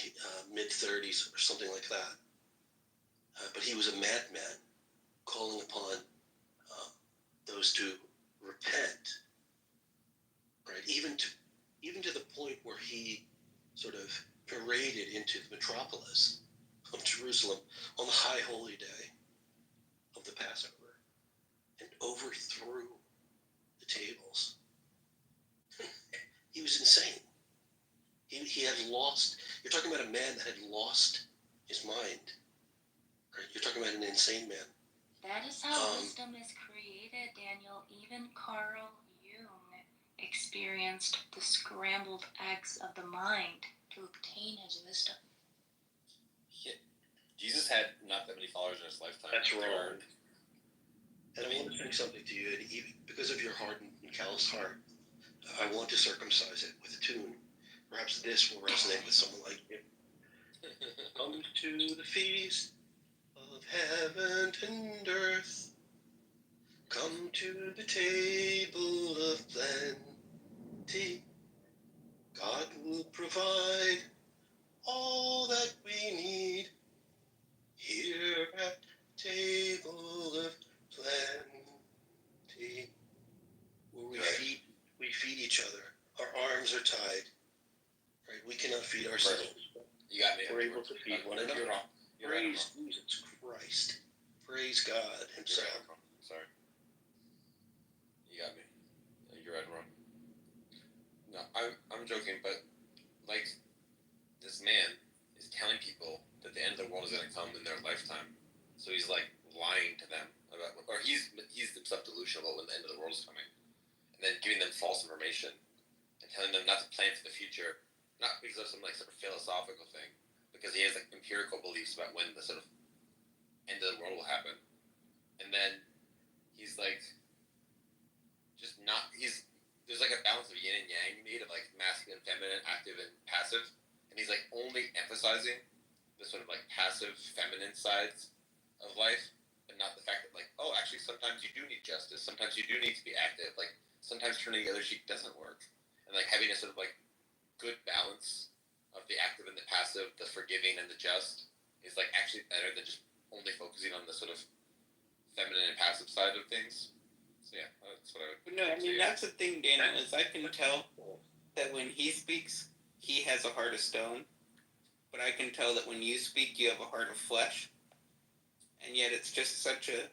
mid-30s or something like that. But he was a madman calling upon those to repent, right? Even to the point where he sort of paraded into the metropolis of Jerusalem on the high holy day of the Passover and overthrew the tables. He was insane. He had lost. You're talking about a man that had lost his mind. Right? You're talking about an insane man. That is how wisdom is created, Daniel. Even Carl Jung experienced the scrambled eggs of the mind to obtain his wisdom. Yeah. Jesus had not that many followers in his lifetime. That's wrong. And I want to say something to you, and even because of your hardened and callous heart, I want to circumcise it with a tune. Perhaps this will resonate with someone like you. Come to the feast of heaven and earth. Come to the table of plenty. God will provide all that we need here at the table of plenty. Where we feed each other. Our arms are tied. Right? We cannot feed ourselves. You got me. We're able to feed one another. You're wrong. Praise Jesus Christ. Praise God himself. Sorry. You got me. You're right, wrong. No, I'm joking, but like this man is telling people that the end of the world is going to come in their lifetime. So he's like lying to them about, or he's himself delusional when the end of the world is coming, and then giving them false information and telling them not to plan for the future, not because of some like sort of philosophical thing, because he has like empirical beliefs about when the sort of end of the world will happen, and then he's like just not there's like a balance of yin and yang you need of like masculine and feminine active and passive, and he's like only emphasizing the sort of like passive feminine sides of life, but not the fact that like, oh, actually sometimes you do need justice, sometimes you do need to be active, like sometimes turning the other cheek doesn't work, and like having a sort of like good balance of the active and the passive, the forgiving and the just is like actually better than just only focusing on the sort of feminine and passive side of things. So yeah, that's what I would. No, I mean that's the thing, Daniel, is I can tell that when he speaks, he has a heart of stone, but I can tell that when you speak, you have a heart of flesh, and yet it's just such a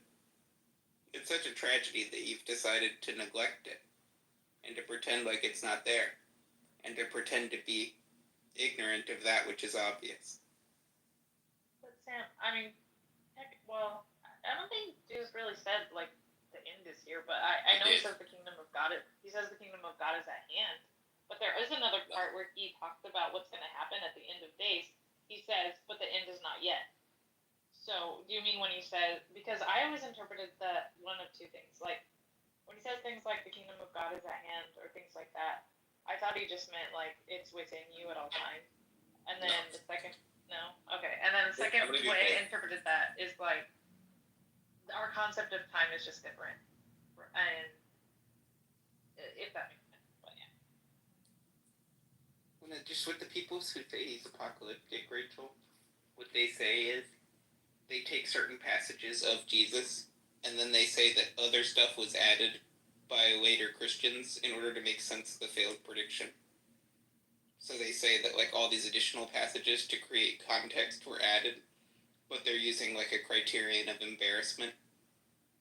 tragedy that you've decided to neglect it, and to pretend like it's not there, and to pretend to be ignorant of that which is obvious. But Sam, I mean, well, I don't think Jesus really said like the end is here, but I know he says the kingdom of God. He says the kingdom of God is at hand. But there is another part where he talks about what's going to happen at the end of days. He says, but the end is not yet. So do you mean when he says, because I always interpreted that one of two things. Like when he says things like the kingdom of God is at hand or things like that, I thought he just meant like it's within you at all times. And then the second, no? Okay. And then the second way I interpreted that is like our concept of time is just different. And if that makes sense. But yeah. Well, just with the people who say he's apocalyptic, Rachel, what they say is they take certain passages of Jesus and then they say that other stuff was added by later Christians in order to make sense of the failed prediction. So they say that like all these additional passages to create context were added, but they're using like a criterion of embarrassment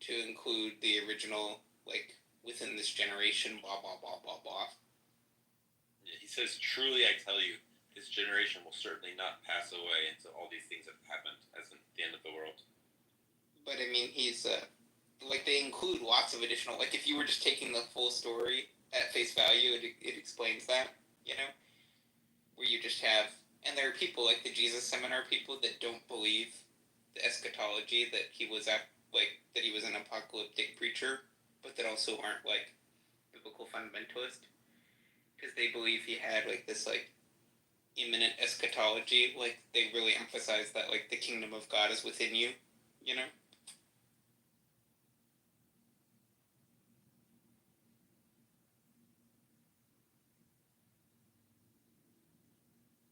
to include the original, like within this generation, blah blah blah blah blah. Yeah, he says, "Truly I tell you, this generation will certainly not pass away until all these things have happened, as in the end of the world." But I mean, he's like they include lots of additional. Like if you were just taking the full story at face value, it explains that, you know, where you just have, and there are people like the Jesus Seminar people that don't believe the eschatology, that he was that he was an apocalyptic preacher, but that also aren't like biblical fundamentalist, because they believe he had like this like imminent eschatology. Like they really emphasize that like the kingdom of God is within you, you know.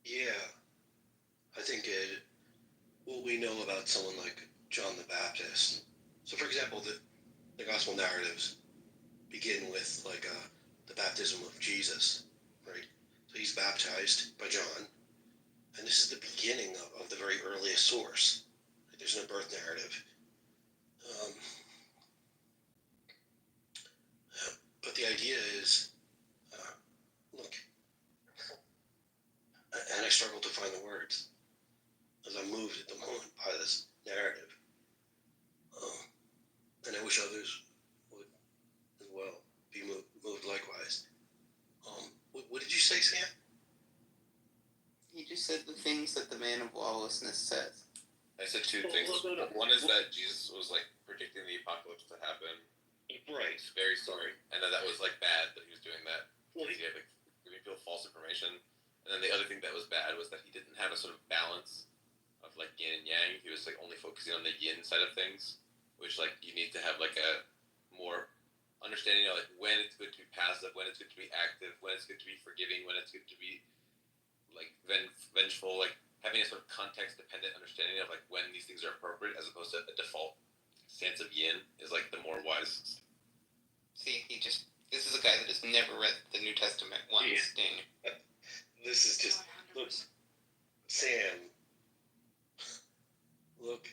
Yeah, I think what we know about someone like John the Baptist. So, for example, the gospel narratives begin with like the baptism of Jesus, right? So he's baptized by John, and this is the beginning of the very earliest source. Right? There's no birth narrative. But the idea is, look, and I struggle to find the words as I'm moved at the moment by this narrative. And I wish others would as well be moved likewise. What did you say, Sam? He just said the things that the man of lawlessness says. I said two things. One is that Jesus was like predicting the apocalypse to happen. Right. He's very sorry. And that was like bad that he was doing that. Because he had like giving people false information. And then the other thing that was bad was that he didn't have a sort of balance of like yin and yang. He was like only focusing on the yin side of things, which like you need to have like a more understanding of like when it's good to be passive, when it's good to be active, when it's good to be forgiving, when it's good to be like vengeful, like having a sort of context dependent understanding of like when these things are appropriate as opposed to a default stance of yin is like the more wise. See, this is a guy that has never read the New Testament once, Daniel. This is just, look, Sam, look,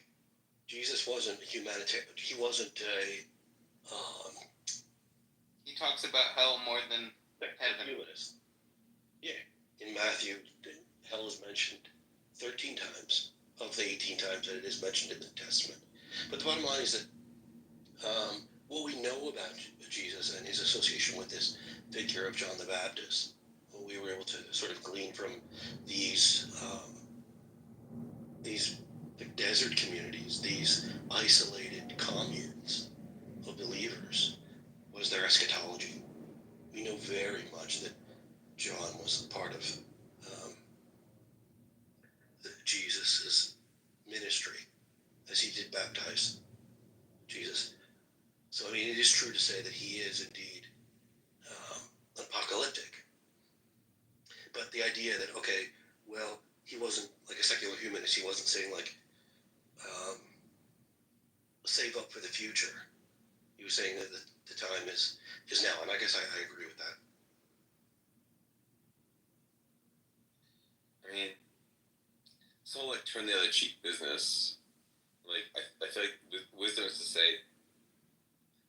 Jesus wasn't a humanitarian. He wasn't a, He talks about hell more than heaven. Humanist. Yeah. In Matthew, hell is mentioned 13 times of the 18 times that it is mentioned in the Testament. But the bottom line is that what we know about Jesus and his association with this figure of John the Baptist, what we were able to sort of glean from these desert communities, these isolated communes of believers, was their eschatology. We know very much that John was part of idea that, okay, well, he wasn't like a secular humanist. He wasn't saying like, save up for the future. He was saying that the time is now, and I guess I agree with that. I mean, so like turn the other cheek business. Like I feel like wisdom is to say,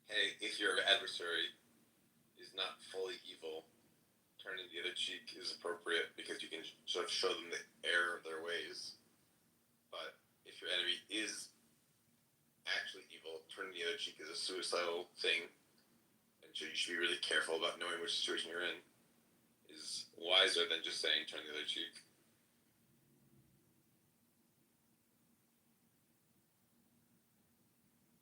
hey, if your adversary is not fully evil, turning the other cheek is appropriate because you can sort of show them the error of their ways. But if your enemy is actually evil, turning the other cheek is a suicidal thing, and so you should be really careful about knowing which situation you're in. Is wiser than just saying turn the other cheek.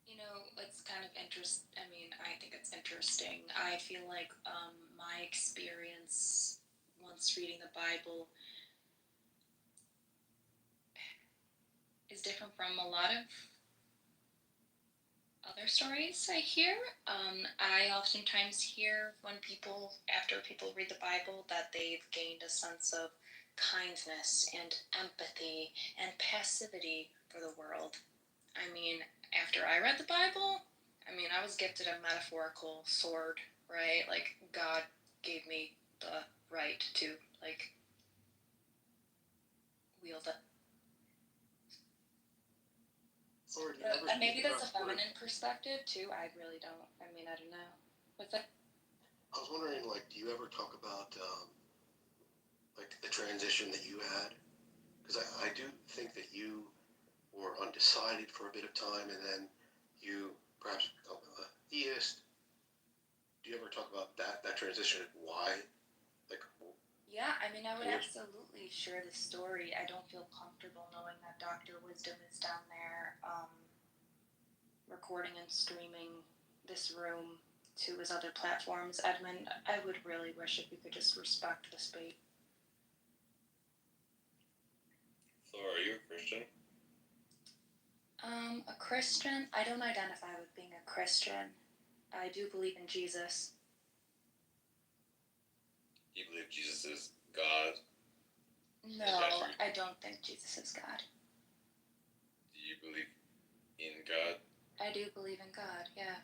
You know, it's kind of I mean, I think it's interesting. I feel like my experience once reading the Bible is different from a lot of other stories I hear. I oftentimes hear after people read the Bible, that they've gained a sense of kindness and empathy and passivity for the world. I mean, after I read the Bible, I was gifted a metaphorical sword, right? Like, God gave me the right to, like, wield it. And maybe that's a feminine perspective too. I really don't. I don't know. What's that? I was wondering, like, do you ever talk about like the transition that you had? Because I do think that you were undecided for a bit of time, and then you perhaps become a theist. Do you ever talk about that transition and why? Like, Yeah, I would absolutely share the story. I don't feel comfortable knowing that Dr. Wisdom is down there recording and streaming this room to his other platforms. Edmund, I would really wish if we could just respect the space. So, are you a Christian? A Christian? I don't identify with being a Christian. I do believe in Jesus. Do you believe Jesus is God? No, I don't think Jesus is God. Do you believe in God? I do believe in God, yeah.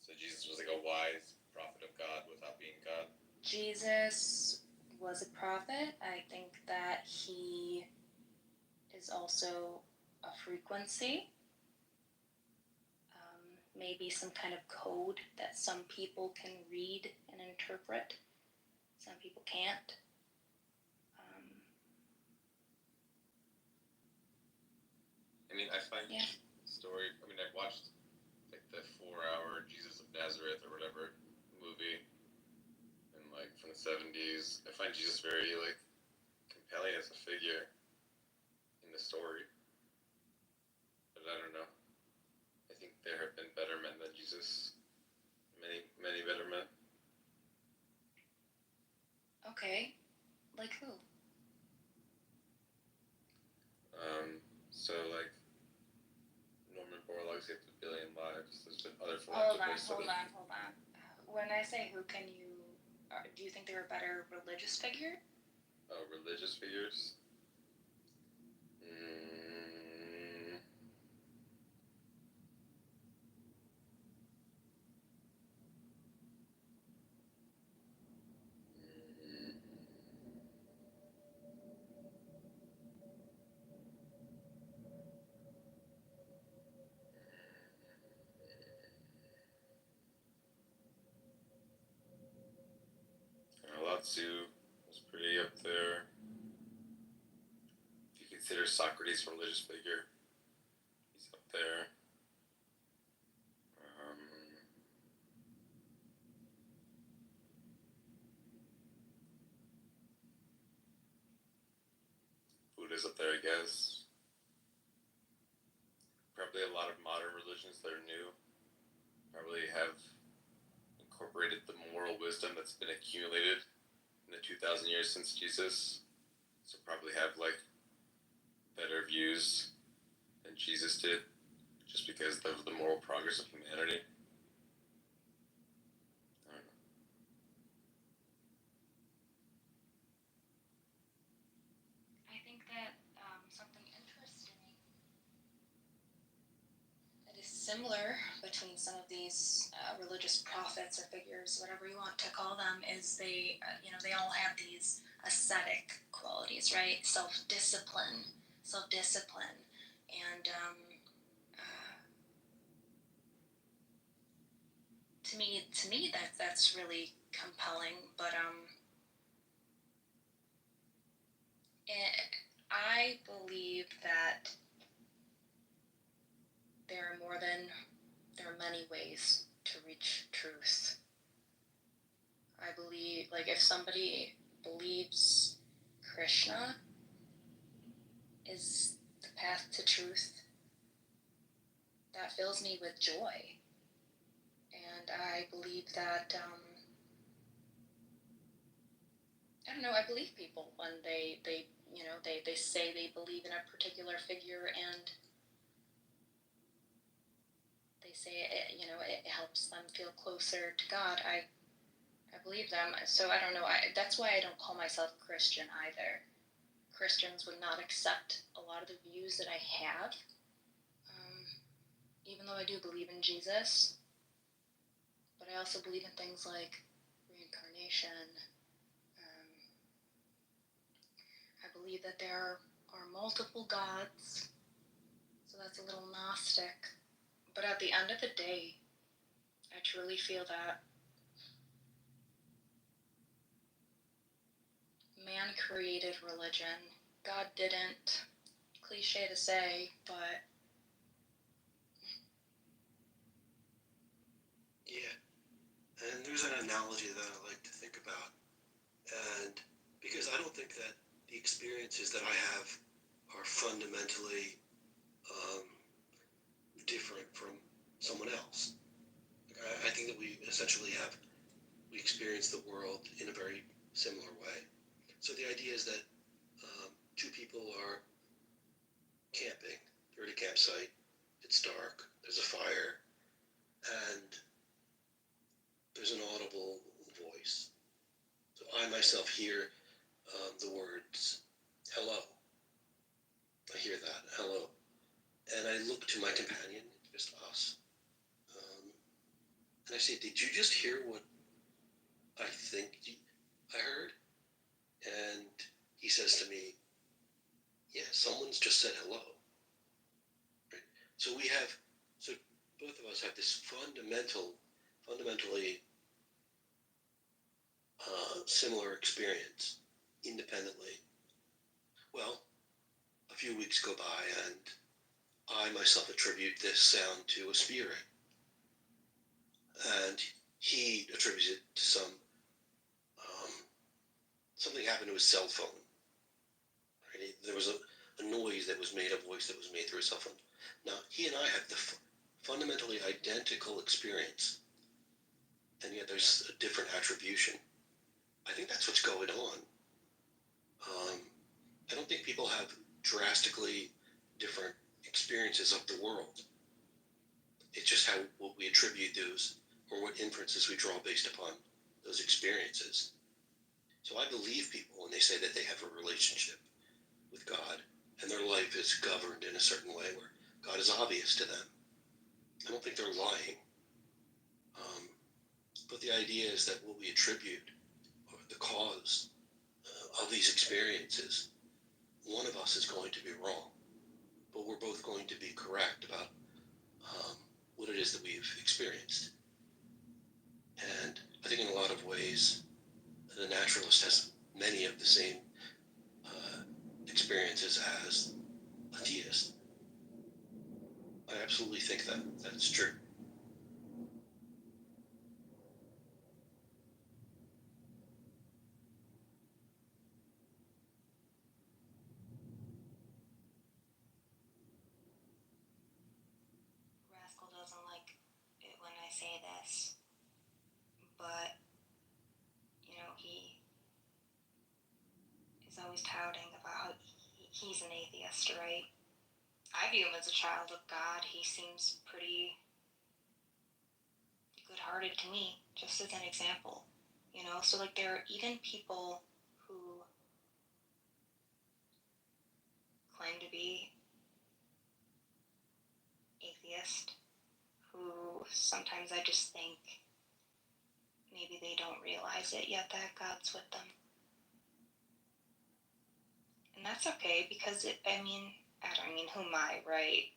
So Jesus was like a wise prophet of God without being God? Jesus was a prophet. I think that he is also a frequency. Maybe some kind of code that some people can read and interpret. Some people can't. I find the story. I've watched like the 4-hour Jesus of Nazareth or whatever movie, and like from the 70s. I find Jesus very like compelling as a figure in the story. But I don't know. I think there have been better men than Jesus. Many, many better men. Okay. Like who? So like Norman Borlaug's Saved a Billion Lives. There's been other philanthropists. Hold on. When I say who, do you think they were better religious figure? Oh, religious figures? Lao Tzu was pretty up there. If you consider Socrates a religious figure, he's up there. Buddha's up there, I guess. Probably a lot of modern religions that are new probably have incorporated the moral wisdom that's been accumulated in the 2,000 years since Jesus. So probably have like better views than Jesus did, just because of the moral progress of humanity. I don't know. similar between some of these religious prophets or figures, whatever you want to call them, is they, they all have these ascetic qualities, right? Self-discipline, and to me, that's really compelling. But I believe that there are many ways to reach truth. I believe, like, if somebody believes Krishna is the path to truth, that fills me with joy. And I believe that, I don't know, I believe people when they say they believe in a particular figure and they say it helps them feel closer to God. I believe them. So I don't know. That's why I don't call myself Christian either. Christians would not accept a lot of the views that I have, even though I do believe in Jesus. But I also believe in things like reincarnation. I believe that there are multiple gods. So that's a little Gnostic. But at the end of the day, I truly feel that man created religion. God didn't. Cliche to say, but Yeah. And there's an analogy that I like to think about. And because I don't think that the experiences that I have are fundamentally different from someone else. I think that we experience the world in a very similar way. So the idea is that two people are camping. They're at a campsite. It's dark. There's a fire. And there's an audible voice. So I myself hear the words, hello. I hear that, hello. And I look to my companion, just us. And I say, did you just hear what I think I heard? And he says to me, yeah, someone's just said hello. Right? So both of us have this fundamentally similar experience independently. Well, a few weeks go by and I myself attribute this sound to a spirit. And he attributes it to something happened to his cell phone. Right? There was a noise that was made, a voice that was made through his cell phone. Now, he and I have the fundamentally identical experience, and yet there's a different attribution. I think that's what's going on. I don't think people have drastically different experiences of the world. It's just what we attribute those, or what inferences we draw based upon those experiences. So I believe people when they say that they have a relationship with God, and their life is governed in a certain way where God is obvious to them. I don't think they're lying. But the idea is that what we attribute, or the cause of these experiences, one of us is going to be wrong, but we're both going to be correct about what it is that we've experienced. And I think in a lot of ways, the naturalist has many of the same experiences as a theist. I absolutely think that that's true. Rascal doesn't like it when I say this, but he is always touting about how he's an atheist, right? I view him as a child of God. He seems pretty good-hearted to me, just as an example. So like there are even people who claim to be atheist, who sometimes I just think maybe they don't realize it yet that God's with them. And that's okay because I don't mean, who am I, right?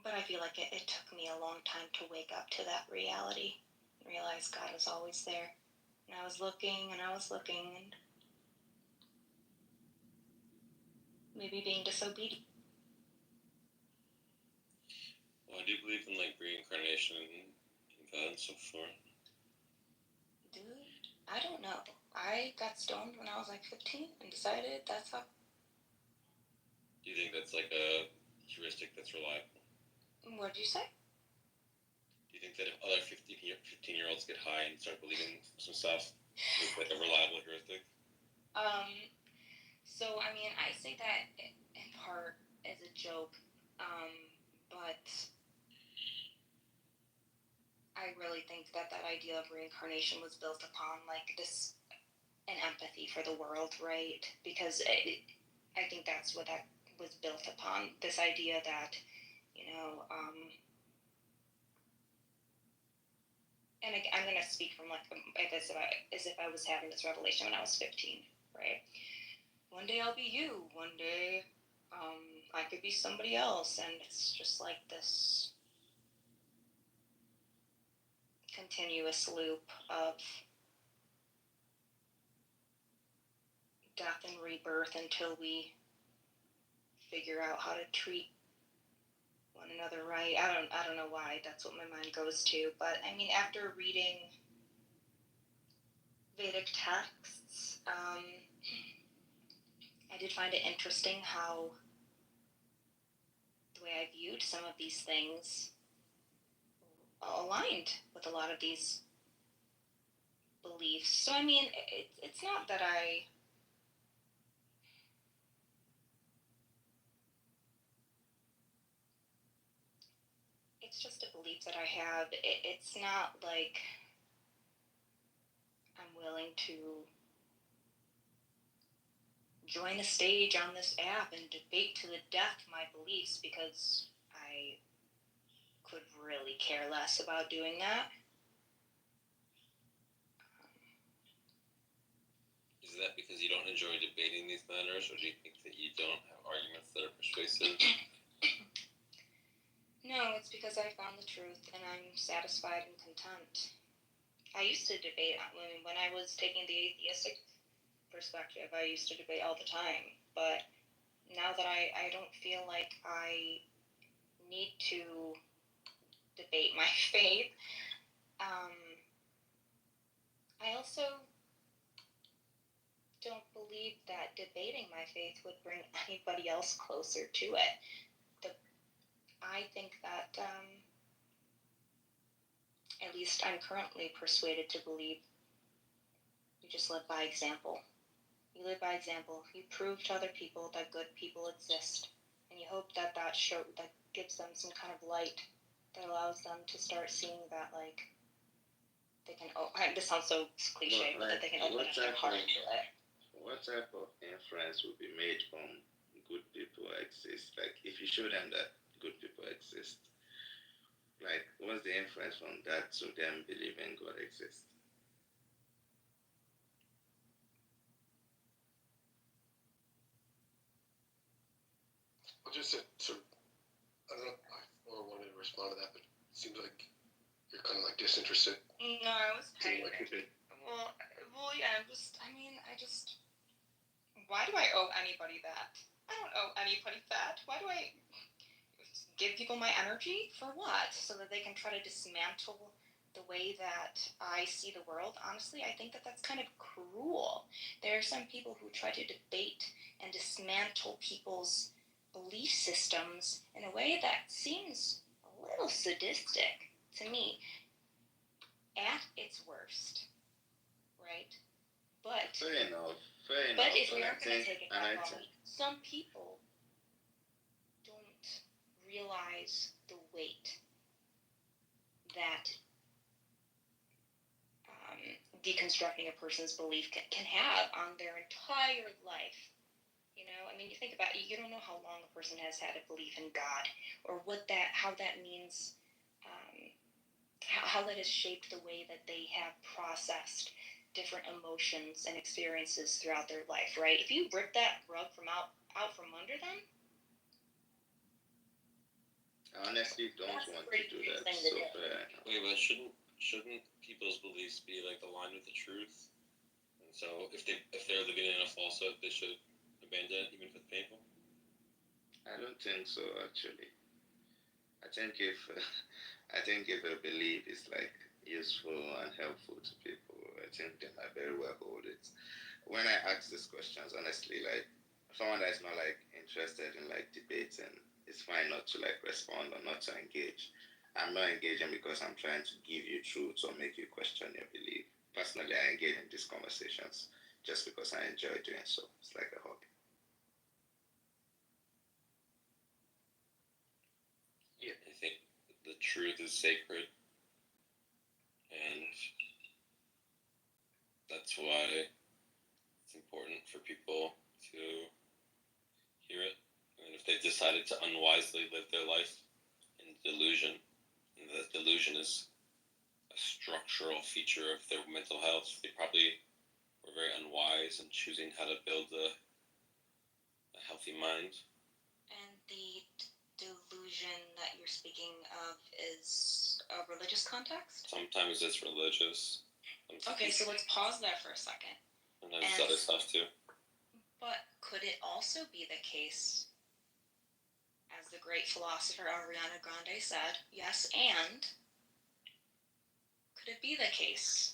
But I feel like it took me a long time to wake up to that reality and realize God was always there. And I was looking and maybe being disobedient. Well, do you believe in like reincarnation and God and so forth? Dude, I don't know. I got stoned when I was like 15 and decided that's how. Do you think that's like a heuristic that's reliable? What did you say? Do you think that if other 15-year-olds get high and start believing some stuff, it's like a reliable heuristic? So, I mean, I say that in part as a joke, but I really think that idea of reincarnation was built upon, like, an empathy for the world, right? Because I think that's what that was built upon, this idea that, and I'm going to speak from, like, as if I was having this revelation when I was 15, right? One day I'll be you. One day I could be somebody else. And it's just like this continuous loop of death and rebirth until we figure out how to treat one another right. I don't know why that's what my mind goes to. But, I mean, after reading Vedic texts, I did find it interesting how the way I viewed some of these things aligned with a lot of these beliefs. So, I mean, it's not that it's just a belief that I have. It's not like I'm willing to join a stage on this app and debate to the death my beliefs, because I could really care less about doing that. Is that because you don't enjoy debating these matters, or do you think that you don't have arguments that are persuasive? No, it's because I found the truth and I'm satisfied and content. I used to debate when I was taking the atheistic perspective. I used to debate all the time, but now that I don't feel like I need to debate my faith, I also don't believe that debating my faith would bring anybody else closer to it. I think that, at least I'm currently persuaded to believe, you just live by example. You live by example. You prove to other people that good people exist, and you hope that that gives them some kind of light that allows them to start seeing that, like, they can. This sounds so cliche, but that they can open up their heart to it. What type of inference will be made from good people exist? Like, if you show them that good people exist, like, what's the inference from that to them believing God exists? Well, just to I don't know if Laura wanted to respond to that, but it seems like you're kind of like disinterested. No, I was Seemed kind like you did. Well, yeah, why do I owe anybody that? I don't owe anybody that. Why do I give people my energy? For what? So that they can try to dismantle the way that I see the world? Honestly, I think that that's kind of cruel. There are some people who try to debate and dismantle people's belief systems in a way that seems a little sadistic to me at its worst, right? But Fair enough. But if we are going to take it that long, some people don't realize the weight that deconstructing a person's belief can have on their entire life. You know, I mean, you think about it, you don't know how long a person has had a belief in God, or how that means, how that has shaped the way that they have processed different emotions and experiences throughout their life, right? If you rip that rug out from under them, I honestly don't That's a want to pretty do big that. thing to So do. Wait, but shouldn't people's beliefs be like aligned with the truth? And so if they're living in a falsehood, they should abandon it even if it's painful. I don't think so. Actually, I think if a belief is like useful and helpful to people, I think they might very well hold it. When I ask these questions, honestly, like someone that's not like interested in like debating, it's fine not to like respond or not to engage. I'm not engaging because I'm trying to give you truth or make you question your belief. Personally, I engage in these conversations just because I enjoy doing so. It's like a hobby. Yeah, I think the truth is sacred, and that's why it's important for people to hear it. And if they decided to unwisely live their life in delusion, and that delusion is a structural feature of their mental health, they probably were very unwise in choosing how to build a healthy mind. and the delusion that you're speaking of is a religious context? Sometimes it's religious. Okay, so let's pause there for a second. Sometimes it's other stuff too. But could it also be the case, as the great philosopher Ariana Grande said, yes, and could it be the case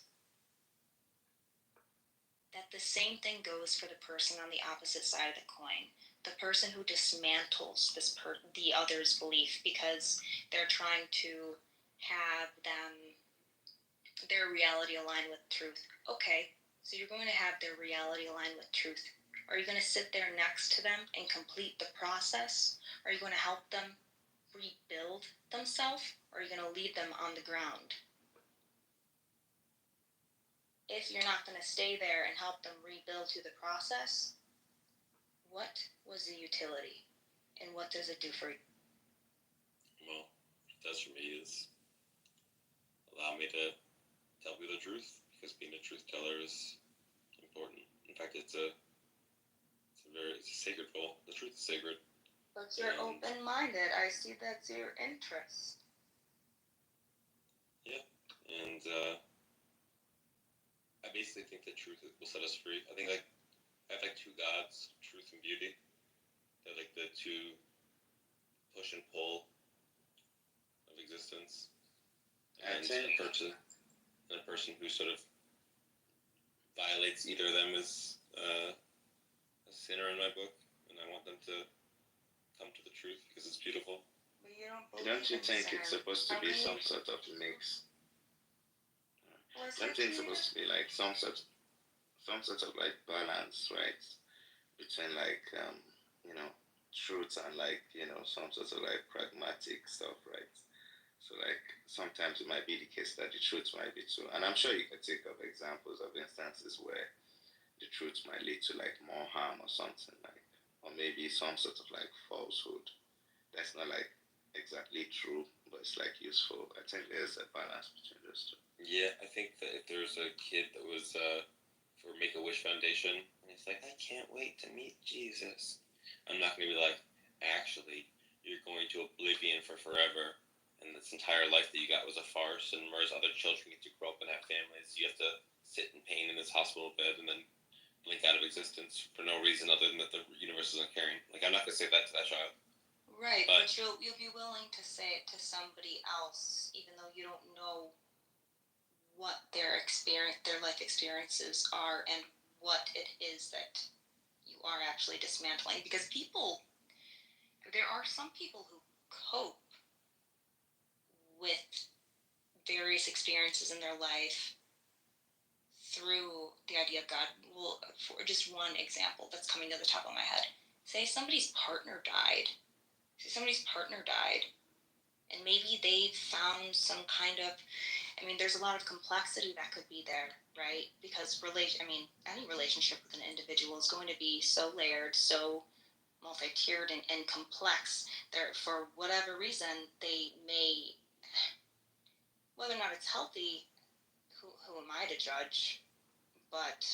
that the same thing goes for the person on the opposite side of the coin? The person who dismantles the other's belief because they're trying to have their reality align with truth. Okay, so you're going to have their reality align with truth. Are you going to sit there next to them and complete the process? Are you going to help them rebuild themselves? Or are you going to leave them on the ground? If you're not going to stay there and help them rebuild through the process, what was the utility? And what does it do for you? Well, what it does for me is allow me to tell you the truth, because being a truth teller is important. In fact, it's a sacred role. The truth is sacred. But you're open-minded. I see that's your interest. Yeah, and I basically think that truth will set us free. I think I have like two gods, truth and beauty. They're like the two push and pull of existence. And a person who sort of violates either of them is a sinner in my book, and I want them to come to the truth because it's beautiful. But you don't believe Don't you think it's supposed to be some sort of mix? Don't think it's supposed to be like some sort of like balance, right? Between like truth and like some sort of like pragmatic stuff, right? So like sometimes it might be the case that the truth might be true, and I'm sure you can think of examples of instances where the truth might lead to like more harm or something like, or maybe some sort of like falsehood that's not like exactly true, but it's like useful. I think there's a balance between those two. Yeah, I think that if there's a kid that was for Make-A-Wish Foundation, and he's like, I can't wait to meet Jesus, I'm not going to be like, actually, you're going to oblivion for forever, and this entire life that you got was a farce, and whereas other children get to grow up and have families, you have to sit in pain in this hospital bed and then blink out of existence for no reason other than that the universe isn't caring. Like, I'm not going to say that to that child. Right, but you'll be willing to say it to somebody else, even though you don't know what their life experiences are, and what it is that you are actually dismantling. Because there are some people who cope with various experiences in their life through the idea of God. Well, for just one example that's coming to the top of my head, say somebody's partner died, and maybe they found some kind of I mean, there's a lot of complexity that could be there, right? Because any relationship with an individual is going to be so layered, so multi-tiered and complex. There, for whatever reason, they may, whether or not it's healthy, who am I to judge? But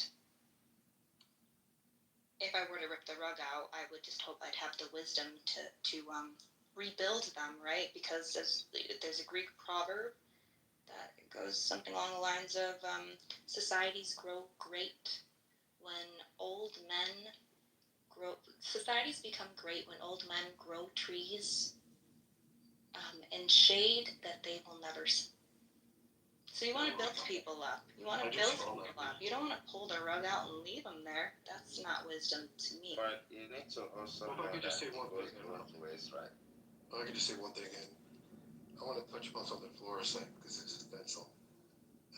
if I were to rip the rug out, I would just hope I'd have the wisdom to rebuild them, right? Because there's a Greek proverb that goes something along the lines of societies grow great when old men grow. Societies become great when old men grow trees in shade that they will never see. So you want to build people up. You want to build people up. You don't want to pull the rug out and leave them there. That's not wisdom to me. But you need to also Well, if I know could just that say one it goes thing, both ways, right? I can just say one thing, and I want to touch upon something Flora said because it's essential.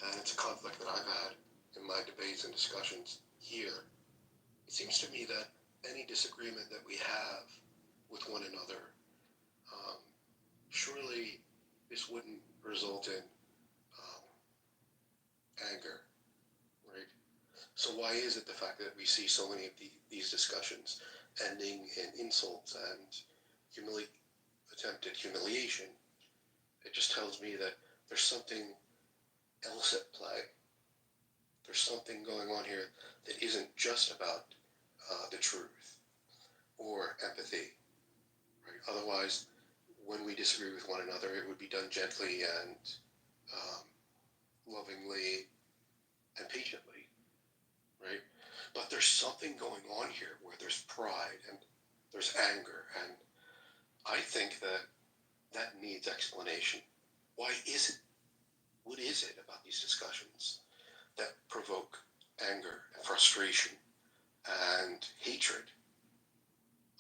And it's a conflict that I've had in my debates and discussions here. It seems to me that any disagreement that we have with one another, surely this wouldn't result in anger, right? So why is it the fact that we see so many of these discussions ending in insults and attempted humiliation? It just tells me that there's something else at play. There's something going on here that isn't just about the truth or empathy, right? Otherwise, when we disagree with one another, it would be done gently and lovingly and patiently, right? But there's something going on here where there's pride and there's anger, and I think that needs explanation. Why is it? What is it about these discussions that provoke anger and frustration and hatred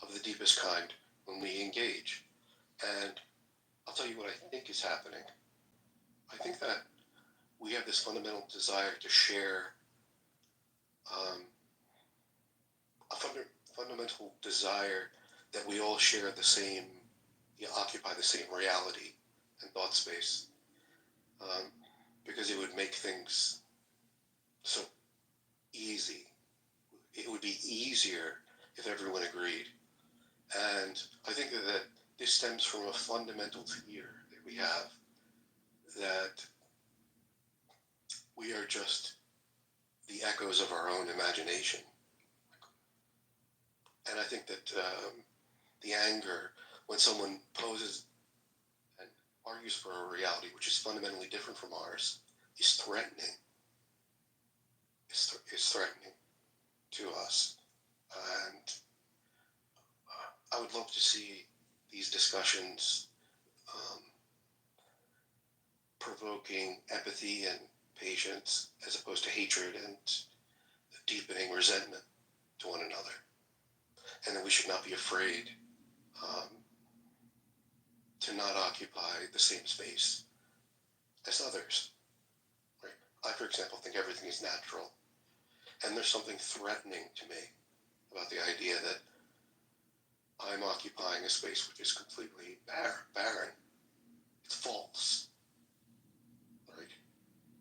of the deepest kind when we engage? And I'll tell you what I think is happening. I think that we have this fundamental desire to share a fundamental desire that we all share the same, occupy the same reality and thought space, because it would make things so easy. It would be easier if everyone agreed. And I think that this stems from a fundamental fear that we have, that we are just the echoes of our own imagination. And I think that the anger, when someone poses and argues for a reality which is fundamentally different from ours, is threatening. Is threatening to us. And I would love to see these discussions provoking empathy and patience as opposed to hatred and deepening resentment to one another. And that we should not be afraid to not occupy the same space as others. Right? I, for example, think everything is natural. And there's something threatening to me about the idea that I'm occupying a space which is completely barren. It's false. Right?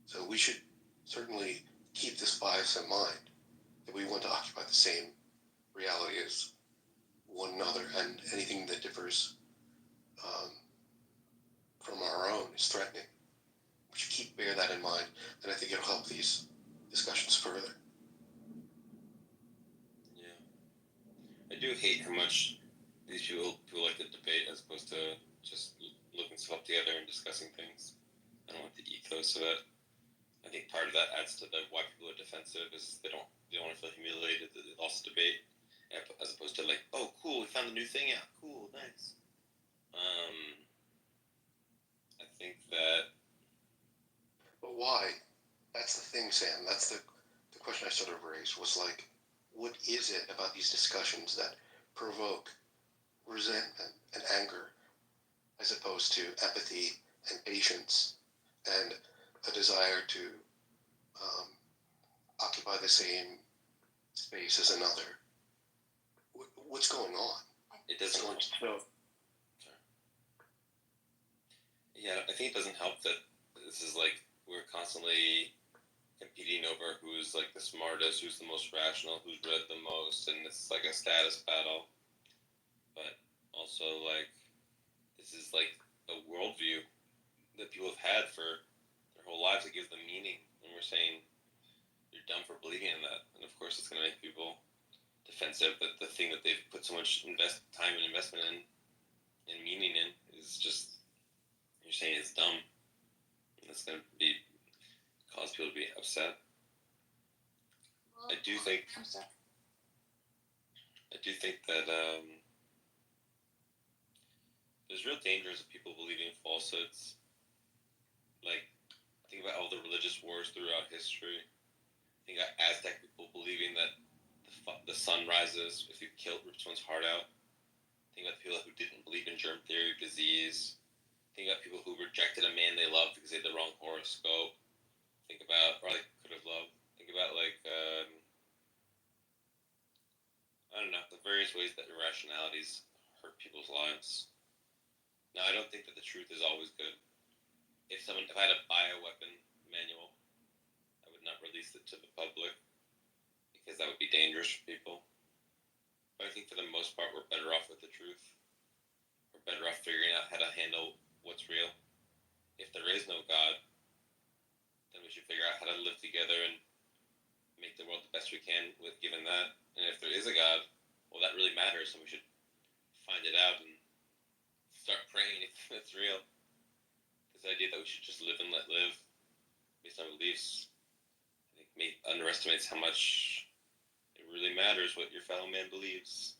So we should certainly keep this bias in mind, that we want to occupy the same reality as one another, and anything that differs from our own is threatening. We should bear that in mind, and I think it'll help these discussions further. Yeah. I do hate how much these people like to debate as opposed to just looking stuff up together and discussing things. I don't like the ethos of it. I think part of that adds to why people are defensive is they don't want to feel humiliated that they lost a debate, as opposed to like, oh cool, we found a new thing out, cool, nice. I think that. But why? That's the thing, Sam. That's the question I sort of raised, was like, what is it about these discussions that provoke resentment and anger as opposed to empathy and patience and a desire to occupy the same space as another? What's going on? It doesn't. Yeah, I think it doesn't help that this is like we're constantly competing over who's like the smartest, who's the most rational, who's read the most, and it's like a status battle. But also, like, this is like a worldview that people have had for their whole lives that gives them meaning, and we're saying you're dumb for believing in that. And of course, it's going to make people defensive that the thing that they've put so much time and investment in and meaning in is just, you're saying it's dumb, and it's going to cause people to be upset. Well, I do think I'm sorry. that there's real dangers of people believing falsehoods. Like, think about all the religious wars throughout history. Think about Aztec people believing that the sun rises if you rip someone's heart out. Think about the people who didn't believe in germ theory of disease. Think about people who rejected a man they loved because they had the wrong horoscope. Think about, or they could have loved. Think about, like, I don't know, the various ways that irrationalities hurt people's lives. Now, I don't think that the truth is always good. If I had a bioweapon manual, I would not release it to the public because that would be dangerous for people. But I think for the most part, we're better off with the truth. We're better off figuring out how to handle what's real. If there is no God, then we should figure out how to live together and make the world the best we can with given that. And if there is a God, well, that really matters, and we should find it out and start praying if it's real. This idea that we should just live and let live based on beliefs, I think underestimates how much it really matters what your fellow man believes.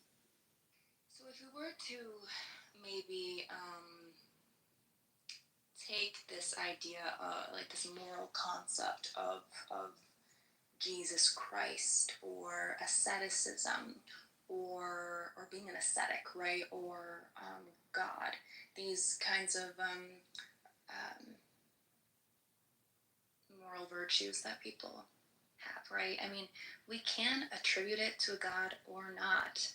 So if we were to maybe take this idea, like this moral concept of Jesus Christ, or asceticism, or being an ascetic, right, or God, these kinds of moral virtues that people have, right? I mean, we can attribute it to a God or not.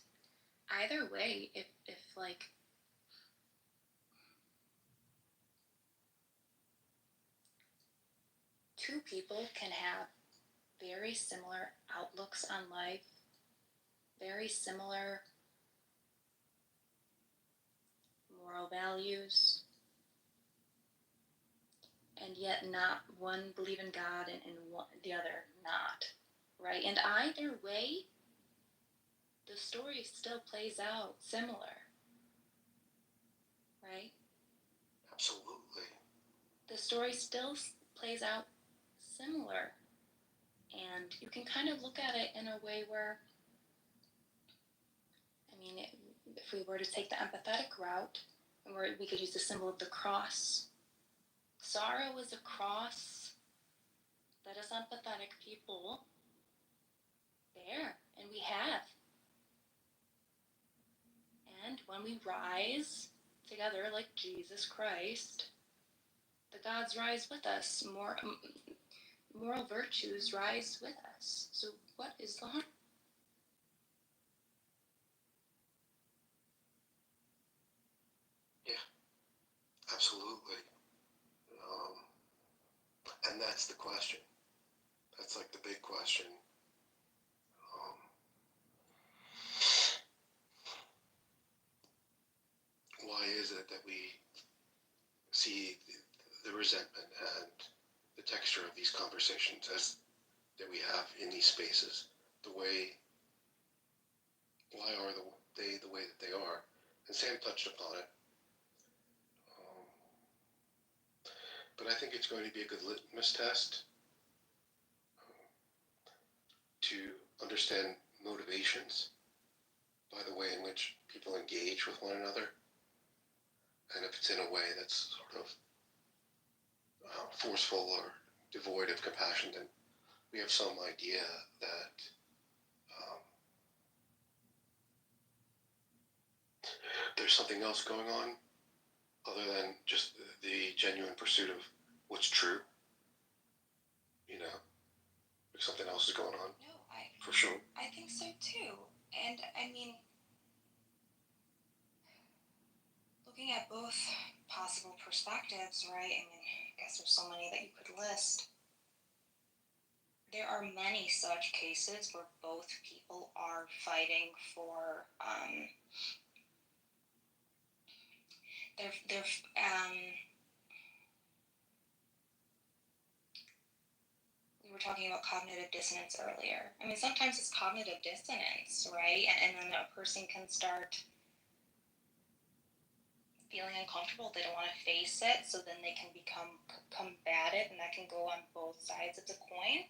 Either way, if like, two people can have very similar outlooks on life, very similar moral values, and yet not one believe in God and the other not, right? And either way, the story still plays out similar, right? Absolutely. The story still plays out similar. And you can kind of look at it in a way where, I mean, if we were to take the empathetic route, and we could use the symbol of the cross. Sorrow is a cross that us empathetic people bear, and we have. And when we rise together like Jesus Christ, the gods rise with us. Moral virtues rise with us. So what is the harm? Yeah, absolutely. And that's the question. That's like the big question. Why is it that we see the resentment and the texture of these conversations as that we have in these spaces, why are they the way that they are? And Sam touched upon it. But I think it's going to be a good litmus test to understand motivations by the way in which people engage with one another. And if it's in a way that's sort of forceful or devoid of compassion, then we have some idea that there's something else going on other than just the genuine pursuit of what's true. You know, if something else is going on. No, for sure. I think so too. And I mean, looking at both possible perspectives, right? I mean, guess there's so many that you could list. There are many such cases where both people are fighting for they're we were talking about cognitive dissonance earlier. I mean, sometimes it's cognitive dissonance, right? And then a person can start feeling uncomfortable. They don't want to face it, so then they can become combative, and that can go on both sides of the coin.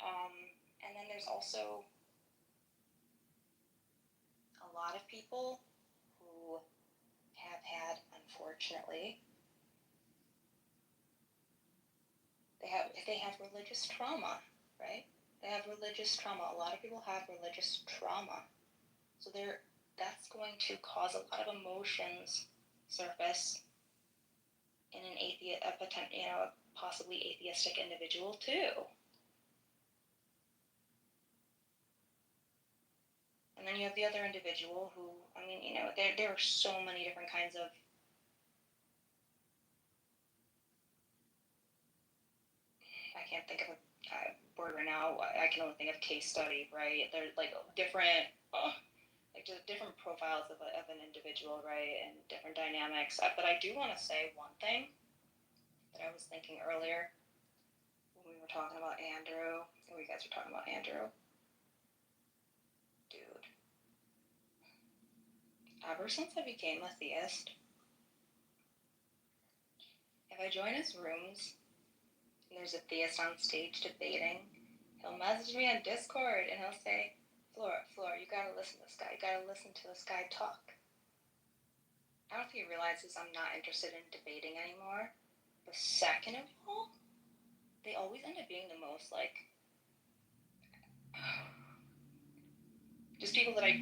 And then there's also a lot of people who have had, unfortunately, they have religious trauma, right? They have religious trauma. A lot of people have religious trauma, so that's going to cause a lot of emotions surface in a possibly atheistic individual too. And then you have the other individual who, I mean, there are so many different kinds of I can't think of a word right now. I can only think of case study, right? They're like different, just different profiles of an individual, right, and different dynamics. But I do want to say one thing that I was thinking earlier when we were talking about Andrew, and you guys were talking about Andrew. Dude, ever since I became a theist, if I join his rooms and there's a theist on stage debating, he'll message me on Discord and he'll say, Flora, you gotta listen to this guy. You gotta listen to this guy talk. I don't know if he realizes I'm not interested in debating anymore. But second of all, they always end up being the most, just people that I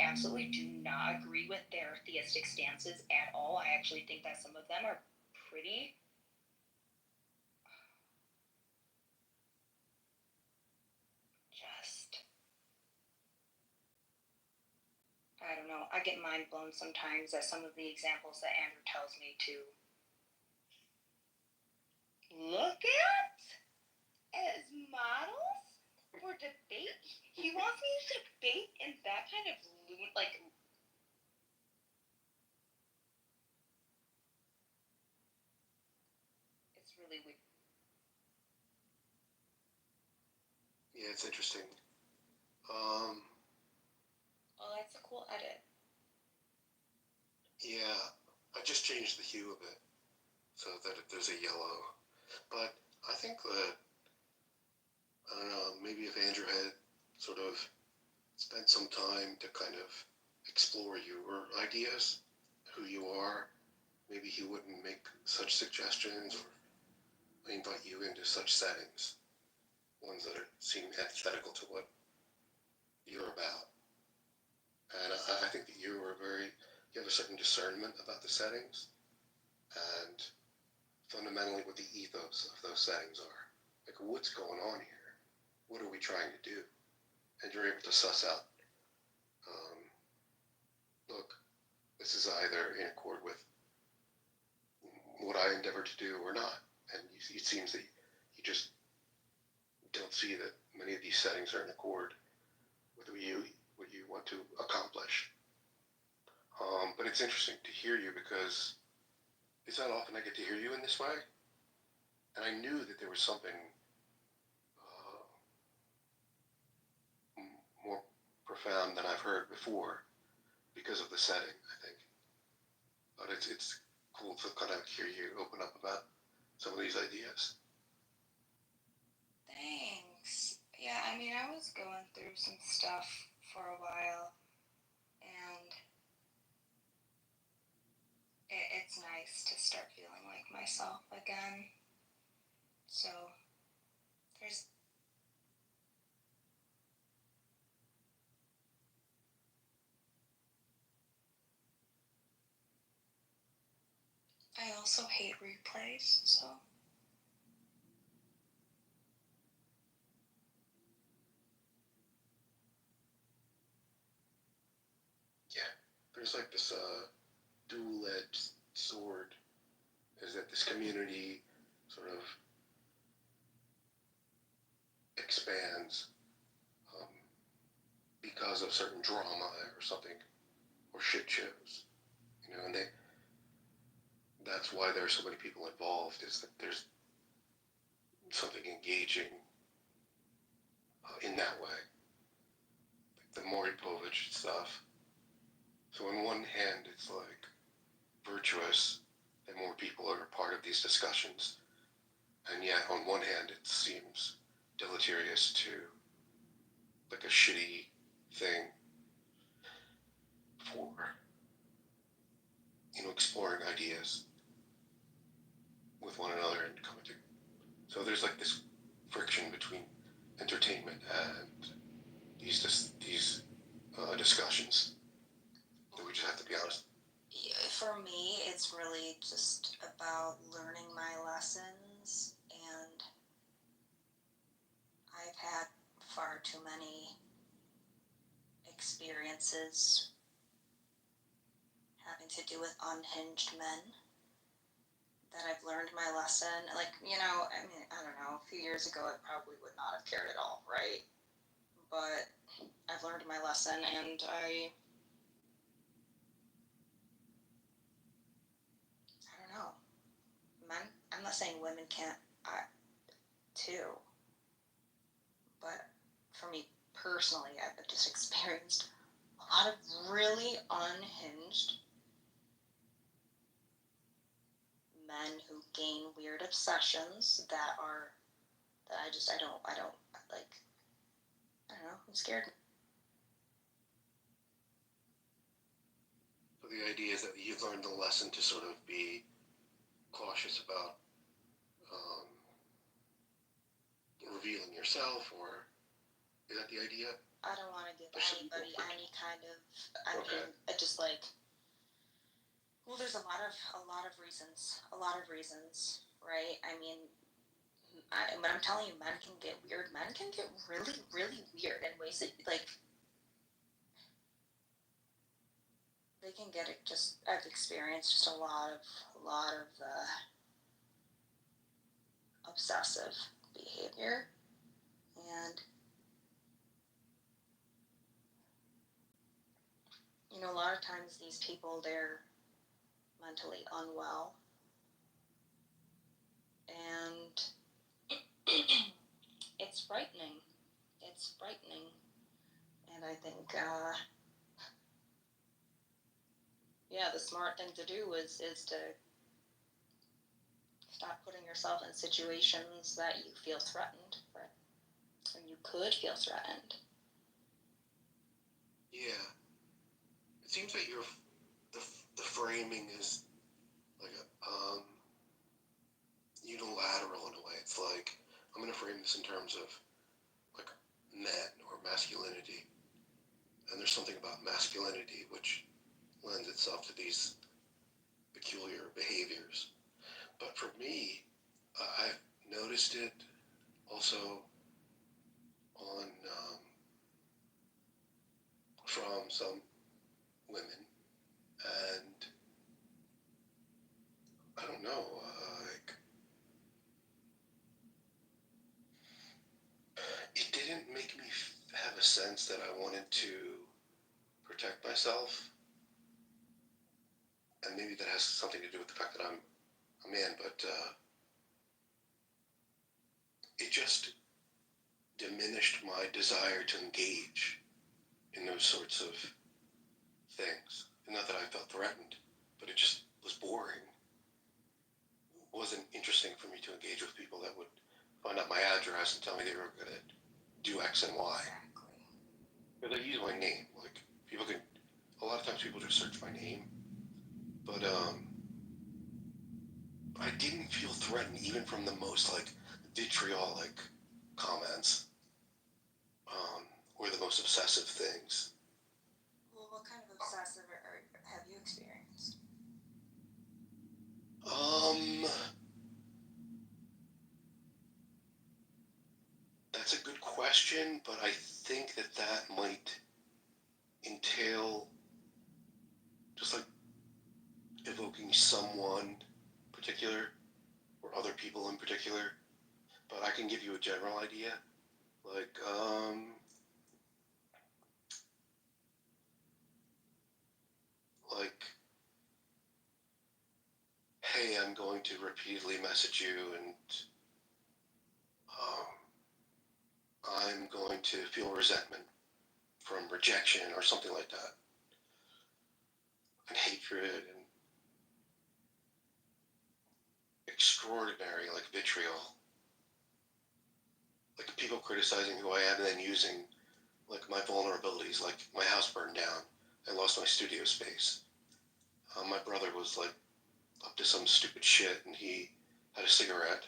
absolutely do not agree with their theistic stances at all. I actually think that some of them are pretty I don't know. I get mind blown sometimes at some of the examples that Andrew tells me to look at as models for debate. He wants me to debate in that kind of it's really weird. Yeah, it's interesting. Oh, that's a cool edit. Yeah, I just changed the hue a bit so that there's a yellow. But I think that, I don't know, maybe if Andrew had sort of spent some time to kind of explore your ideas, who you are, maybe he wouldn't make such suggestions or invite you into such settings, ones that seem antithetical to what you're about. And I think that you have a certain discernment about the settings and fundamentally what the ethos of those settings are. Like, what's going on here? What are we trying to do? And you're able to suss out, look, this is either in accord with what I endeavor to do or not. And it seems that you just don't see that many of these settings are in accord with what you want to accomplish. But it's interesting to hear you because it's not often I get to hear you in this way. And I knew that there was something more profound than I've heard before because of the setting, I think. But it's cool to kind of hear you open up about some of these ideas. Thanks. Yeah, I mean, I was going through some stuff for a while, and it's nice to start feeling like myself again. So, I also hate replays, so. Yeah, there's like this dual-edged sword is that this community sort of expands because of certain drama or something, or shit shows, you know, and that's why there are so many people involved, is that there's something engaging in that way, like the Maury Povich stuff. So on one hand, it's like virtuous that more people are a part of these discussions, and yet on one hand, it seems deleterious to like a shitty thing for, you know, exploring ideas with one another and coming to. So there's like this friction between entertainment and these discussions that we just have to be honest. For me, it's really just about learning my lessons, and I've had far too many experiences having to do with unhinged men that I've learned my lesson. Like, you know, I mean, I don't know, a few years ago I probably would not have cared at all, right? But I've learned my lesson, and I don't know. Men, I'm not saying women can't too, but for me personally, I've just experienced a lot of really unhinged men who gain weird obsessions that I don't like. I don't know. I'm scared. So the idea is that you've learned the lesson to sort of be cautious about revealing yourself, or is that the idea? I don't want to give anybody any kind of. I mean, I just like. Well, there's a lot of reasons. A lot of reasons, right? I mean, when I'm telling you, men can get weird. Men can get really, really weird in ways that, like, they can get it. Just I've experienced just a lot of obsessive behavior, and you know, a lot of times these people, they're mentally unwell, and it's frightening. It's frightening, and I think, yeah, the smart thing to do is to stop putting yourself in situations that you feel threatened, right? Or you could feel threatened. Yeah. It seems like the framing is like a unilateral in a way. It's like, I'm going to frame this in terms of like men or masculinity, and there's something about masculinity which lends itself to these peculiar behaviors. But for me, I've noticed it also on from some women, and I don't know, like, it didn't make me have a sense that I wanted to protect myself, and maybe that has something to do with the fact that I'm a man, but it just diminished my desire to engage in those sorts of things. And not that I felt threatened, but it just was boring. It wasn't interesting for me to engage with people that would find out my address and tell me they were going to do X and Y. Exactly. Or they use my name. Like, people can, a lot of times people just search my name. But I didn't feel threatened even from the most, like, vitriolic comments, or the most obsessive things. Well, what kind of obsessive have you experienced? That's a good question, but I think that might entail just like evoking someone particular, or other people in particular, but I can give you a general idea. Like, hey, I'm going to repeatedly message you, and I'm going to feel resentment from rejection or something like that, and hatred and extraordinary, like, vitriol, like people criticizing who I am and then using, like, my vulnerabilities, like my house burned down, I lost my studio space. My brother was like up to some stupid shit, and he had a cigarette,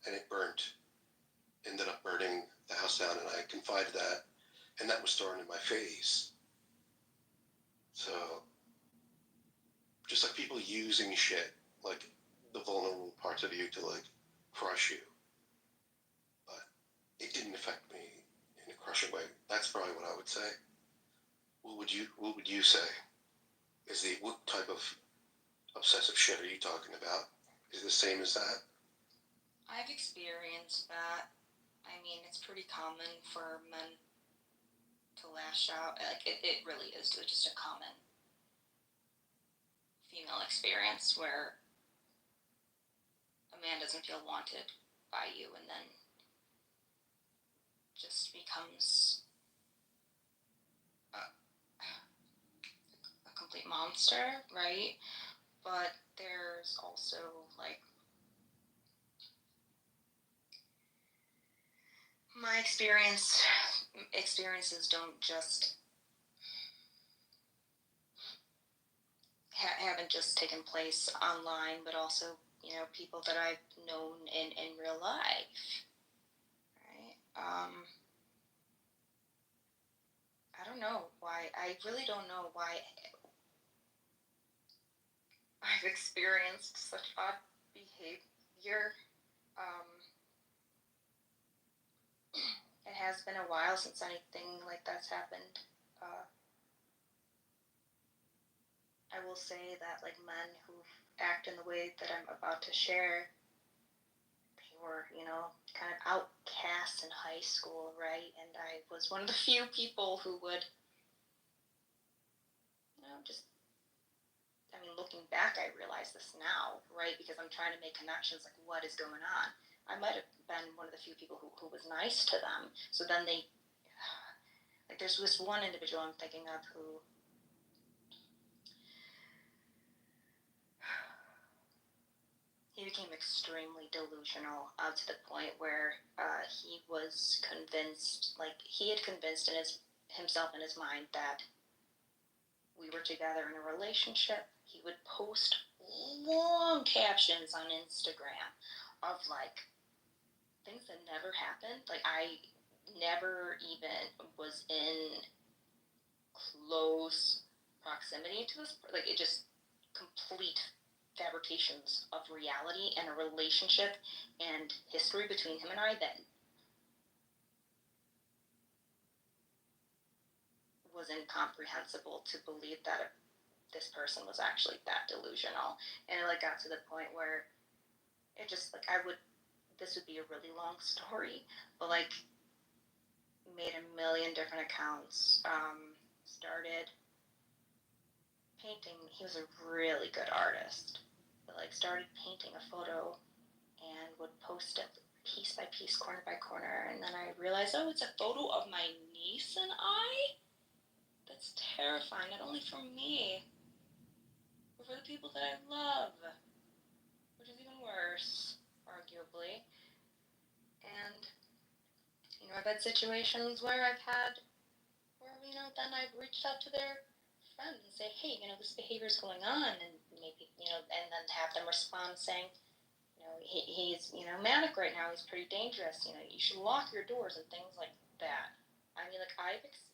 and it ended up burning the house down, and I confided that, and that was thrown in my face. So, just like people using shit, like the vulnerable parts of you to like crush you, but it didn't affect me in a crushing way. That's probably what I would say. What would you say? What type of obsessive shit are you talking about? Is it the same as that? I've experienced that. I mean, it's pretty common for men to lash out. Like, it really is just a common female experience where a man doesn't feel wanted by you and then just becomes a complete monster, right? But there's also, like, my experiences don't just haven't just taken place online, but also, you know, people that I've known in real life, right? I don't know why. I really don't know why I've experienced such odd behavior. It has been a while since anything like that's happened. I will say that, like, men who act in the way that I'm about to share, they were, you know, kind of outcasts in high school, right? And I was one of the few people who would, you know, just, I mean, looking back, I realize this now, right? Because I'm trying to make connections, like, what is going on? I might have been one of the few people who was nice to them. So then they, like, there's this one individual I'm thinking of who, he became extremely delusional, to the point where he was convinced, like, he had convinced himself in his mind that we were together in a relationship. He would post long captions on Instagram of, like, things that never happened. Like, I never even was in close proximity to this. Like, it just complete fabrications of reality and a relationship and history between him and I that was incomprehensible to believe that this person was actually that delusional. And it, like, got to the point where it just, like, this would be a really long story, but, like, made a million different accounts, started painting. He was a really good artist, but, like, started painting a photo and would post it piece by piece, corner by corner, and then I realized, oh, it's a photo of my niece and I? That's terrifying, not only for me, but for the people that I love, which is even worse, arguably. And, you know, I've had situations where you know, then I've reached out to their friends and say, hey, you know, this behavior's going on, and maybe, you know, and then have them respond saying, you know, he's, you know, manic right now, he's pretty dangerous, you know, you should lock your doors and things like that. I mean, like,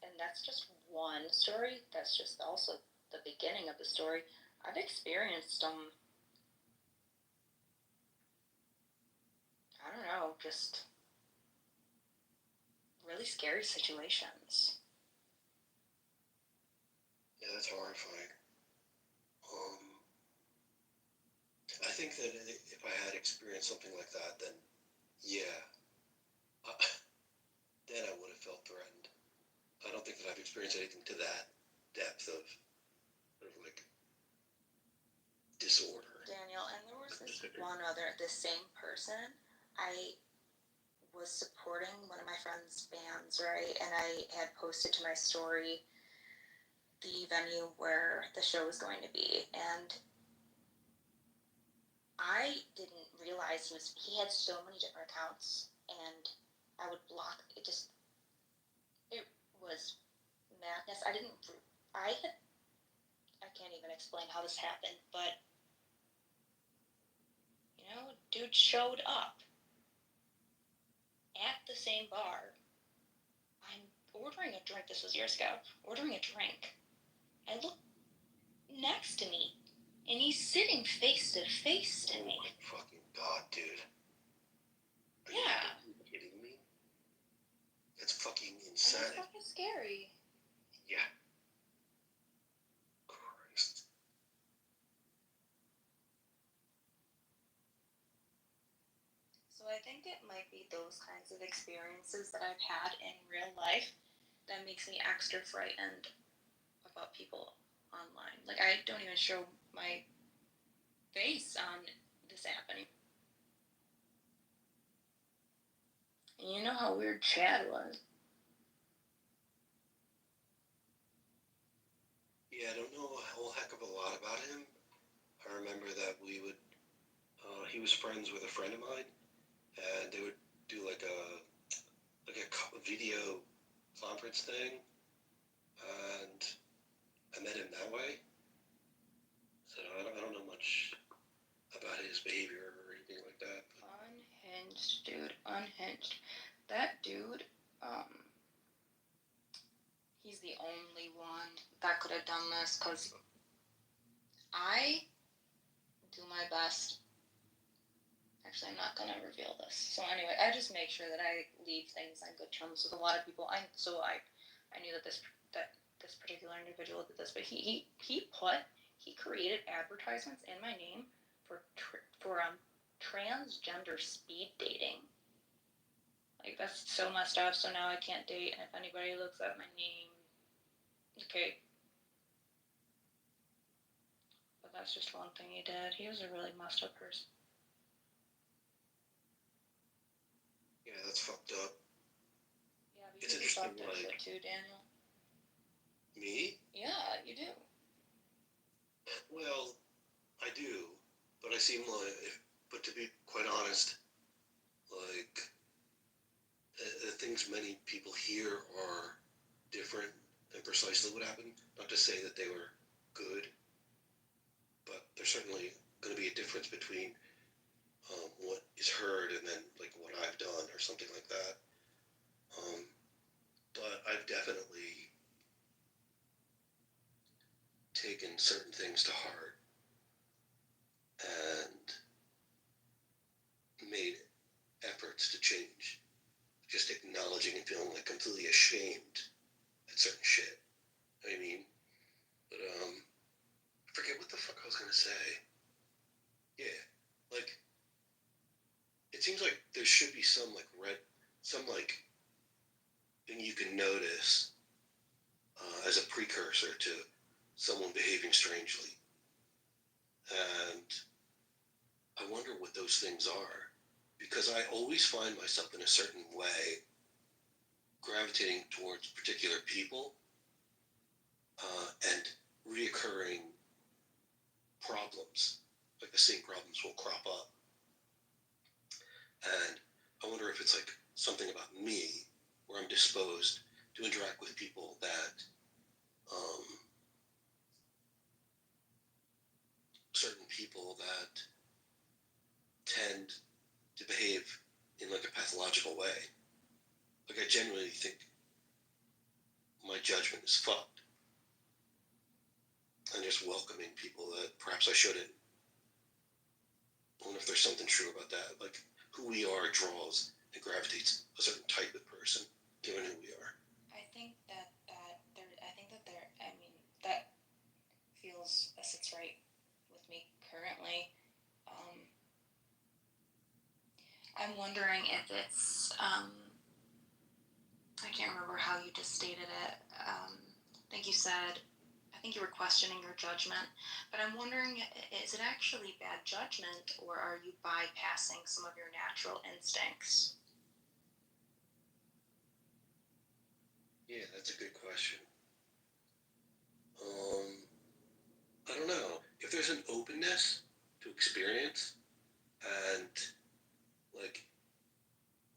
and that's just one story, that's just also the beginning of the story. I've experienced, I don't know, just really scary situations. Yeah, that's horrifying. I think that if I had experienced something like that, then yeah, then I would have felt threatened. I don't think that I've experienced anything to that depth of sort of like disorder. Daniel, and there was this one other, this same person. I was supporting one of my friend's bands, right? And I had posted to my story the venue where the show was going to be, and I didn't realize he had so many different accounts, and I would block it. It was madness. I can't even explain how this happened, but dude showed up at the same bar. I'm ordering a drink. This was years ago. Ordering a drink. I look next to me, and he's sitting face to face to me. Oh my fucking god, dude. Yeah. Are you kidding me? That's fucking And insane. it's fucking scary. Yeah. Christ. So I think it might be those kinds of experiences that I've had in real life that makes me extra frightened about people online. Like, I don't even show my face on this app anymore. And you know how weird Chad was? Yeah, I don't know a whole heck of a lot about him. I remember that he was friends with a friend of mine, and they would do like a video conference thing, and I met him that way. So I don't know much about his behavior or anything like that. Unhinged, dude. Unhinged. That dude, he's the only one that could have done this, because I do my best. Actually, I'm not going to reveal this. So anyway, I just make sure that I leave things on good terms with a lot of people. I knew that this particular individual did this, but he created advertisements in my name for transgender speed dating. Like, that's so messed up. So now I can't date, and if anybody looks at my name, okay. But that's just one thing he did. He was a really messed up person. Yeah, that's fucked up. Yeah, but It's you interesting, fucked up shit too, Daniel. Me? Yeah, you do. Well, I do, but but to be quite honest, like, the things many people hear are different than precisely what happened. Not to say that they were good, but there's certainly going to be a difference between what is heard and then like what I've done or something like that. But I've definitely taken certain things to heart and made efforts to change. Just acknowledging and feeling like completely ashamed at certain shit. I mean, but I forget what the fuck I was gonna say. Yeah, like, it seems like there should be some thing you can notice as a precursor to someone behaving strangely. And I wonder what those things are, because I always find myself in a certain way gravitating towards particular people and reoccurring problems. Like, the same problems will crop up. And I wonder if it's like something about me, where I'm disposed to interact with people that certain people that tend to behave in like a pathological way. Like, I genuinely think my judgment is fucked. I'm just welcoming people that perhaps I shouldn't. I wonder if there's something true about that. Like, who we are draws and gravitates a certain type of person, given who we are. I think that feels that sits right with me currently. wondering if it's I can't remember how you just stated it. I think you said, I think you were questioning your judgment, but I'm wondering, is it actually bad judgment, or are you bypassing some of your natural instincts? Yeah, that's a good question. I don't know. If there's an openness to experience, and like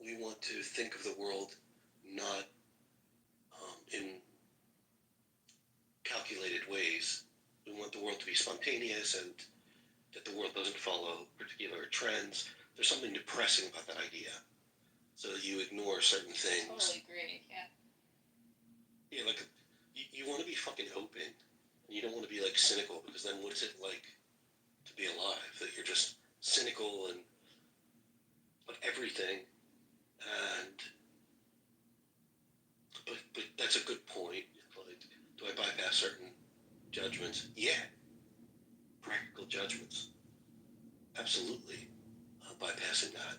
we want to think of the world not in calculated ways. We want the world to be spontaneous and that the world doesn't follow particular trends. There's something depressing about that idea. So you ignore certain things. Totally agree, yeah. Yeah, like you want to be fucking open. You don't want to be like cynical, because then what's it like to be alive? That you're just cynical and about everything. And but that's a good point. Like, do I bypass certain judgments? Yeah. Practical judgments. Absolutely. Bypassing that.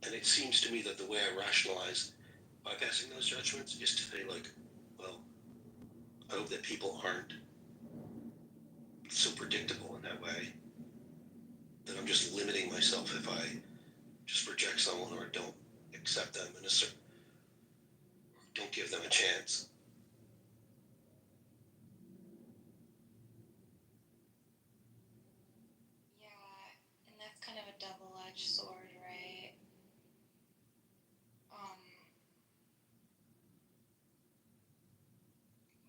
And it seems to me that the way I rationalize bypassing those judgments is to say, like, well, I hope that people aren't so predictable in that way, that I'm just limiting myself if I just reject someone or don't accept them in a certain, or don't give them a chance. Yeah, and that's kind of a double-edged sword, right?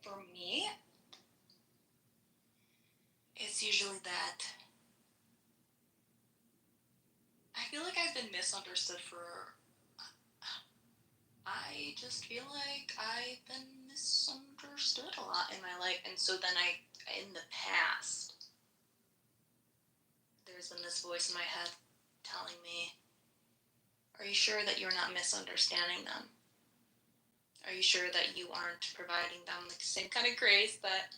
For me, it's usually that I feel like I've been misunderstood for. I just feel like I've been misunderstood a lot in my life, and so then in the past, there's been this voice in my head telling me, are you sure that you're not misunderstanding them? Are you sure that you aren't providing them the same kind of grace that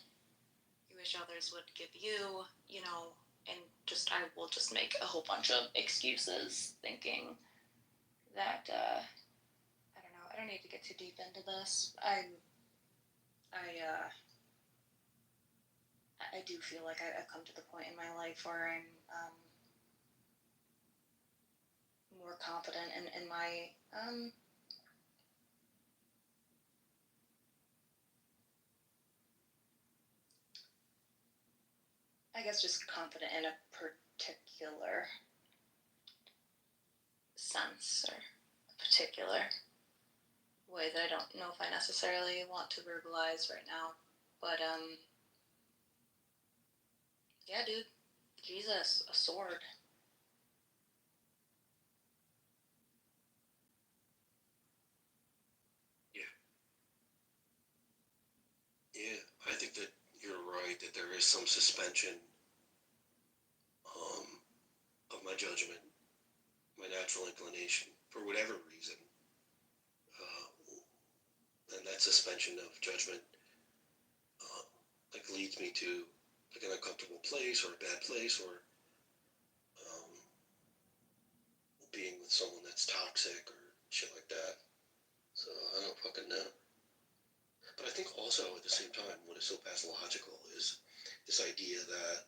you wish others would give you, and I will just make a whole bunch of excuses thinking that, I don't know, I don't need to get too deep into this. I do feel like I've come to the point in my life where I'm more confident in my I guess just confident in a particular sense or a particular way that I don't know if I necessarily want to verbalize right now. But yeah, dude, Jesus, a sword. Yeah, I think that you're right, that there is some suspension of my judgment, my natural inclination, for whatever reason. And that suspension of judgment leads me to like an uncomfortable place or a bad place, or being with someone that's toxic or shit like that. So I don't fucking know. But I think also at the same time, what is so pathological is this idea that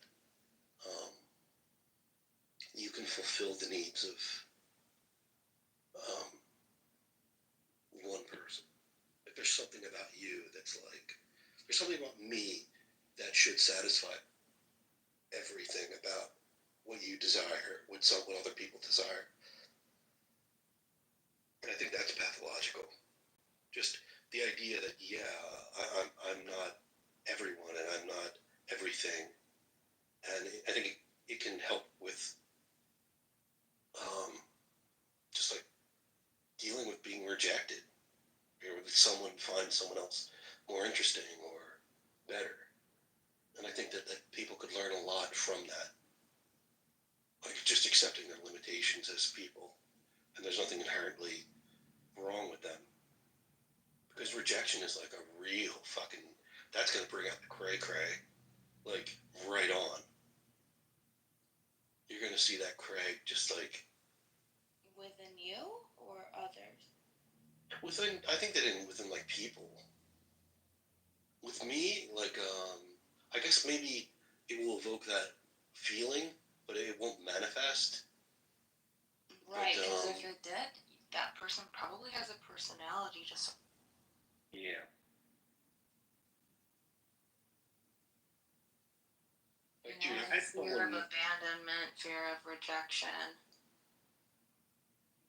you can fulfill the needs of one person. Like there's something about you that's like, there's something about me that should satisfy everything about what you desire, what other people desire. And I think that's pathological. Just the idea that, yeah, I'm not everyone and I'm not everything. And I think it can help with just like dealing with being rejected. Or with someone finds someone else more interesting or better. And I think that people could learn a lot from that. Like just accepting their limitations as people. And there's nothing inherently wrong with them. Because rejection is like a real fucking, that's going to bring out the cray-cray, like right on. You're going to see that cray just like I think that within like people. With me, like, I guess maybe it will evoke that feeling, but it won't manifest. Right, But, because if you're dead, that person probably has a personality. Just yeah. Like, dude, I had fear of someone. abandonment, fear of rejection.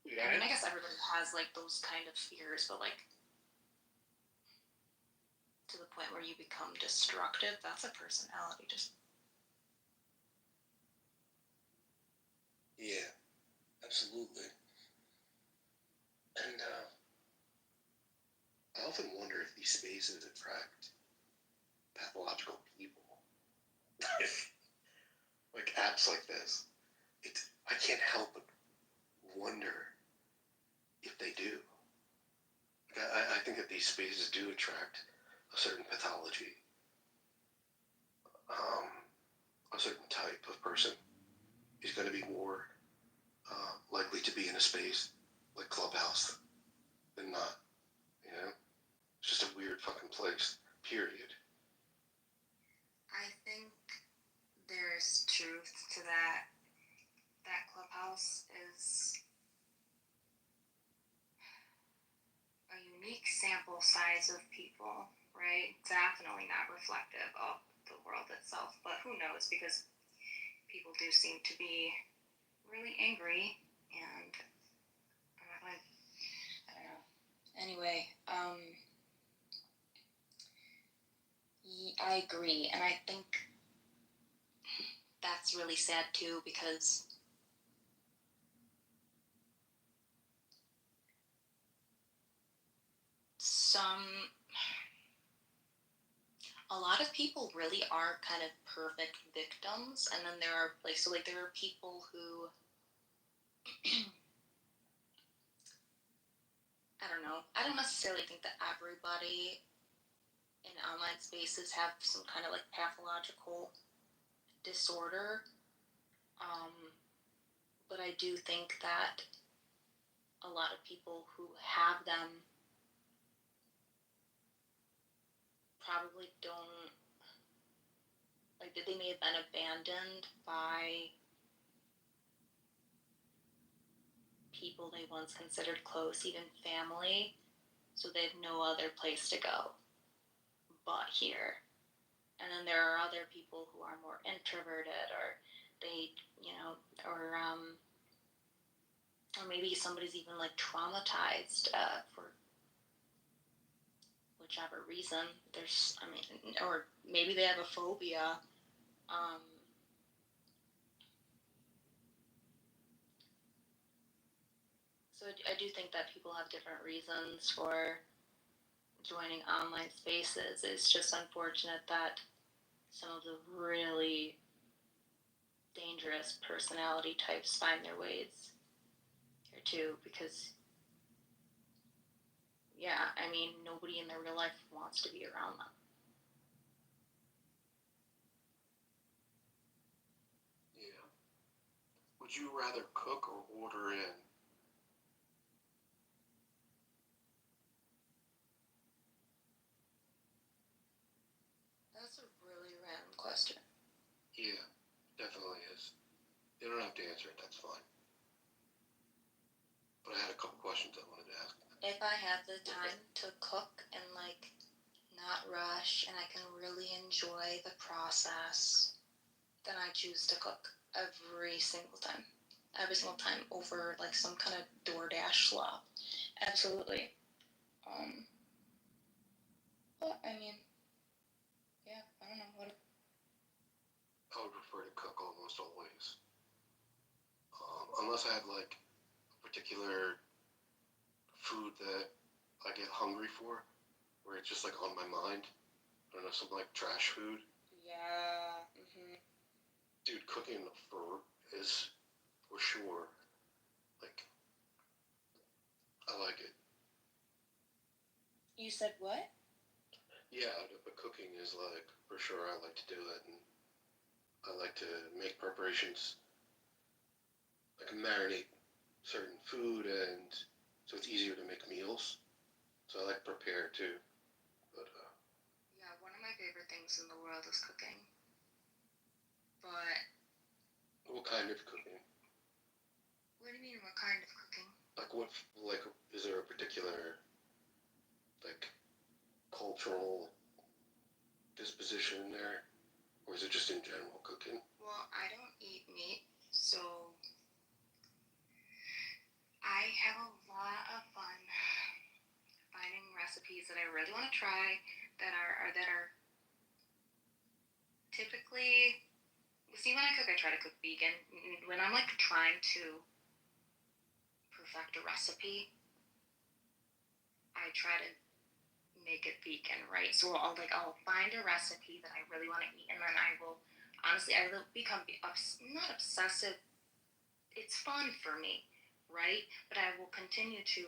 Dude, I mean, I guess everybody has like those kind of fears, but like to the point where you become destructive, that's a personality. Just Yeah, absolutely. And I often wonder if these spaces attract pathological people. Like apps like this. I can't help but wonder if they do. Like, I think that these spaces do attract a certain pathology, a certain type of person is going to be more likely to be in a space like Clubhouse than not. You know, it's just a weird fucking place. Period. I think there's truth to that. That Clubhouse is a unique sample size of people, right? Definitely not reflective of the world itself, but who knows, because people do seem to be really angry, and I don't know. Anyway, I agree, and I think that's really sad too, because a lot of people really are kind of perfect victims, and then there are there are people who I don't know. I don't necessarily think that everybody in online spaces have some kind of like pathological disorder. But I do think that a lot of people who have them probably don't, like, they may have been abandoned by people they once considered close, even family, so they have no other place to go but here. And then there are other people who are more introverted, or they, or maybe somebody's even like traumatized for whichever reason. Or maybe they have a phobia. So I do think that people have different reasons for joining online spaces. It's just unfortunate that some of the really dangerous personality types find their ways here too, because nobody in their real life wants to be around them. Yeah. Would you rather cook or order in? That's a really random question. Yeah, definitely is. You don't have to answer it, that's fine. But I had a couple questions I wanted to ask. If I have the time to cook and not rush, and I can really enjoy the process, then I choose to cook every single time over some kind of DoorDash slop. Absolutely. But I don't know what. I would prefer to cook almost always. Unless I have a particular food that I get hungry for, where it's just on my mind. I don't know, some trash food. Yeah. Dude, cooking is for sure. I like it. You said what? Yeah, but cooking is for sure. I like to do it, and I like to make preparations, marinate certain food, and so it's easier to make meals. So I like prepare too. But Yeah, one of my favorite things in the world is cooking. But what kind of cooking? what do you mean, what kind of cooking? Like is there a particular like cultural disposition in there, or is it just in general cooking? Well, I don't eat meat, so I have a lot of fun finding recipes that I really want to try that are typically. See, when I cook, I try to cook vegan. When I'm like trying to perfect a recipe, I try to make it vegan, right? So I'll find a recipe that I really want to eat, and then I will become not obsessive. It's fun for me, right? But I will continue to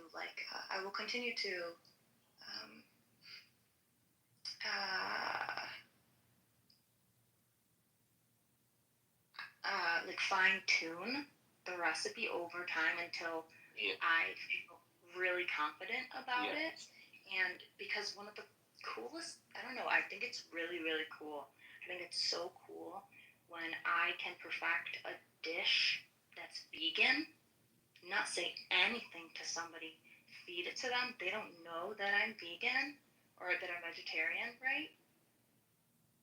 fine tune the recipe over time until I feel really confident about it. And because one of the coolest, I don't know, I think it's really, really cool. I think it's so cool when I can perfect a dish that's vegan, not say anything to somebody, feed it to them. They don't know that I'm vegan or that I'm vegetarian, right?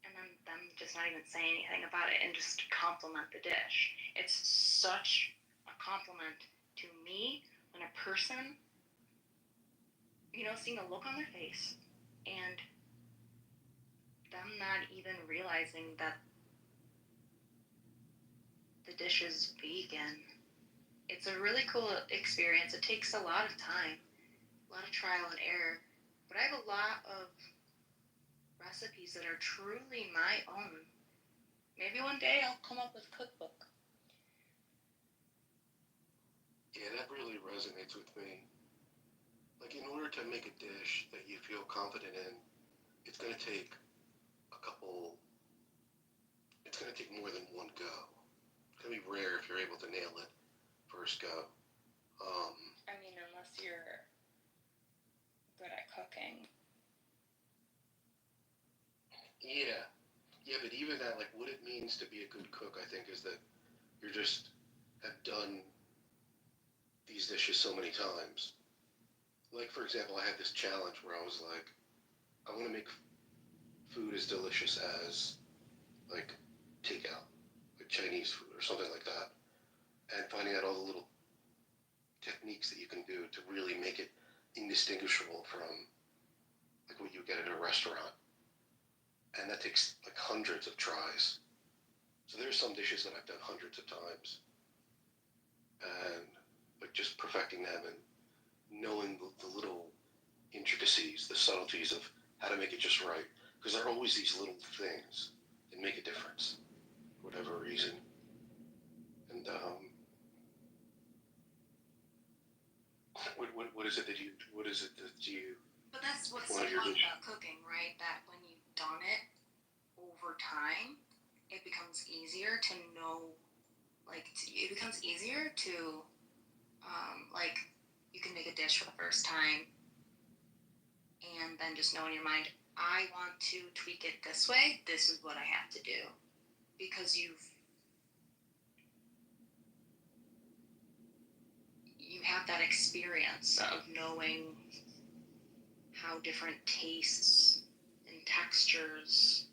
And then them just not even say anything about it and just compliment the dish. It's such a compliment to me when a person, seeing a look on their face and them not even realizing that the dish is vegan. It's a really cool experience. It takes a lot of time, a lot of trial and error, but I have a lot of recipes that are truly my own. Maybe one day I'll come up with a cookbook. Yeah, that really resonates with me. Like, in order to make a dish that you feel confident in, it's going to take more than one go. It's going to be rare if you're able to nail it first go. I mean, unless you're good at cooking. Yeah, but even that, like, what it means to be a good cook, I think, is that you just have done these dishes so many times. Like, for example, I had this challenge where I was like, I want to make food as delicious as, like, takeout, like Chinese food or something like that. And finding out all the little techniques that you can do to really make it indistinguishable from, like, what you get at a restaurant. And that takes, like, hundreds of tries. So there's some dishes that I've done hundreds of times. And, like, just perfecting them and knowing the little intricacies, the subtleties of how to make it just right. Because there are always these little things that make a difference, for whatever reason. And, what is it that you, But that's what's so fun about cooking, right? That when you've done it over time, it becomes easier to know, it becomes easier to, you can make a dish for the first time and then just know in your mind, I want to tweak it this way, this is what I have to do. Because you have that experience of knowing how different tastes and textures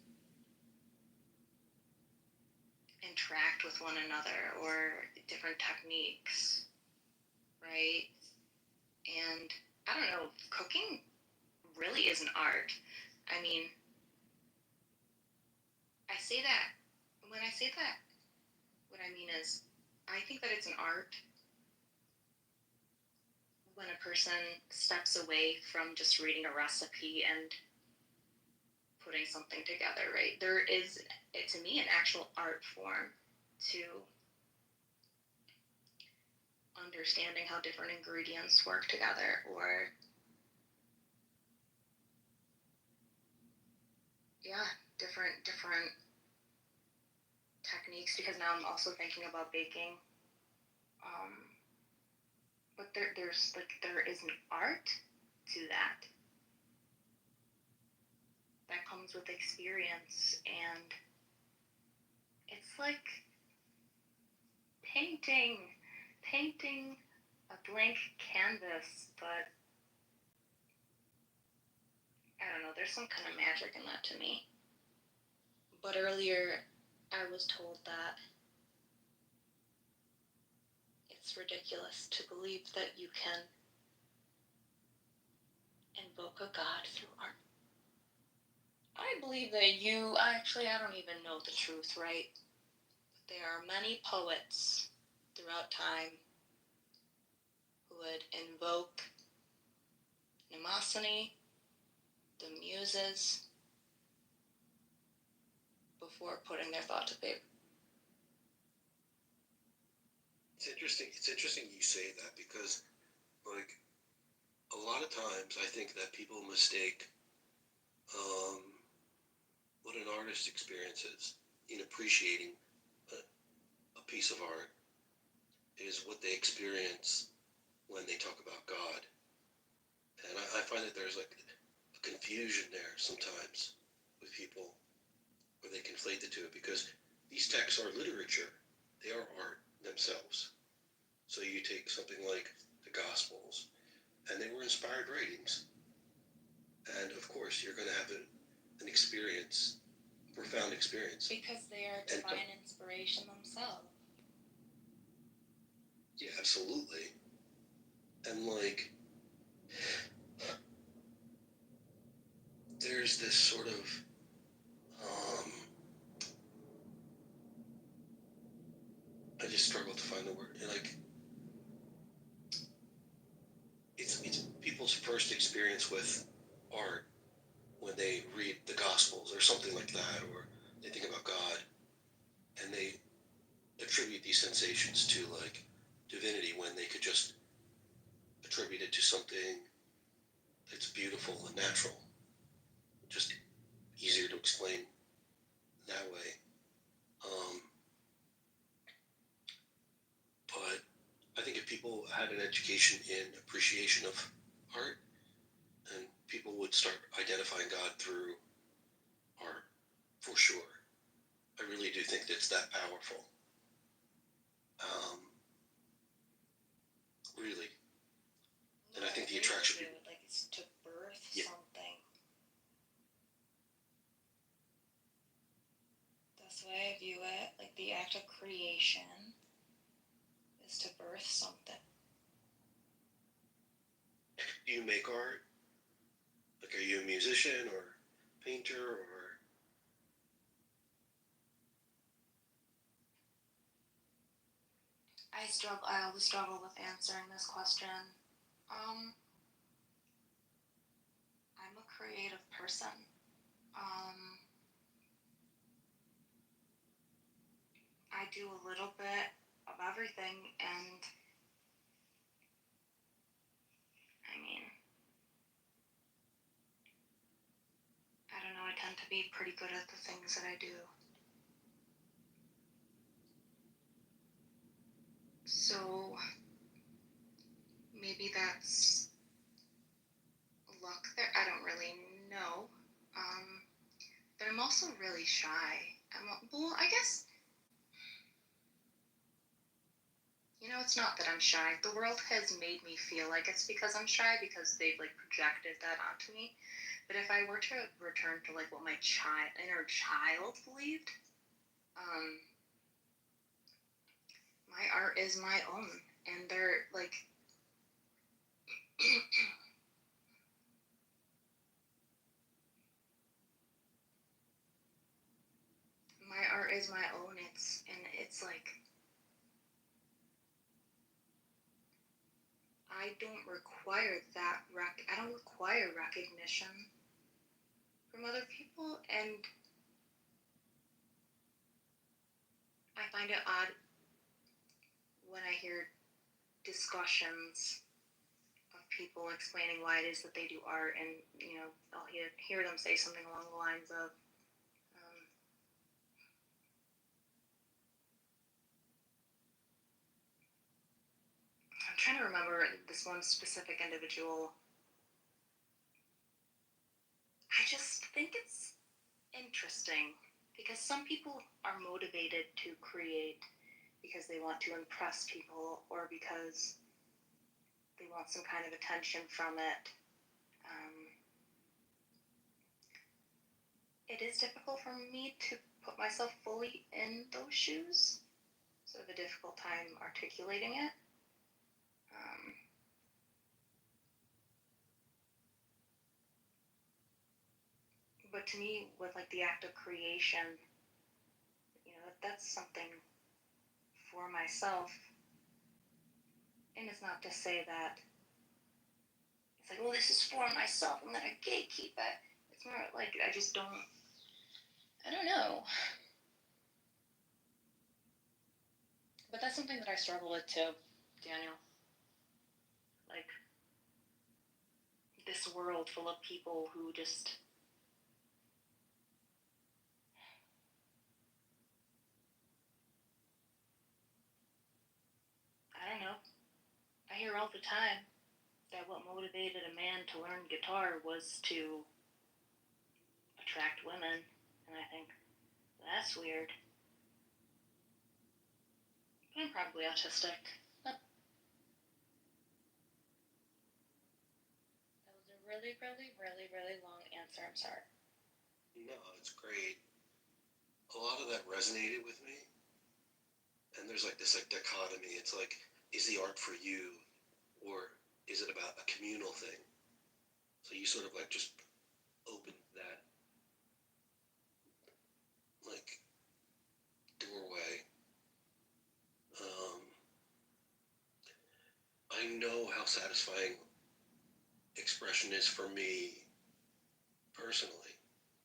interact with one another, or different techniques, right? And I don't know, cooking really is an art. I mean, when I say that, what I mean is, I think that it's an art when a person steps away from just reading a recipe and putting something together, right? There is, to me, an actual art form to understanding how different ingredients work together, or different techniques, because now I'm also thinking about baking. But there is an art to that. that comes with experience, and it's like painting a blank canvas, but I don't know, there's some kind of magic in that to me. But earlier I was told that it's ridiculous to believe that you can invoke a god through art. I believe that I don't even know the truth, right? There are many poets throughout time who would invoke Mnemosyne, the muses, before putting their thought to paper. It's interesting. It's interesting you say that because, like, a lot of times I think that people mistake what an artist experiences in appreciating a piece of art is what they experience when they talk about God. And I find that there's like a confusion there sometimes with people where they conflate the two, because these texts are literature. They are art themselves. So you take something like the Gospels, and they were inspired writings. And of course, you're going to have an experience, a profound experience. Because they are divine inspiration themselves. Yeah, absolutely. And like, there's this sort of I just struggle to find the word. Like, it's people's first experience with art when they read the Gospels or something like that, or they think about God, and they attribute these sensations to like divinity when they could just attribute it to something that's beautiful and natural, just easier to explain that way. But I think if people had an education in appreciation of art, and people would start identifying God through art, for sure. I really do think that it's that powerful. Really. And I think the attraction... Like, it's to birth something. That's the way I view it. Like, the act of creation is to birth something. Do you make art? Like, are you a musician or painter or... I always struggle with answering this question. I'm a creative person. I do a little bit of everything, and I mean, I don't know, I tend to be pretty good at the things that I do. So maybe that's luck there. I don't really know. But I'm also really shy. Well, I guess, you know, it's not that I'm shy. The world has made me feel like it's because I'm shy, because they've like projected that onto me. But if I were to return to like what my inner child believed, my art is my own, and they're like my art is my own. It's like I don't require recognition from other people, and I find it odd when I hear discussions of people explaining why it is that they do art, and you know, I'll hear them say something along the lines of, I'm trying to remember this one specific individual. I just think it's interesting because some people are motivated to create because they want to impress people or because they want some kind of attention from it. It is difficult for me to put myself fully in those shoes, so I have a difficult time articulating it. But to me, with like the act of creation, that's something for myself. And it's not to say that it's like, well, this is for myself, I'm gonna gatekeep it. It's more like I don't know. But that's something that I struggle with too, Daniel. Like, this world full of people who just I don't know. I hear all the time that what motivated a man to learn guitar was to attract women, and I think that's weird. But I'm probably autistic. That was a really, really, really, really long answer. I'm sorry. No, it's great. A lot of that resonated with me. And there's like this dichotomy. It's like, is the art for you, or is it about a communal thing? So you sort of like just open that like doorway. I know how satisfying expression is for me personally,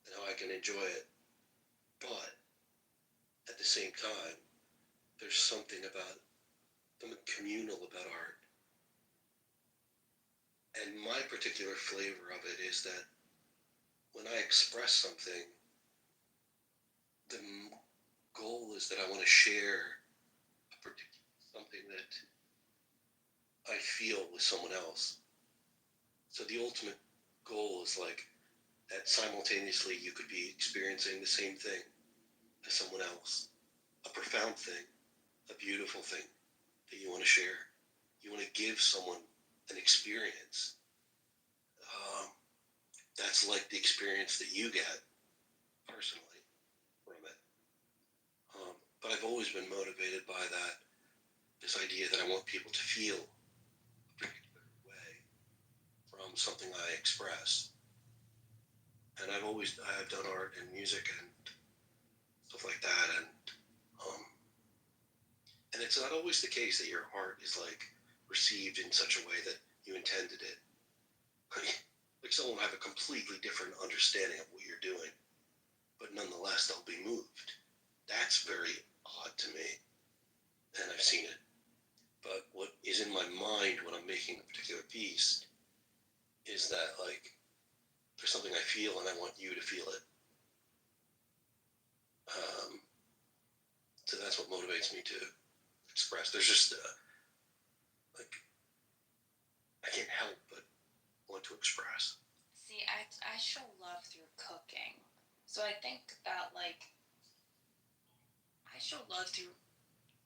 and how I can enjoy it. But at the same time, there's something communal about art. And my particular flavor of it is that when I express something, the goal is that I want to share something that I feel with someone else. So the ultimate goal is like that simultaneously you could be experiencing the same thing as someone else, a profound thing, a beautiful thing that you want to share. You want to give someone an experience. That's like the experience that you get personally from it. But I've always been motivated by this idea that I want people to feel a particular way from something I express. And I've done art and music and stuff like that, and it's not always the case that your art is like received in such a way that you intended it. Like someone will have a completely different understanding of what you're doing, but nonetheless they'll be moved. That's very odd to me, and I've seen it. But what is in my mind when I'm making a particular piece is that like there's something I feel and I want you to feel it. So that's what motivates me to express. There's just like I can't help but want to express. See, I show love through cooking. So I think that like I show love through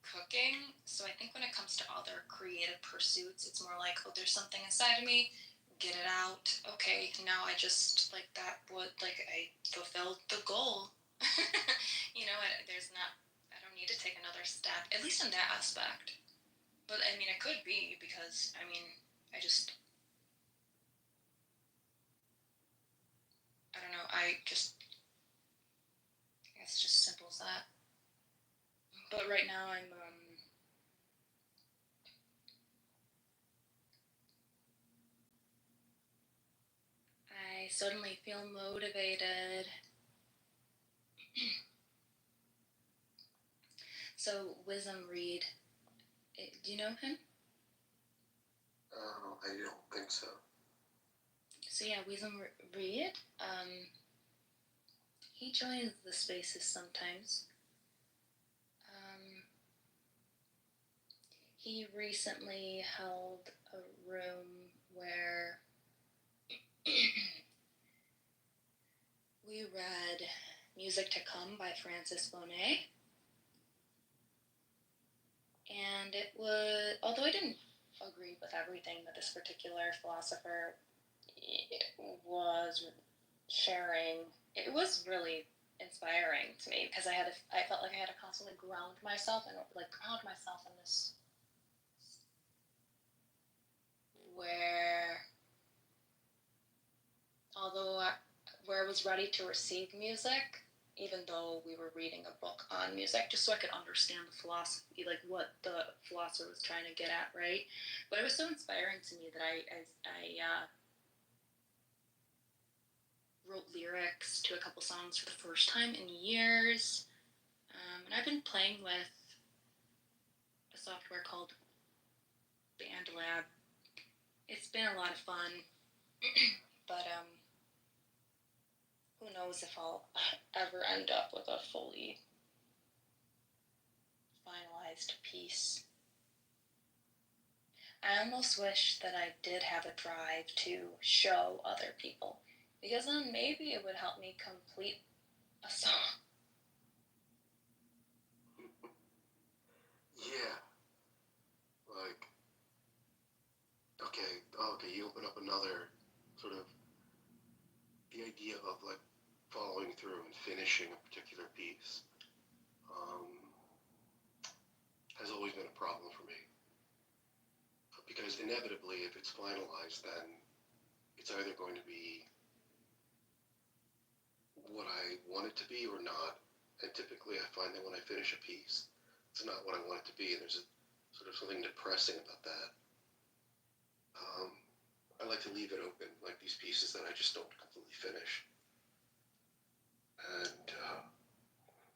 cooking. So I think when it comes to other creative pursuits, it's more like, oh, there's something inside of me, get it out. Okay, now I just like that would like I fulfilled the goal. I don't need to take another step, at least in that aspect. But I mean, it could be because I don't know. I guess it's just simple as that. But right now I suddenly feel motivated. So Wisdom Reed, do you know him? I don't think so. So yeah, Wisdom Reed. He joins the spaces sometimes. He recently held a room where Music to Come by Francis Bonet. And it was, although I didn't agree with everything that this particular philosopher was sharing, it was really inspiring to me because I felt like I had to constantly ground myself in this where where I was ready to receive music, even though we were reading a book on music, just so I could understand the philosophy, like what the philosopher was trying to get at, right? But it was so inspiring to me that I wrote lyrics to a couple songs for the first time in years. And I've been playing with a software called BandLab. It's been a lot of fun, but who knows if I'll ever end up with a fully finalized piece. I almost wish that I did have a drive to show other people, because then maybe it would help me complete a song. Yeah. Like, okay, you open up another sort of, the idea of like following through and finishing a particular piece has always been a problem for me. Because inevitably, if it's finalized, then it's either going to be what I want it to be or not. And typically I find that when I finish a piece, it's not what I want it to be, and there's a sort of something depressing about that. I like to leave it open, like these pieces that I just don't completely finish. And,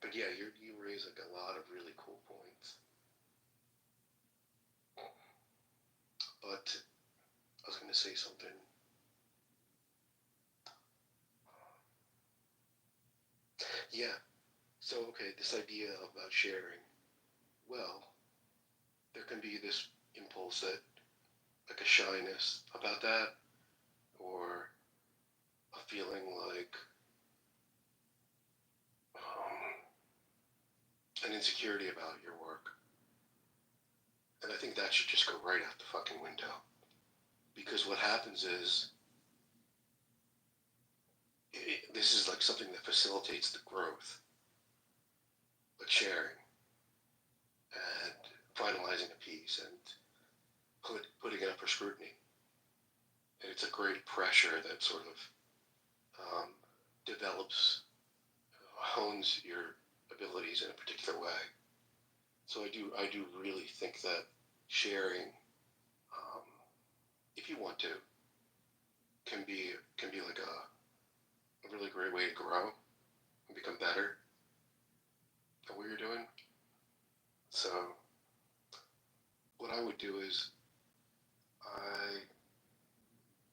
but yeah, you raise like a lot of really cool points. But I was going to say something. Yeah. So, okay, this idea about sharing. Well, there can be this impulse that, like a shyness about that, or a feeling like an insecurity about your work. And I think that should just go right out the fucking window. Because what happens is, this is like something that facilitates the growth, like sharing and finalizing a piece and putting it up for scrutiny. And it's a great pressure that sort of develops, hones your abilities in a particular way. So I do really think that sharing, if you want to, can be like a really great way to grow and become better at what you're doing. So what I would do is I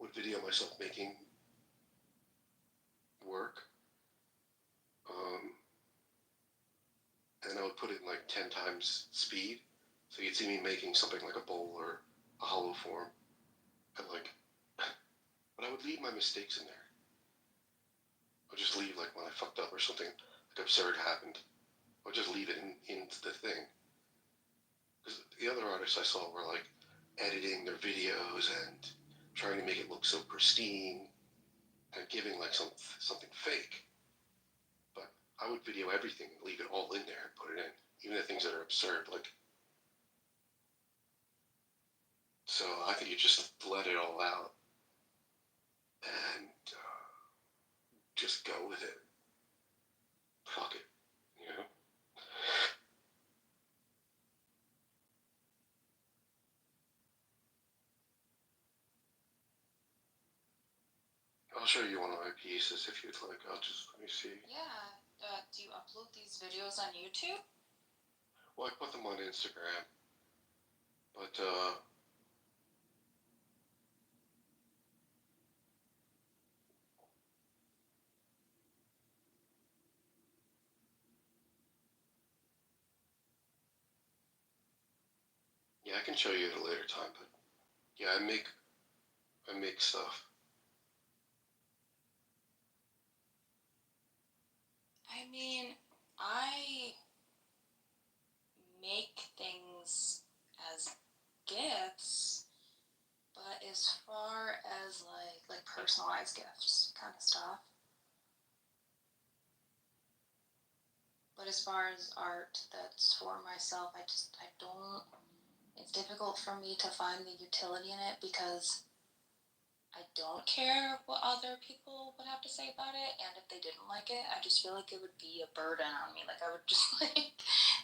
would video myself making work, and I would put it in like 10 times speed, so you'd see me making something like a bowl or a hollow form, and like, but I would leave my mistakes in there. I'll just leave, like, when I fucked up or something like absurd happened, I'll just leave it into the thing. Because the other artists I saw were like editing their videos and trying to make it look so pristine and giving like something fake. But I would video everything and leave it all in there and put it in, even the things that are absurd. Like, so I think you just let it all out and just go with it. Fuck it, you know? I'll show you one of my pieces if you'd like. Let me see. Yeah. Do you upload these videos on YouTube? Well, I put them on Instagram, but yeah, I can show you at a later time. But yeah, I make stuff. I I mean, I make things as gifts, but as far as like personalized gifts kind of stuff. But as far as art that's for myself, I don't, it's difficult for me to find the utility in it because I don't care what other people would have to say about it, and if they didn't like it, I just feel like it would be a burden on me. Like I would just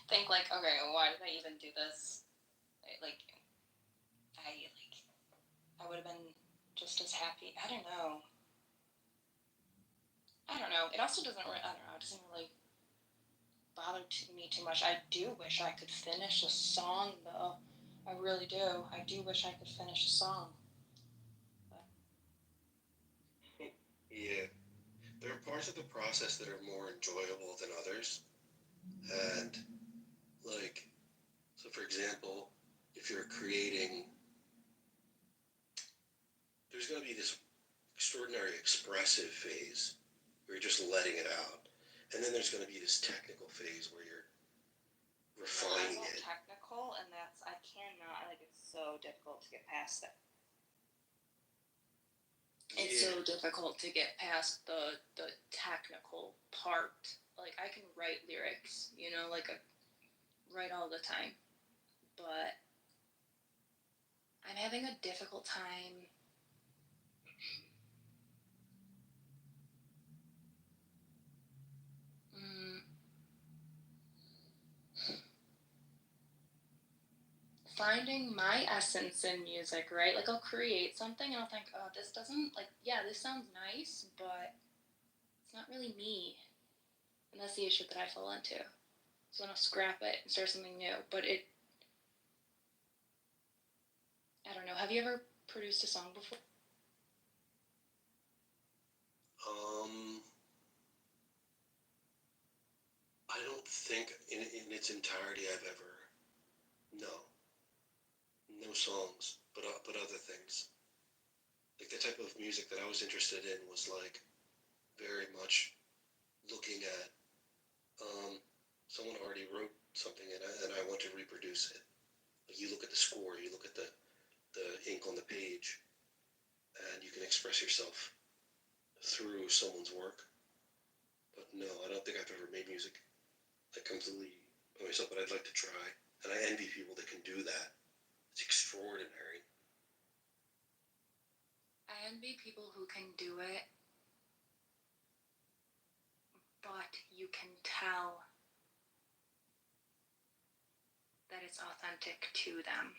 think like, okay, why did I even do this? I would have been just as happy. I don't know. It also doesn't. I don't know. It doesn't really bother me too much. I do wish I could finish a song though. I really do. I do wish I could finish a song. Yeah, there are parts of the process that are more enjoyable than others. And, like, so for example, if you're creating, there's going to be this extraordinary expressive phase where you're just letting it out. And then there's going to be this technical phase where you're refining it. Technical, and I cannot, it's so difficult to get past that. It's so difficult to get past the technical part. Like, I can write lyrics, I write all the time. But I'm having a difficult time finding my essence in music, right? Like, I'll create something and I'll think, oh, this doesn't, this sounds nice, but it's not really me. And that's the issue that I fall into. So then I'll scrap it and start something new. But I don't know. Have you ever produced a song before? I don't think in its entirety I've ever, no songs, but other things. Like the type of music that I was interested in was like very much looking at someone already wrote something and I want to reproduce it. Like you look at the score, you look at the ink on the page, and you can express yourself through someone's work. But no, I don't think I've ever made music like completely by myself, but I'd like to try. And I envy people that can do that. It's extraordinary. I envy people who can do it, but you can tell that it's authentic to them.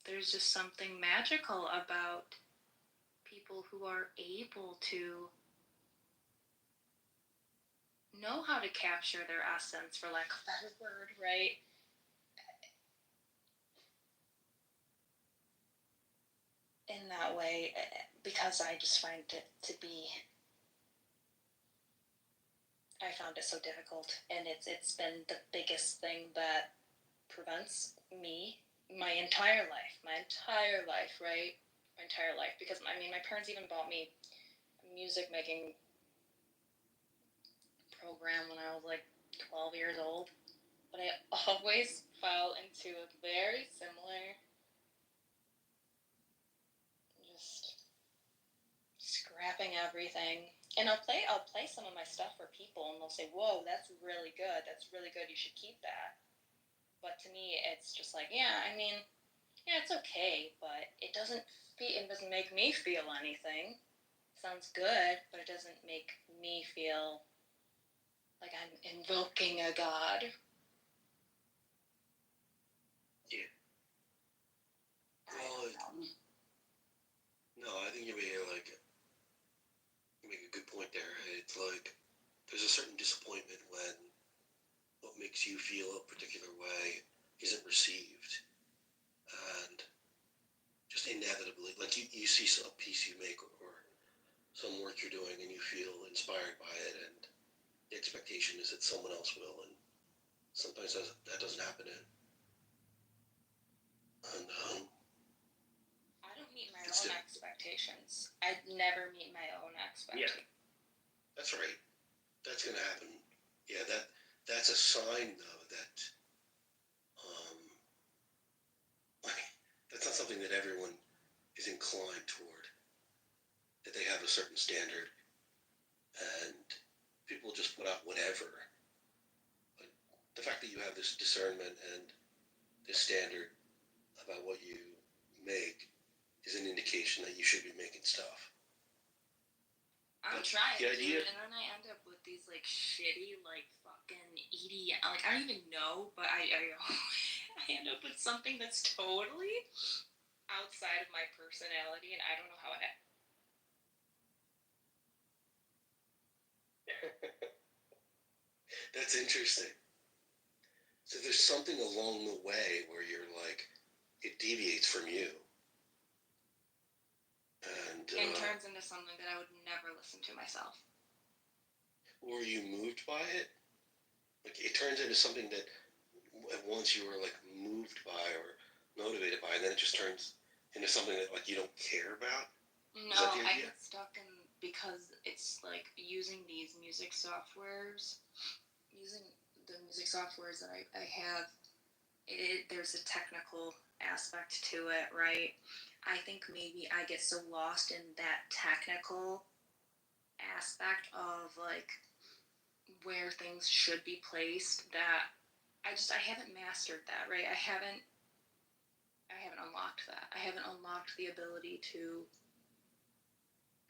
There's just something magical about people who are able to know how to capture their essence, for lack of a better word, right? In that way, because I just find it to be, I found it so difficult, and it's been the biggest thing that prevents me my entire life, right? My entire life, because my parents even bought me a music making program when I was like 12 years old, but I always fell into a very similar, just scrapping everything. And I'll play some of my stuff for people, and they'll say, "Whoa, that's really good. You should keep that." But to me, it's just like, yeah, it's okay, but it doesn't make me feel anything. It sounds good, but it doesn't make me feel like I'm invoking a god. Yeah. No, I think you make a good point there. It's like there's a certain disappointment when what makes you feel a particular way isn't received, and just inevitably, like you see some piece you make or some work you're doing and you feel inspired by it, and the expectation is that someone else will, and sometimes that doesn't happen. And I don't meet my own expectations. I never meet my own expectations. Yeah. That's right. That's going to happen. Yeah, that's a sign though that um, that's not something that everyone is inclined toward. That they have a certain standard, and people just put out whatever. But the fact that you have this discernment and this standard about what you make is an indication that you should be making stuff. I'm trying, dude, and then I end up with these like shitty, like fucking EDM. Like I don't even know, but I I end up with something that's totally outside of my personality, and I don't know how it. That's interesting. So there's something along the way where you're like, it deviates from you. And turns into something that I would never listen to myself. Were you moved by it? Like it turns into something that at once you were like moved by or motivated by, and then it just turns into something that like you don't care about? No, I get stuck in because it's like using these music softwares, using the music softwares that I have. There's a technical aspect to it, right? I think maybe I get so lost in that technical aspect of like where things should be placed that I haven't mastered that, right? I haven't unlocked that. I haven't unlocked the ability to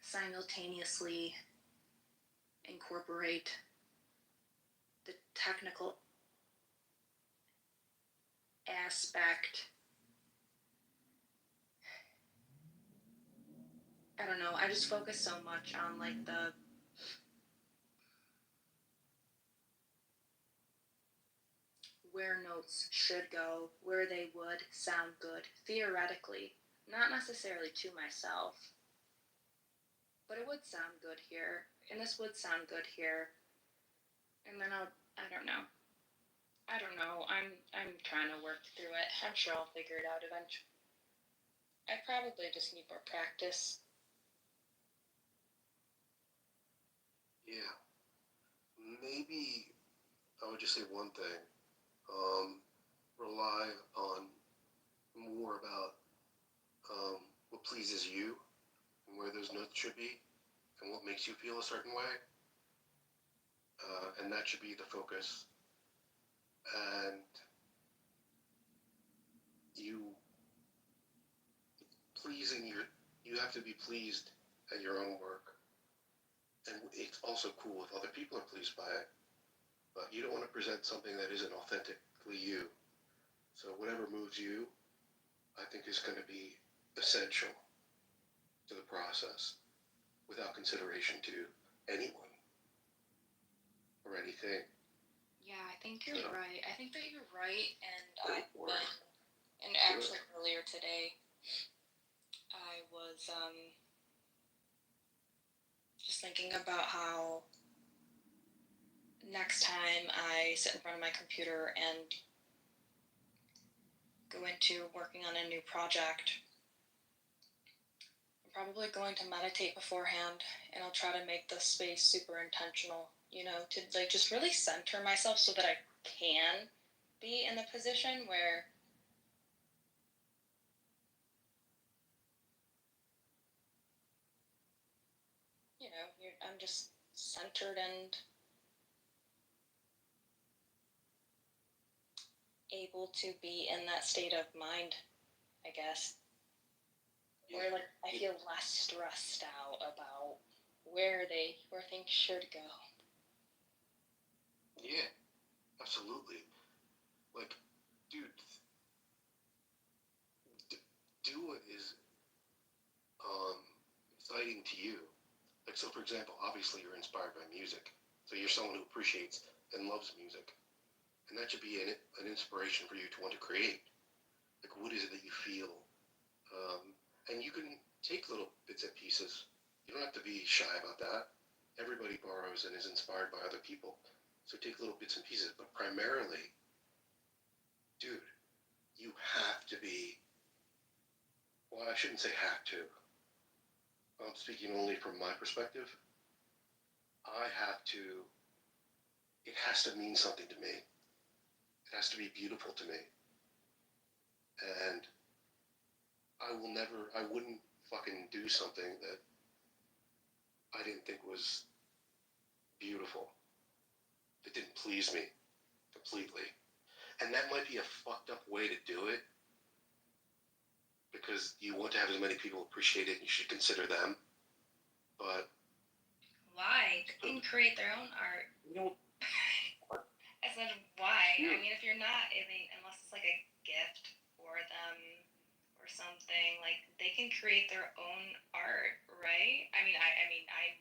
simultaneously incorporate the technical aspect. I don't know. I just focus so much on like the where notes should go, where they would sound good theoretically, not necessarily to myself, but it would sound good here, and this would sound good here, and then I don't know. I'm trying to work through it. I'm sure I'll figure it out eventually. I probably just need more practice. Yeah. Maybe I would just say one thing. Rely on more about what pleases you and where those notes should be and what makes you feel a certain way. And that should be the focus. And you have to be pleased at your own work. And it's also cool if other people are pleased by it. But you don't want to present something that isn't authentically you. So whatever moves you, I think is going to be essential to the process without consideration to anyone or anything. Yeah, I think you're right. I think that you're right, and actually earlier today, I was just thinking about how next time I sit in front of my computer and go into working on a new project, I'm probably going to meditate beforehand, and I'll try to make the space super intentional, to like just really center myself so that I can be in the position where I'm just centered and able to be in that state of mind, I guess. Where like I feel less stressed out about where things should go. Yeah, absolutely. Like, dude, do what is exciting to you. Like, so for example, obviously you're inspired by music. So you're someone who appreciates and loves music. And that should be an inspiration for you to want to create. Like, what is it that you feel? And you can take little bits and pieces. You don't have to be shy about that. Everybody borrows and is inspired by other people. So take little bits and pieces. But primarily, dude, you have to be, well, I shouldn't say have to. I'm speaking only from my perspective. it has to mean something to me. It has to be beautiful to me. And I wouldn't fucking do something that I didn't think was beautiful, that didn't please me completely. And that might be a fucked up way to do it, because you want to have as many people appreciate it, and you should consider them. But why? They can create their own art. I said, why? I mean, if you're not, unless it's like a gift for them or something, like they can create their own art, right? I'm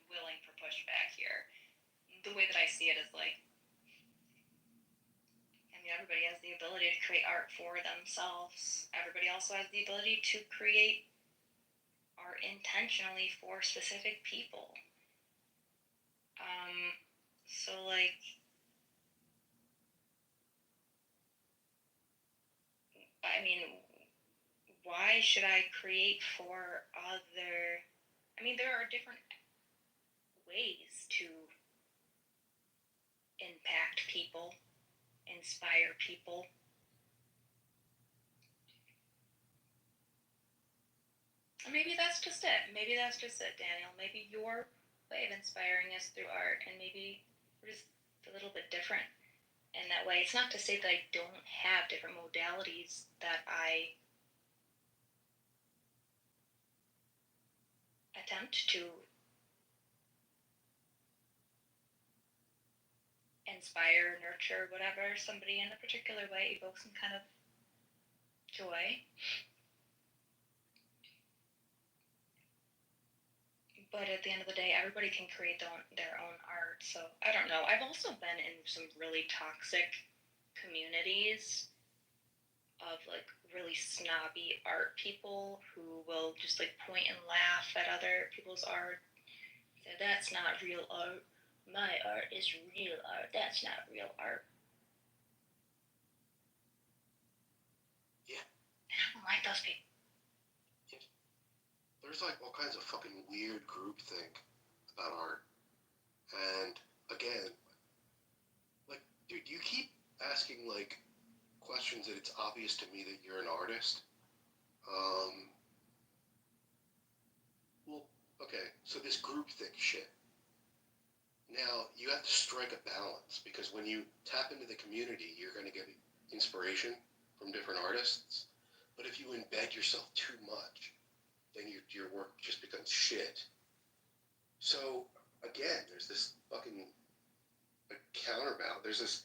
willing for pushback here. The way that I see it is like, everybody has the ability to create art for themselves. Everybody also has the ability to create art intentionally for specific people. So like, why should I create for other? There are different ways to impact people, inspire people. Maybe that's just it. Daniel. Maybe your way of inspiring is through art, and maybe we're just a little bit different in that way. It's not to say that I don't have different modalities that I attempt to inspire, nurture, whatever, somebody in a particular way, evoke some kind of joy. But at the end of the day, everybody can create their own art. So I don't know. I've also been in some really toxic communities of like really snobby art people who will just like point and laugh at other people's art. Say, that's not real art. My art is real art. That's not real art. Yeah. I don't like those people. There's like all kinds of fucking weird groupthink about art. And again, like, dude, you keep asking like questions that it's obvious to me that you're an artist. Well, okay, so this groupthink shit. Now, you have to strike a balance, because when you tap into the community, you're going to get inspiration from different artists. But if you embed yourself too much, then your work just becomes shit. So, again, there's this fucking counterbalance. There's this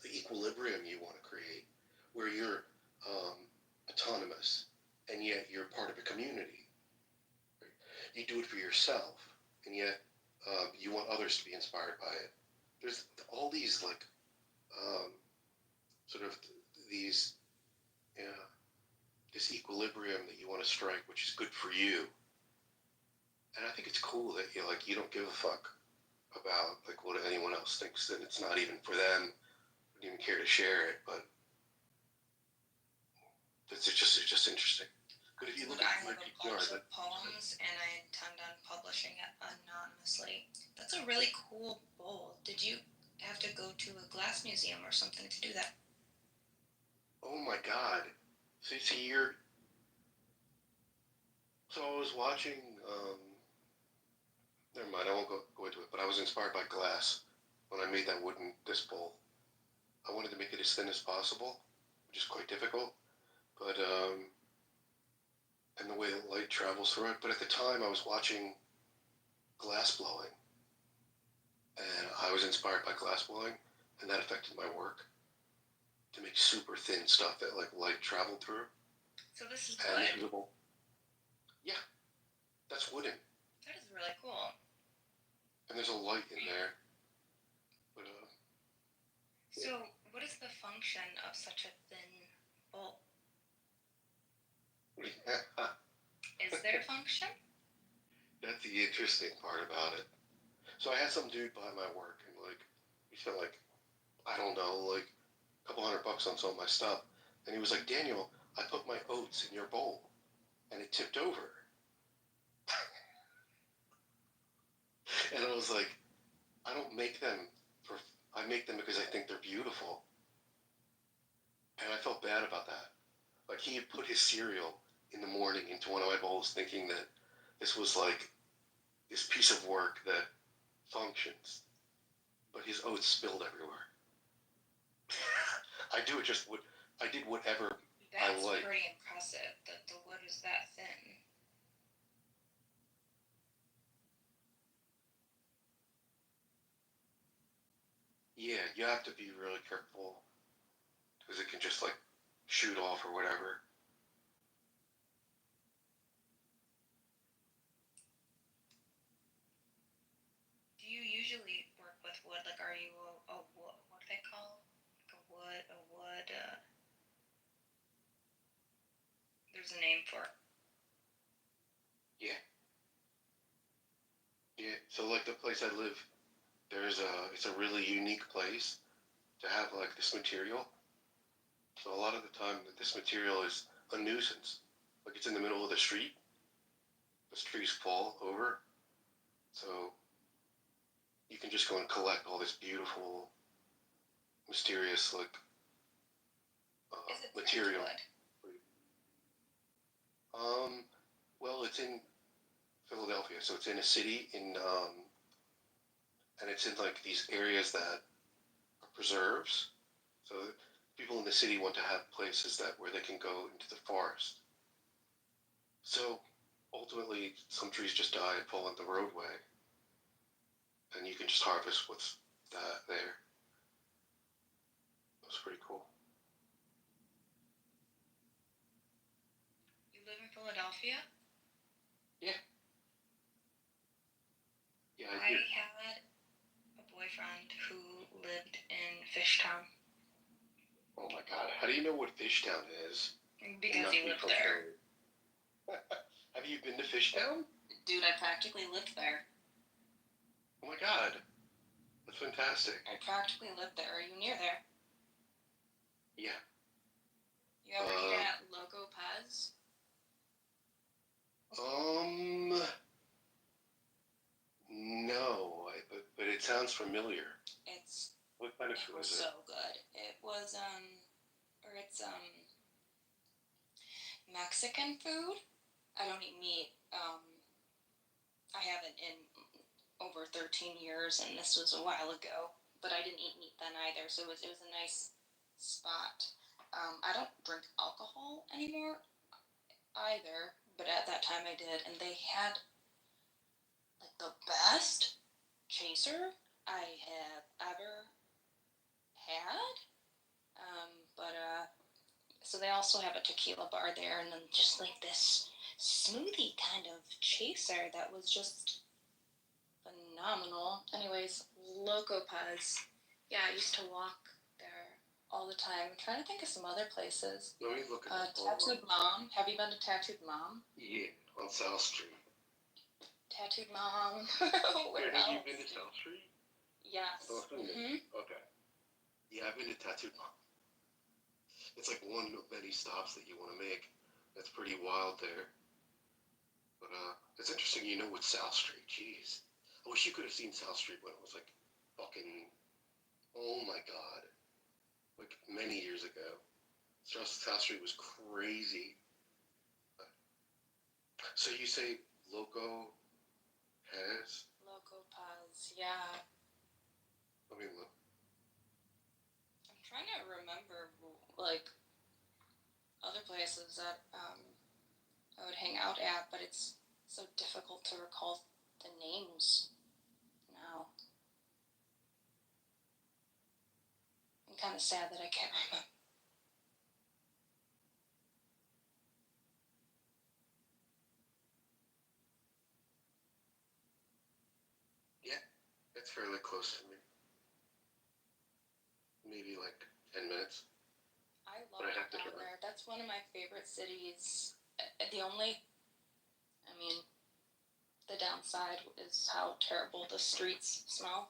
the equilibrium you want to create, where you're autonomous, and yet you're part of a community. Right? You do it for yourself, and yet you want others to be inspired by it. There's all these like sort of these this equilibrium that you want to strike, which is good for you. And I think it's cool that you don't give a fuck about like what anyone else thinks, and it's not even for them. Wouldn't even care to share it, but it's just interesting. But if you look I at have a bunch of poems, and I intend on publishing it anonymously. That's a really cool goal. Did you have to go to a glass museum or something to do that? Oh my god. So I was watching, never mind, I won't go into it, but I was inspired by glass when I made that wooden disc bowl. I wanted to make it as thin as possible, which is quite difficult, but, and the way that light travels through it. But at the time, I was watching glass blowing, and I was inspired by glass blowing, and that affected my work to make super thin stuff that like light traveled through. So this is and wood. visible. Yeah, that's wooden, That is really cool. and there's a light in there. But So what is the function of such a thin bowl? Is there a function? That's the interesting part about it. So I had some dude buy my work, and like he spent like, I don't know, like a couple $100 on some of my stuff, and he was like, Daniel, I put my oats in your bowl, and it tipped over. And I was like, I don't make them I make them because I think they're beautiful. And I felt bad about that. Like, he had put his cereal in the morning into one of my bowls thinking that this was like this piece of work that functions. But his oats spilled everywhere. I do it just what I did whatever I That's like. pretty impressive that the wood is that thin. Yeah, you have to be really careful because it can just like shoot off or whatever. Do you usually work with wood? Like, are you a wood, what do they call? Like a wood, there's a name for it. Yeah. Yeah. So like the place I live, it's a really unique place to have like this material. So a lot of the time this material is a nuisance. Like, it's in the middle of the street. The trees fall over. So you can just go and collect all this beautiful, mysterious, like, Is it material. wood? Well, it's in Philadelphia, so it's in a city and it's in like these areas that are preserves. So people in the city want to have places where they can go into the forest. So ultimately, some trees just die and fall in the roadway, and you can just harvest what's there. That's pretty cool. You live in Philadelphia? Yeah. Yeah, I had a boyfriend who lived in Fishtown. Oh my God! How do you know what Fishtown is? Because he lived there. Have you been to Fishtown? Dude, I practically lived there. Oh my God, that's fantastic. I practically lived there. Are you near there? Yeah. You ever eat at Loco Pez? No, but it sounds familiar. It's What kind of food is it? so good. It's Mexican food. I don't eat meat. I haven't in over 13 years, and this was a while ago. But I didn't eat meat then either, so it was a nice spot. I don't drink alcohol anymore either, but at that time I did, and they had like the best chaser I have ever had. So they also have a tequila bar there, and then just like this smoothie kind of chaser that was just phenomenal. Anyways, Loco Pez. Yeah, I used to walk there all the time. I'm trying to think of some other places. Let me look at Tattooed Mom. Have you been to Tattooed Mom? Yeah, on South Street. Tattooed Mom. Where Wait, have you else? been to South Street? Yes. Oh, Mm-hmm. Okay. Yeah, I've been to Tattooed Mom. It's like one of many stops that you want to make. That's pretty wild there. But it's interesting you know what South Street. Jeez. I wish you could have seen South Street when it was like fucking, oh my God. Like many years ago. South Street was crazy. So you say Loco Pez? Loco Pez, yeah. Let me look. I'm trying to remember, like, other places that I would hang out at, but it's so difficult to recall the names now. I'm kind of sad that I can't remember. Yeah, that's fairly close to me. Maybe like 10 minutes. I love it down there. That's one of my favorite cities. The downside is how terrible the streets smell.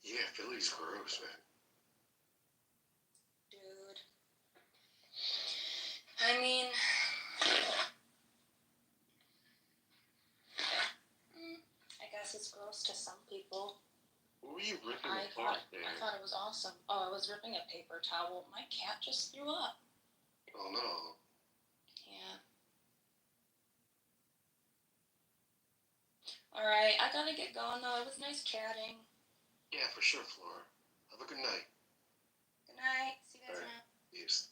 Yeah, Philly's gross, man. Dude. I mean, guess it's gross to some people. What were you ripping I apart thought, there? I thought it was awesome. Oh, I was ripping a paper towel. My cat just threw up. Oh no. Yeah. Alright, I gotta get going though. It was nice chatting. Yeah, for sure, Flora. Have a good night. Good night. See you guys Alright. around. Peace.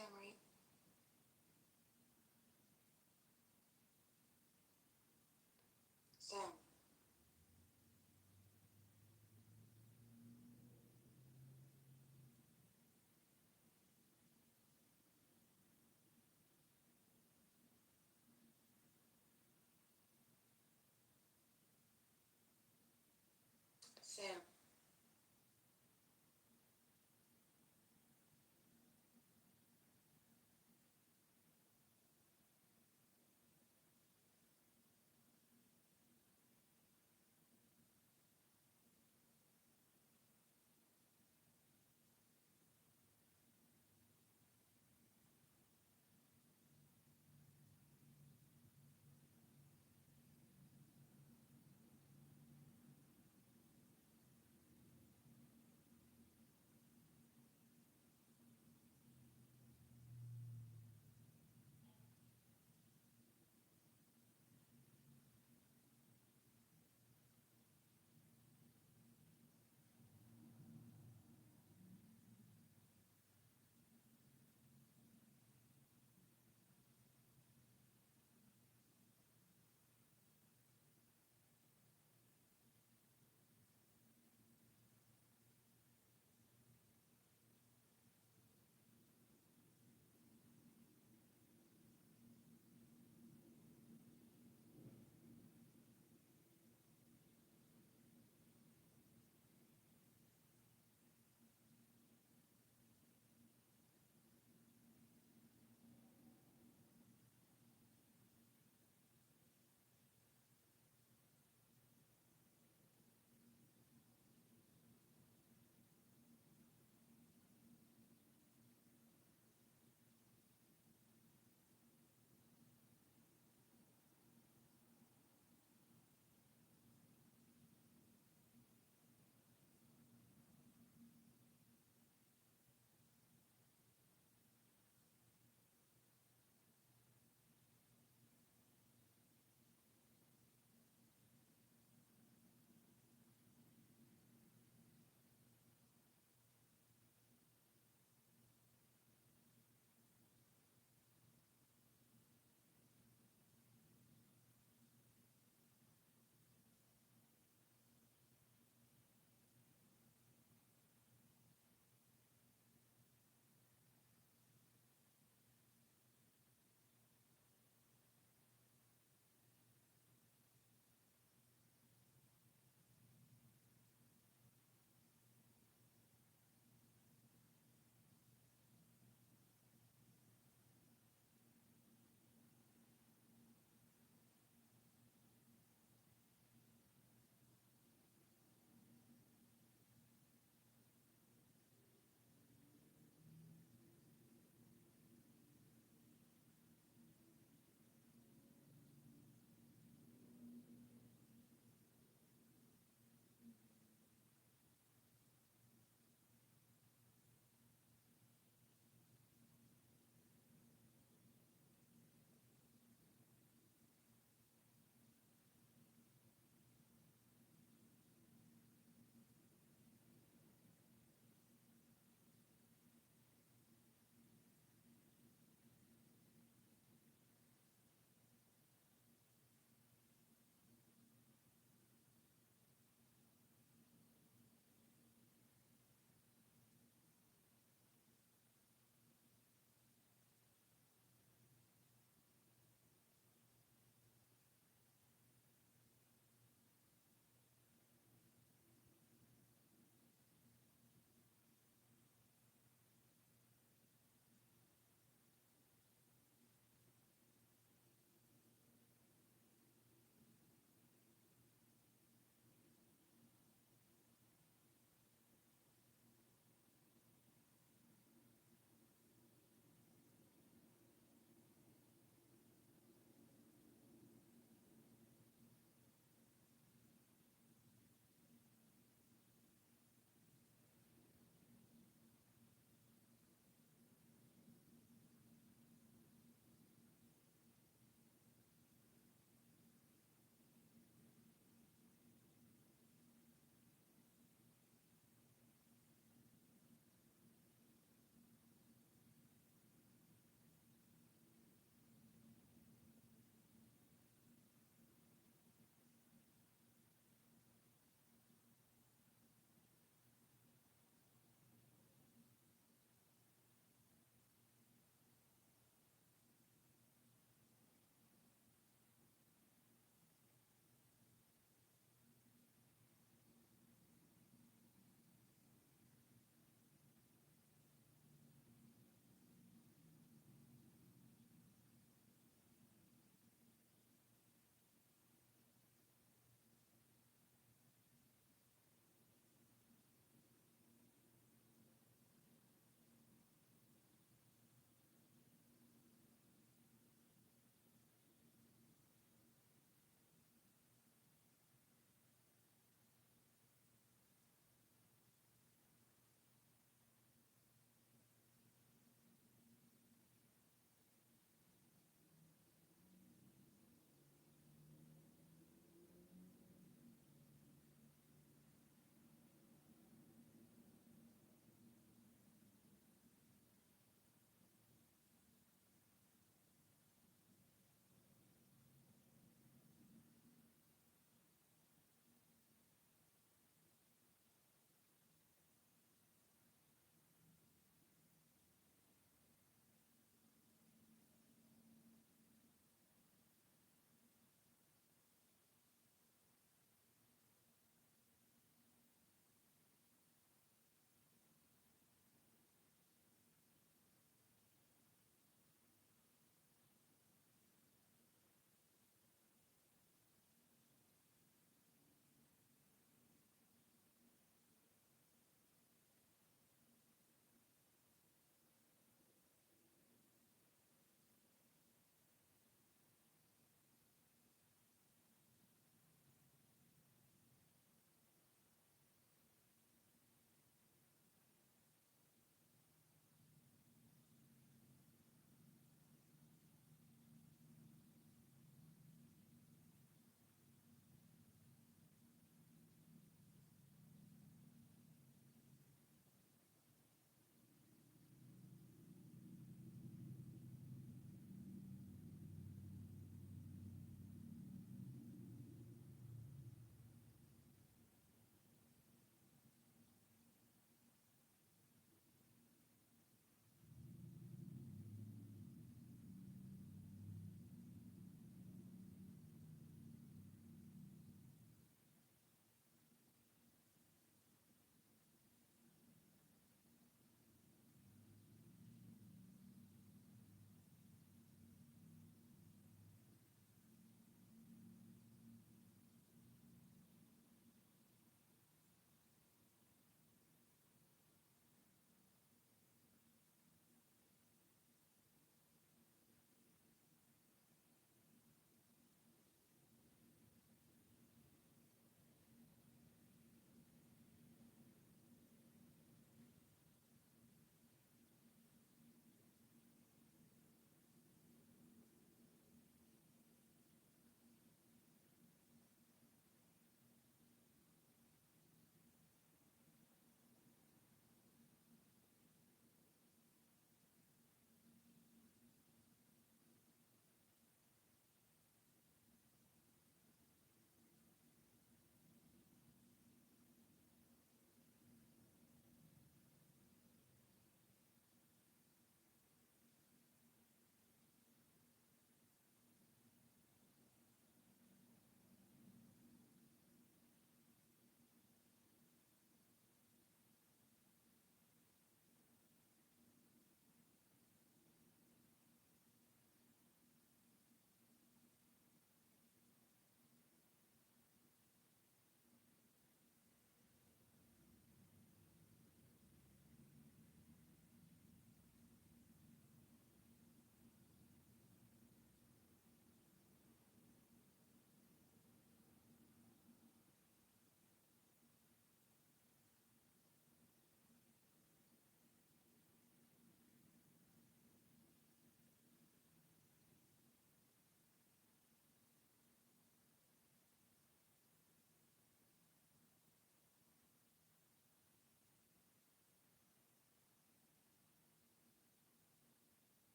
Sam, are you? Sam. Sam.